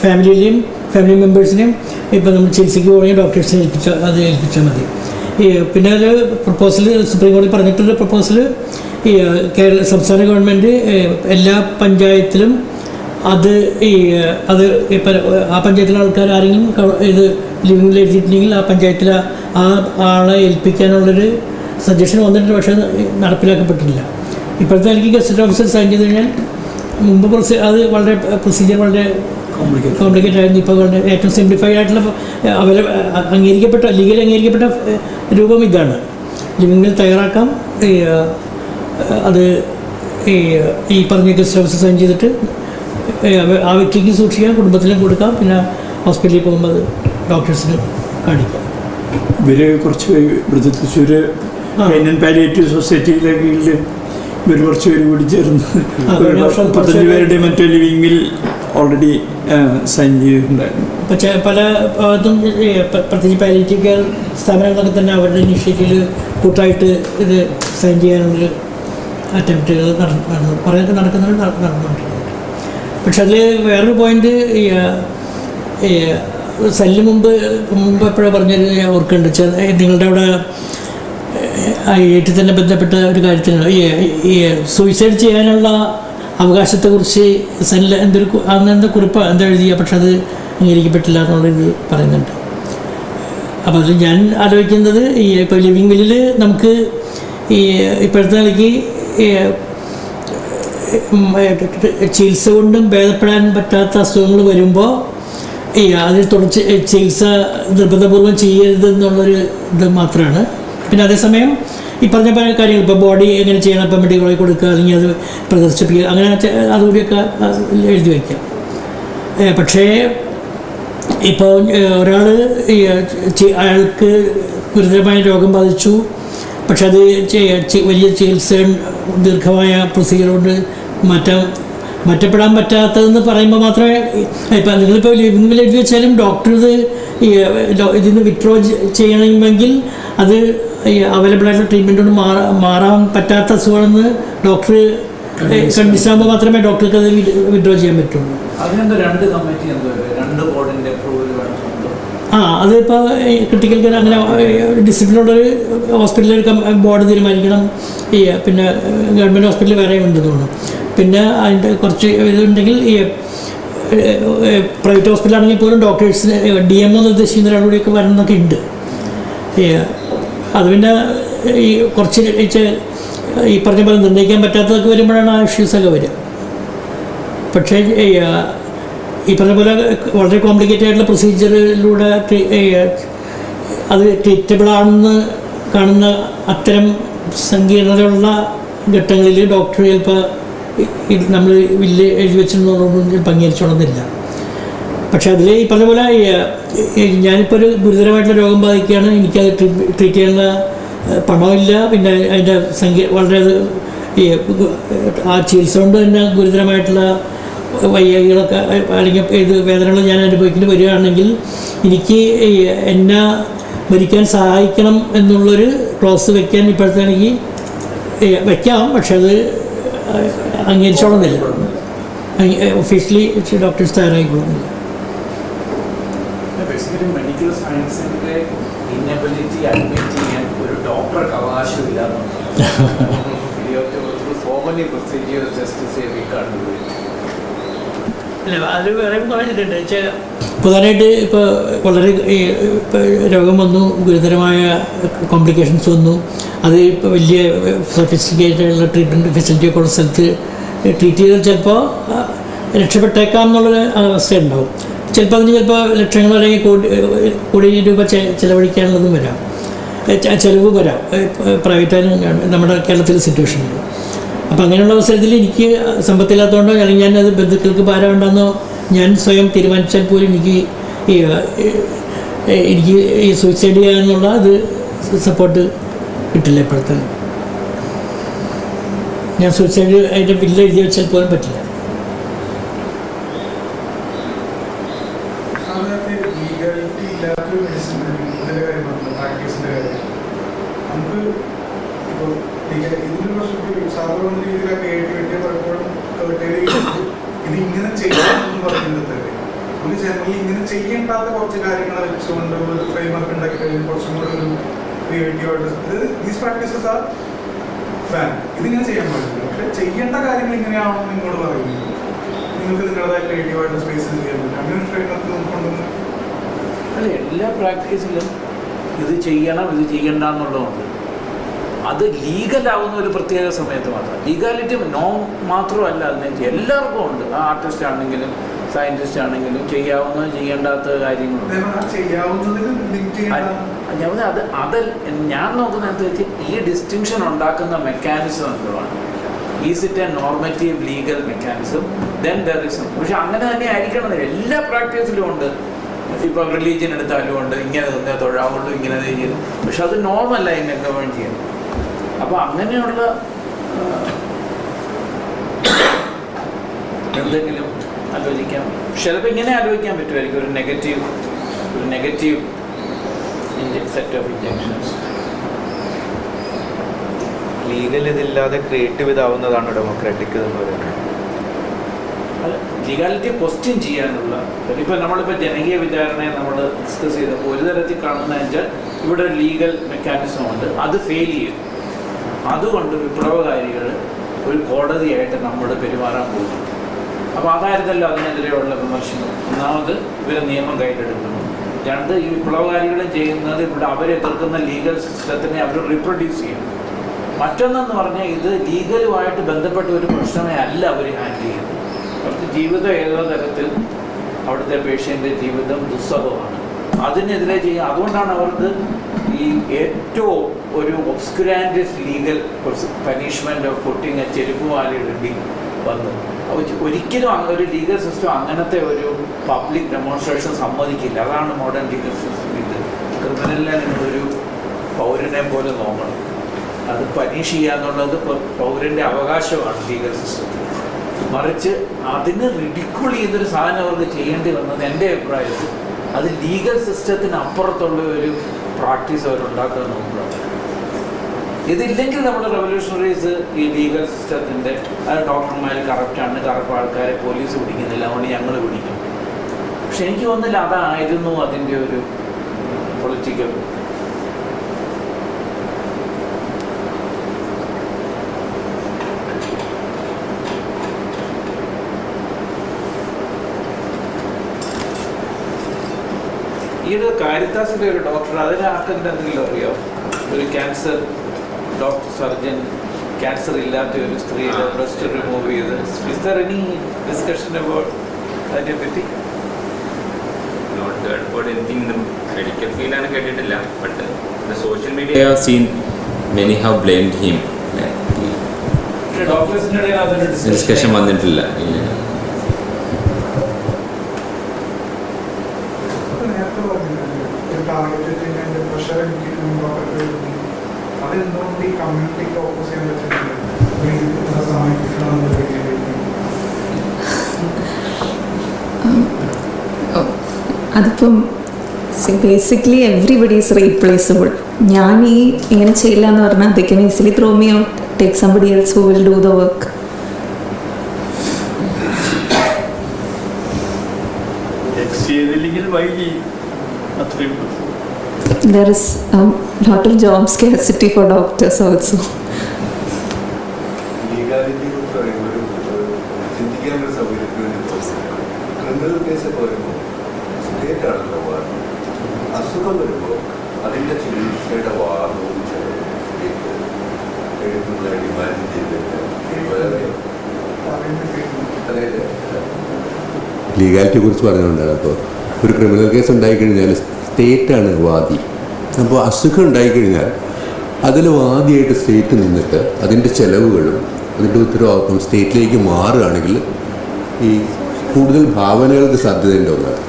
ഫാമിലി മെമ്പേഴ്സിനെയും ഇപ്പോൾ നമ്മൾ ചികിത്സയ്ക്ക് പോകണമെങ്കിൽ ഡോക്ടേഴ്സിനെ ഏൽപ്പിച്ചാൽ മതി. പിന്നെ ഒരു പ്രപ്പോസൽ സുപ്രീം കോടതി പറഞ്ഞിട്ടൊരു പ്രപ്പോസൽ സംസ്ഥാന ഗവൺമെൻറ് എല്ലാ പഞ്ചായത്തിലും അത് ഇപ്പം ആ പഞ്ചായത്തിലെ ആൾക്കാർ ആരെങ്കിലും ഇത് ലിവിംഗിൽ എഴുതിയിട്ടുണ്ടെങ്കിൽ ആ പഞ്ചായത്തിൽ ആ ആളെ ഏൽപ്പിക്കാനുള്ളൊരു സജഷൻ വന്നിട്ടുണ്ട്. പക്ഷേ നടപ്പിലാക്കപ്പെട്ടിട്ടില്ല. ഇപ്പോഴത്തെ എനിക്ക് ഗസറ്റ് ഓഫീസർ സൈൻ ചെയ്ത് കഴിഞ്ഞാൽ മുമ്പ് അത് വളരെ പ്രൊസീജിയർ വളരെ കോംപ്ലിക്കേറ്റഡ് ആയിരുന്നു. ഇപ്പോൾ ഏറ്റവും സിംപ്ലിഫൈഡ് ആയിട്ടുള്ള അംഗീകരിക്കപ്പെട്ട ലീഗലി അംഗീകരിക്കപ്പെട്ട രൂപം ഇതാണ്. ലിവിംഗിൽ തയ്യാറാക്കാം. അത് ഈ പറഞ്ഞ ഗസറ്റ് ഓഫീസർ സൈൻ ചെയ്തിട്ട് ആ വ്യക്തിക്ക് സൂക്ഷിക്കാം, കുടുംബത്തിലും കൊടുക്കാം, പിന്നെ ഹോസ്പിറ്റലിൽ പോകുമ്പോൾ അത് ഡോക്ടേഴ്സിന് കാണിക്കാം. ഇവർ കുറച്ച് ഇവിടുത്തെ തൃശ്ശൂർ ഇന്ത്യൻ പാലിയേറ്റീവ് സൊസൈറ്റിയിലെ കീഴിൽ ഇവർ കുറച്ച് പേര് കൂടി ചേർന്ന് 35 പേരുടെ മറ്റേ ലിവിംഗിൽ ഓൾറെഡി സൈൻ ചെയ്തിട്ടുണ്ടായിരുന്നു. ഇപ്പോൾ പല ഭാഗത്തും പ്രത്യേകിച്ച് പാലിയേറ്റീവ് കെയർ സ്ഥാപനങ്ങളൊക്കെ തന്നെ അവരുടെ ഇനിഷ്യേറ്റീവിൽ കൂട്ടായിട്ട് ഇത് സൈൻ ചെയ്യാനുള്ളൊരു അറ്റംപ്റ്റുകൾ നടക്കുന്നുണ്ട്. പക്ഷെ അതിൽ വേറൊരു പോയിന്റ് സെല്ലിന് മുമ്പ് എപ്പോഴാണ് പറഞ്ഞൊരു ഓർക്കുന്നുണ്ട്. നിങ്ങളുടെ അവിടെ ഐഐടി തന്നെ ബന്ധപ്പെട്ട ഒരു കാര്യത്തിന് ഈ സൂയിസൈഡ് ചെയ്യാനുള്ള അവകാശത്തെക്കുറിച്ച് സെല്ല് എന്താ കുറിപ്പ് എന്താ എഴുതിയ, പക്ഷെ അത് അംഗീകരിക്കപ്പെട്ടില്ല എന്നുള്ളത് പറയുന്നുണ്ട്. അപ്പോൾ അതിൽ ഞാൻ ആലോചിക്കുന്നത് ഇപ്പോൾ ലിവിംഗ് വില്ലിൽ നമുക്ക് ഇപ്പോഴത്തെ നിലയ്ക്ക് ചികിത്സ കൊണ്ടും ഭേദപ്പെടാൻ പറ്റാത്ത അസുഖങ്ങൾ വരുമ്പോൾ അതിൽ തുടർച്ച് ചികിത്സ നിർബന്ധപൂർവ്വം ചെയ്യരുതെന്നുള്ളൊരു ഇത് മാത്രമാണ്. പിന്നെ അതേസമയം ഈ പറഞ്ഞ പല കാര്യങ്ങൾ ഇപ്പോൾ ബോഡി എങ്ങനെ ചെയ്യണം, ഇപ്പം മെഡിക്കൽ കോളേജ് കൊടുക്കുക, അല്ലെങ്കിൽ അത് പ്രദർശിപ്പിക്കുക, അങ്ങനെ അതുകൂടിയൊക്കെ എഴുതി വയ്ക്കാം. പക്ഷേ ഇപ്പോൾ ഒരാൾ അയാൾക്ക് ഗുരുതരമായ രോഗം ബാധിച്ചു, പക്ഷെ അത് വലിയ ചികിത്സ ദീർഘമായ പ്രൊസീജിയർ കൊണ്ട് മാറ്റപ്പെടാൻ പറ്റാത്തതെന്ന് പറയുമ്പോൾ മാത്രമേ ഇപ്പം നിങ്ങളിപ്പോൾ ലിവിംഗിൽ എഴുതി വെച്ചാലും ഡോക്ടർ ഇതിന് വിത്ഡ്രോ ചെയ്യണമെങ്കിൽ അത് അവൈലബിൾ ആയിട്ടുള്ള ട്രീറ്റ്മെൻറ്റ് കൊണ്ട് മാറാൻ പറ്റാത്ത അസുഖമാണെന്ന് ഡോക്ടർ കൺവിൻസ് ആകുമ്പോൾ മാത്രമേ ഡോക്ടർക്ക് അത് വിത്ഡ്രോ ചെയ്യാൻ പറ്റുള്ളൂ. അതിപ്പോൾ ക്രിട്ടിക്കൽ കെയർ അങ്ങനെ ഡിസിപ്ലിനുള്ളൊരു ഹോസ്പിറ്റലിൽ ബോർഡ് തീരുമാനിക്കണം. പിന്നെ ഗവൺമെൻറ് ഹോസ്പിറ്റലിൽ വേറെ ഉണ്ടെന്ന് തോന്നുന്നു. പിന്നെ അതിൻ്റെ കുറച്ച് ഇതുണ്ടെങ്കിൽ പ്രൈവറ്റ് ഹോസ്പിറ്റലാണെങ്കിൽ പോലും ഡോക്ടേഴ്സിന് DMO നിർദ്ദേശിക്കുന്ന ഒരാളുകൂടിയൊക്കെ വരണമെന്നൊക്കെ ഉണ്ട്. അത് പിന്നെ ഈ കുറച്ച് ഈ പറഞ്ഞ പോലെ നിർണ്ണയിക്കാൻ പറ്റാത്തതൊക്കെ വരുമ്പോഴാണ് ആ ഇഷ്യൂസൊക്കെ വരിക. പക്ഷേ ഈ പറഞ്ഞ പോലെ വളരെ കോംപ്ലിക്കേറ്റഡ് ആയിട്ടുള്ള പ്രൊസീജിയറിലൂടെ അത് ട്രീറ്റബിൾ ആണെന്ന് കാണുന്ന അത്തരം സങ്കീർണതയുള്ള ഘട്ടങ്ങളിൽ ഡോക്ടർ ചിലപ്പോൾ നമ്മൾ വലിയ എഴുതി വെച്ചിരുന്നതൊന്നും ചിലപ്പോൾ അംഗീകരിച്ചോണമെന്നില്ല. പക്ഷെ അതിൽ ഈ പറഞ്ഞ പോലെ ഞാനിപ്പോൾ ഒരു ഗുരുതരമായിട്ടുള്ള രോഗം ബാധിക്കുകയാണ്, എനിക്കത് ട്രീറ്റ് ചെയ്യാനുള്ള പണമില്ല, പിന്നെ അതിൻ്റെ വളരെ ആ ചികിത്സ കൊണ്ട് തന്നെ ഗുരുതരമായിട്ടുള്ള വയ്യായികളൊക്കെ അല്ലെങ്കിൽ ഇത് വേദനകൾ ഞാൻ അനുഭവിക്കേണ്ടി വരികയാണെങ്കിൽ എനിക്ക് എന്നെ മരിക്കാൻ സഹായിക്കണം എന്നുള്ളൊരു ക്ലോസ് വെക്കാൻ ഇപ്പോഴത്തെ എനിക്ക് വെക്കാം, പക്ഷെ അത് അംഗീകരിച്ചോളുന്നില്ല, ഒഫീഷ്യലി ഡോക്ടേഴ്സ് തയ്യാറായിക്കൊള്ളുന്നില്ല. ബേസിക്കലി മെഡിക്കൽ സയൻസിൻ്റെ ഇന്നബിലിറ്റി അഡ്മിറ്റ് ചെയ്യാൻ ഒരു ഡോക്ടർക്ക് അവകാശമില്ല formally procedures just say we can do it. അല്ല, അത് വേറെ പറഞ്ഞിട്ടുണ്ട്. പ്രധാനമായിട്ട് ഇപ്പോൾ വളരെ ഇപ്പോൾ രോഗം വന്നു, ഗുരുതരമായ കോംപ്ലിക്കേഷൻസ് വന്നു, അത് ഇപ്പോൾ വലിയ സൊഫിസ്റ്റിക്കേറ്റഡുള്ള ട്രീറ്റ്മെൻറ്റ് ഫെസിലിറ്റിയൊക്കെ ഉള്ള സ്ഥലത്ത് ട്രീറ്റ് ചെയ്താൽ ചിലപ്പോൾ രക്ഷപ്പെട്ടേക്കാം എന്നുള്ളൊരു അവസ്ഥ ഉണ്ടാവും. ചിലപ്പോൾ അതിന് ചിലപ്പോൾ ലക്ഷങ്ങൾ അല്ലെങ്കിൽ കോടി രൂപ ചിലവഴിക്കാനുള്ളതും വരാം, ചിലവ് വരാം, പ്രൈവറ്റായാലും നമ്മുടെ കേരളത്തിലെ സിറ്റുവേഷനിൽ. അപ്പോൾ അങ്ങനെയുള്ള അവസരത്തിൽ എനിക്ക് സമ്പത്തില്ലാത്തതുകൊണ്ടോ അല്ലെങ്കിൽ ഞാനത് ബന്ധുക്കൾക്ക് ഭാരമുണ്ടെന്നോ ഞാൻ സ്വയം തീരുമാനിച്ചാൽ പോലും എനിക്ക് ഈ സൂയിസൈഡ് ചെയ്യാനുള്ള അത് സപ്പോർട്ട് കിട്ടില്ല. ഇപ്പോഴത്തെ ഞാൻ സൂയിസൈഡ് അതിൻ്റെ ബില്ല് എഴുതി വെച്ചാൽ പോലും പറ്റില്ല. ജനറലി ഇങ്ങനെ ചെയ്യേണ്ടാത്ത കുറച്ച് കാര്യങ്ങൾ വെച്ചുകൊണ്ട് ഒരു ഫ്രെയിംവർക്ക് ഉണ്ടാക്കി കഴിഞ്ഞാൽ കുറച്ചും കൂടെ ഒരു ക്രിയേറ്റീവായിട്ട് ദീസ് പ്രാക്ടീസസ് ആർ ഫാൻ. ഇതിങ്ങനെ ചെയ്യാൻ പറ്റില്ല, പക്ഷെ ചെയ്യേണ്ട കാര്യങ്ങൾ ഇങ്ങനെയാണെന്ന് നിങ്ങളോട് പറയുന്നു. നിങ്ങൾക്ക് നിങ്ങളുടേതായ ക്രിയേറ്റീവായിട്ടുള്ള സ്പേസിൽ ചെയ്യാൻ പറ്റും. അങ്ങനെ ഒരു ഫ്രെയിംവർക്ക് നോക്കൊണ്ടെന്ന് അല്ല, എല്ലാ പ്രാക്ടീസിലും ഇത് ചെയ്യണം ഇത് ചെയ്യണ്ട എന്നുള്ളതുണ്ട്. അത് ലീഗലാവുന്ന ഒരു പ്രത്യേക സമയത്ത് മാത്രം. ലീഗാലിറ്റി മാത്രമല്ല, അതിനെ എല്ലാവർക്കും ഉണ്ട്. ആർട്ടിസ്റ്റ് ആണെങ്കിലും സയൻറ്റിസ്റ്റ് ആണെങ്കിലും ചെയ്യാവുന്ന ചെയ്യേണ്ടാത്ത കാര്യങ്ങളുണ്ട്. ഞാൻ നോക്കുന്നതനുസരിച്ച് ഈ ഡിസ്റ്റിങ്ഷൻ ഉണ്ടാക്കുന്ന മെക്കാനിസം എന്തുവാണ്? Is it A normative legal mechanism? Then there is. പക്ഷെ അങ്ങനെ തന്നെ ആയിരിക്കണം. എല്ലാ പ്രാക്ടീസിലും ഉണ്ട്. ഇപ്പം റിലീജിയൻ എടുത്താലും ഉണ്ട്, ഇങ്ങനെ തന്നെ തൊഴാവുള്ളൂ, ഇങ്ങനെ ചെയ്യുന്നു. പക്ഷെ അത് നോർമലായി ഗവൺ ചെയ്യുന്നു. അപ്പോൾ അങ്ങനെയുള്ള എന്തെങ്കിലും ആലോചിക്കാം. ചിലപ്പോൾ ഇങ്ങനെ ആലോചിക്കാൻ പറ്റുമായിരിക്കും, ഒരു negative set of injections. Legal ഇതില്ലാതെ ക്രിയേറ്റീവ് ഇതാവുന്നതാണ് ഡെമോക്രാറ്റിക് എന്ന് പറയുന്നത്. അത് ലീഗാലിറ്റി ക്വസ്റ്റ്യൻ ചെയ്യാനുള്ള. ഇപ്പോൾ നമ്മളിപ്പോൾ ജനകീയ വിചാരണയെ നമ്മൾ ഡിസ്കസ് ചെയ്തപ്പോൾ ഒരു തരത്തിൽ കാണുന്നതെന്ന് വെച്ചാൽ ഇവിടെ ലീഗൽ മെക്കാനിസം ഉണ്ട്, അത് ഫെയിൽ ചെയ്യും. അതുകൊണ്ട് വിപ്ലവകാരികൾ ഒരു കോടതിയായിട്ട് നമ്മൾ പെരുമാറാൻ പോകുന്നു. അപ്പോൾ അതായിരുന്നല്ലോ അതിനെതിരെയുള്ള വിമർശനം. ഒന്നാമത് ഇവരെ നിയമം കയ്യിലെടുക്കുന്നു. രണ്ട്, ഈ വിപ്ലവകാരികളും ചെയ്യുന്നത് ഇവിടെ അവരെ എതിർക്കുന്ന ലീഗൽ സിസ്റ്റത്തിനെ അവർ റീപ്രൊഡ്യൂസ് ചെയ്യും. മറ്റൊന്നെന്ന് പറഞ്ഞാൽ ഇത് ലീഗലുമായിട്ട് ബന്ധപ്പെട്ട ഒരു പ്രശ്നമേ അല്ല അവർ ഹാൻഡിൽ ചെയ്യുന്നത്. അവർക്ക് ജീവിതം ഏതോ തരത്തിൽ അവിടുത്തെ പേഷ്യൻ്റെ ജീവിതം ദുസ്സഹമാണ്, അതിനെതിരെ ചെയ്യുക. അതുകൊണ്ടാണ് അവർക്ക് ഈ ഏറ്റവും ഒരു obscurantist legal punishment of putting a ചെരുപ്പുമാലിടേണ്ടി വന്നു. അപ്പോൾ ഒരിക്കലും ഒരു ലീഗൽ സിസ്റ്റം അങ്ങനത്തെ ഒരു പബ്ലിക് ഡെമോൺസ്ട്രേഷൻ സമ്മതിക്കില്ല. അതാണ് മോഡേൺ ലീഗൽ സിസ്റ്റം. ഇത് ക്രിമിനലിനെ നിങ്ങളൊരു പൗരനെ പോലെ നോക്കണം. അത് പനിഷ് ചെയ്യുക എന്നുള്ളത് പൗരൻ്റെ അവകാശമാണ് ലീഗൽ സിസ്റ്റത്തിൽ. മറിച്ച് അതിന് റിഡിക്യൂൾ ചെയ്തൊരു സാധനം അവർക്ക് ചെയ്യേണ്ടി വന്നത് എൻ്റെ അഭിപ്രായത്തിൽ അത് ലീഗൽ സിസ്റ്റത്തിന് അപ്പുറത്തുള്ള ഒരു പ്രാക്ടീസ് അവരുണ്ടാക്കാൻ നോക്കുകയാണ്. ഇതില്ലെങ്കിൽ നമ്മൾ റെവല്യൂഷണറീസ് ഈ ലീഗൽ സിസ്റ്റത്തിൻ്റെ ഡോക്ടർമാർ കറക്റ്റാണ്, കറുപ്പ് ആൾക്കാരെ പോലീസ് പിടിക്കുന്നില്ല, അതുകൊണ്ട് ഞങ്ങൾ പിടിക്കും. പക്ഷെ എനിക്ക് തോന്നുന്നില്ല അതായിരുന്നു അതിൻ്റെ ഒരു പൊളിറ്റിക്കൽ. ഈ ഒരു കാരിത്താസിലെ ഒരു ഡോക്ടർ, അതിന് ആർക്കെങ്കിലും എന്തെങ്കിലും അറിയോ? ഒരു ക്യാൻസർ ഡോക്ടർ സർജൻ, ക്യാൻസർ ഇല്ലാത്ത ഒരു സ്ത്രീയുടെ ബ്രസ്റ്റ് റിമൂവ് ചെയ്ത്. Is there any discussion about അതിനെ പറ്റി? Not heard about anything in the medical ഫീൽഡാണ് കേട്ടിട്ടില്ല. But the social media I have seen many have blamed him. ഡോക്ടേഴ്സിൻ്റെ ഇടയിൽ അതൊരു ഡിസ്കഷൻ വന്നിട്ടില്ല. അതെന്തുകൊണ്ട് ഈ കമ്മ്യൂണിറ്റിക്ക് ഫോക്കസ് ചെയ്യാൻ പറ്റുന്നില്ല? അതിപ്പം ബേസിക്കലി എവ്രിബഡി ഈസ് റീപ്ലേസബിൾ. ഞാൻ ഇങ്ങനെ ചെയ്യില്ല എന്ന് പറഞ്ഞാൽ they can easily throw me out, take somebody else who will do the work. There is a lot of job scarcity for doctors also. ലീഗാലിറ്റിയെ കുറിച്ച് പറയുമ്പോൾ ചിന്തിക്കാനൊരു സൗകര്യത്തിന് വേണ്ടി ക്രിമിനൽ കേസ് പറയുമ്പോൾ സ്റ്റേറ്റ് ആണല്ലോ വാദം. അസുഖം വരുമ്പോൾ അതിൻ്റെ ചികിത്സയുടെ വാദവും സ്റ്റേറ്റ് എടുക്കുന്ന ഡിമാൻഡ് ചെയ്തിട്ട് അതായത് ലീഗാലിറ്റിയെ കുറിച്ച് പറഞ്ഞുകൊണ്ടാണ്. അപ്പോൾ ഒരു ക്രിമിനൽ കേസ് ഉണ്ടായിക്കഴിഞ്ഞാൽ സ്റ്റേറ്റാണ് വാദി. അപ്പോൾ അസുഖം ഉണ്ടായിക്കഴിഞ്ഞാൽ അതിൽ വാദിയായിട്ട് സ്റ്റേറ്റ് നിന്നിട്ട് അതിൻ്റെ ചെലവുകളും അതിൻ്റെ ഉത്തരവാദിത്വം സ്റ്റേറ്റിലേക്ക് മാറുകയാണെങ്കിൽ ഈ കൂടുതൽ ഭാവനകൾക്ക് സാധ്യതയുണ്ട്. ഒന്നാണ്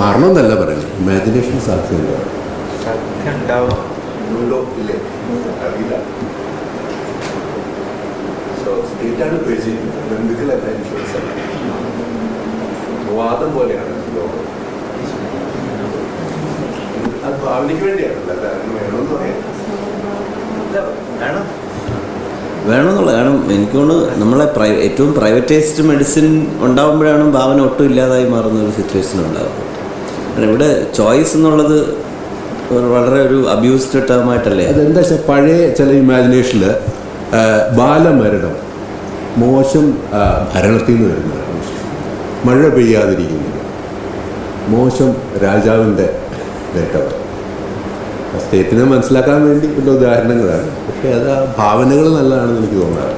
മാറണമെന്നല്ല പറയുന്നത്, ഇമാജിനേഷൻ സാധ്യതയുണ്ടാവും. ഉണ്ടോ ഇല്ലേ അറിയില്ല. സോ സ്റ്റേറ്റാണ് പേ ചെയ്യുന്നത്, മെഡിക്കൽ അല്ല ഇൻഷുറൻസ് അല്ല. വാദം പോലെയാണ് ലോകം. അത് ഭാവനയ്ക്ക് വേണ്ടിയാണല്ലോ, അല്ല അതിന് വേണമെന്ന് പറയാം. വേണമെന്നുള്ള കാരണം എനിക്ക് തോന്നുന്നു നമ്മളെ ഏറ്റവും പ്രൈവറ്റൈസ്ഡ് മെഡിസിൻ ഉണ്ടാകുമ്പോഴാണ് ഭാവന ഒട്ടും ഇല്ലാതായി മാറുന്ന ഒരു സിറ്റുവേഷൻ ഉണ്ടാകുന്നത്. കാരണം ഇവിടെ ചോയ്സ് എന്നുള്ളത് വളരെ ഒരു അബ്യൂസ്ഡ് ടേമായിട്ടല്ലേ. അതെന്താ വെച്ചാൽ പഴയ ചില ഇമാജിനേഷനിൽ ബാലമരണം മോശം ഭരണത്തിൽ നിന്ന് വരുന്നതാണ്. മഴ പെയ്യാതിരിക്കുന്നത് മോശം രാജാവിൻ്റെ നേട്ടം. സ്റ്റേറ്റിനെ മനസ്സിലാക്കാൻ വേണ്ടി ഉള്ള ഉദാഹരണങ്ങളാണ്. പക്ഷേ അത് ആ ഭാവനകൾ നല്ലതാണെന്ന് എനിക്ക് തോന്നാറ്.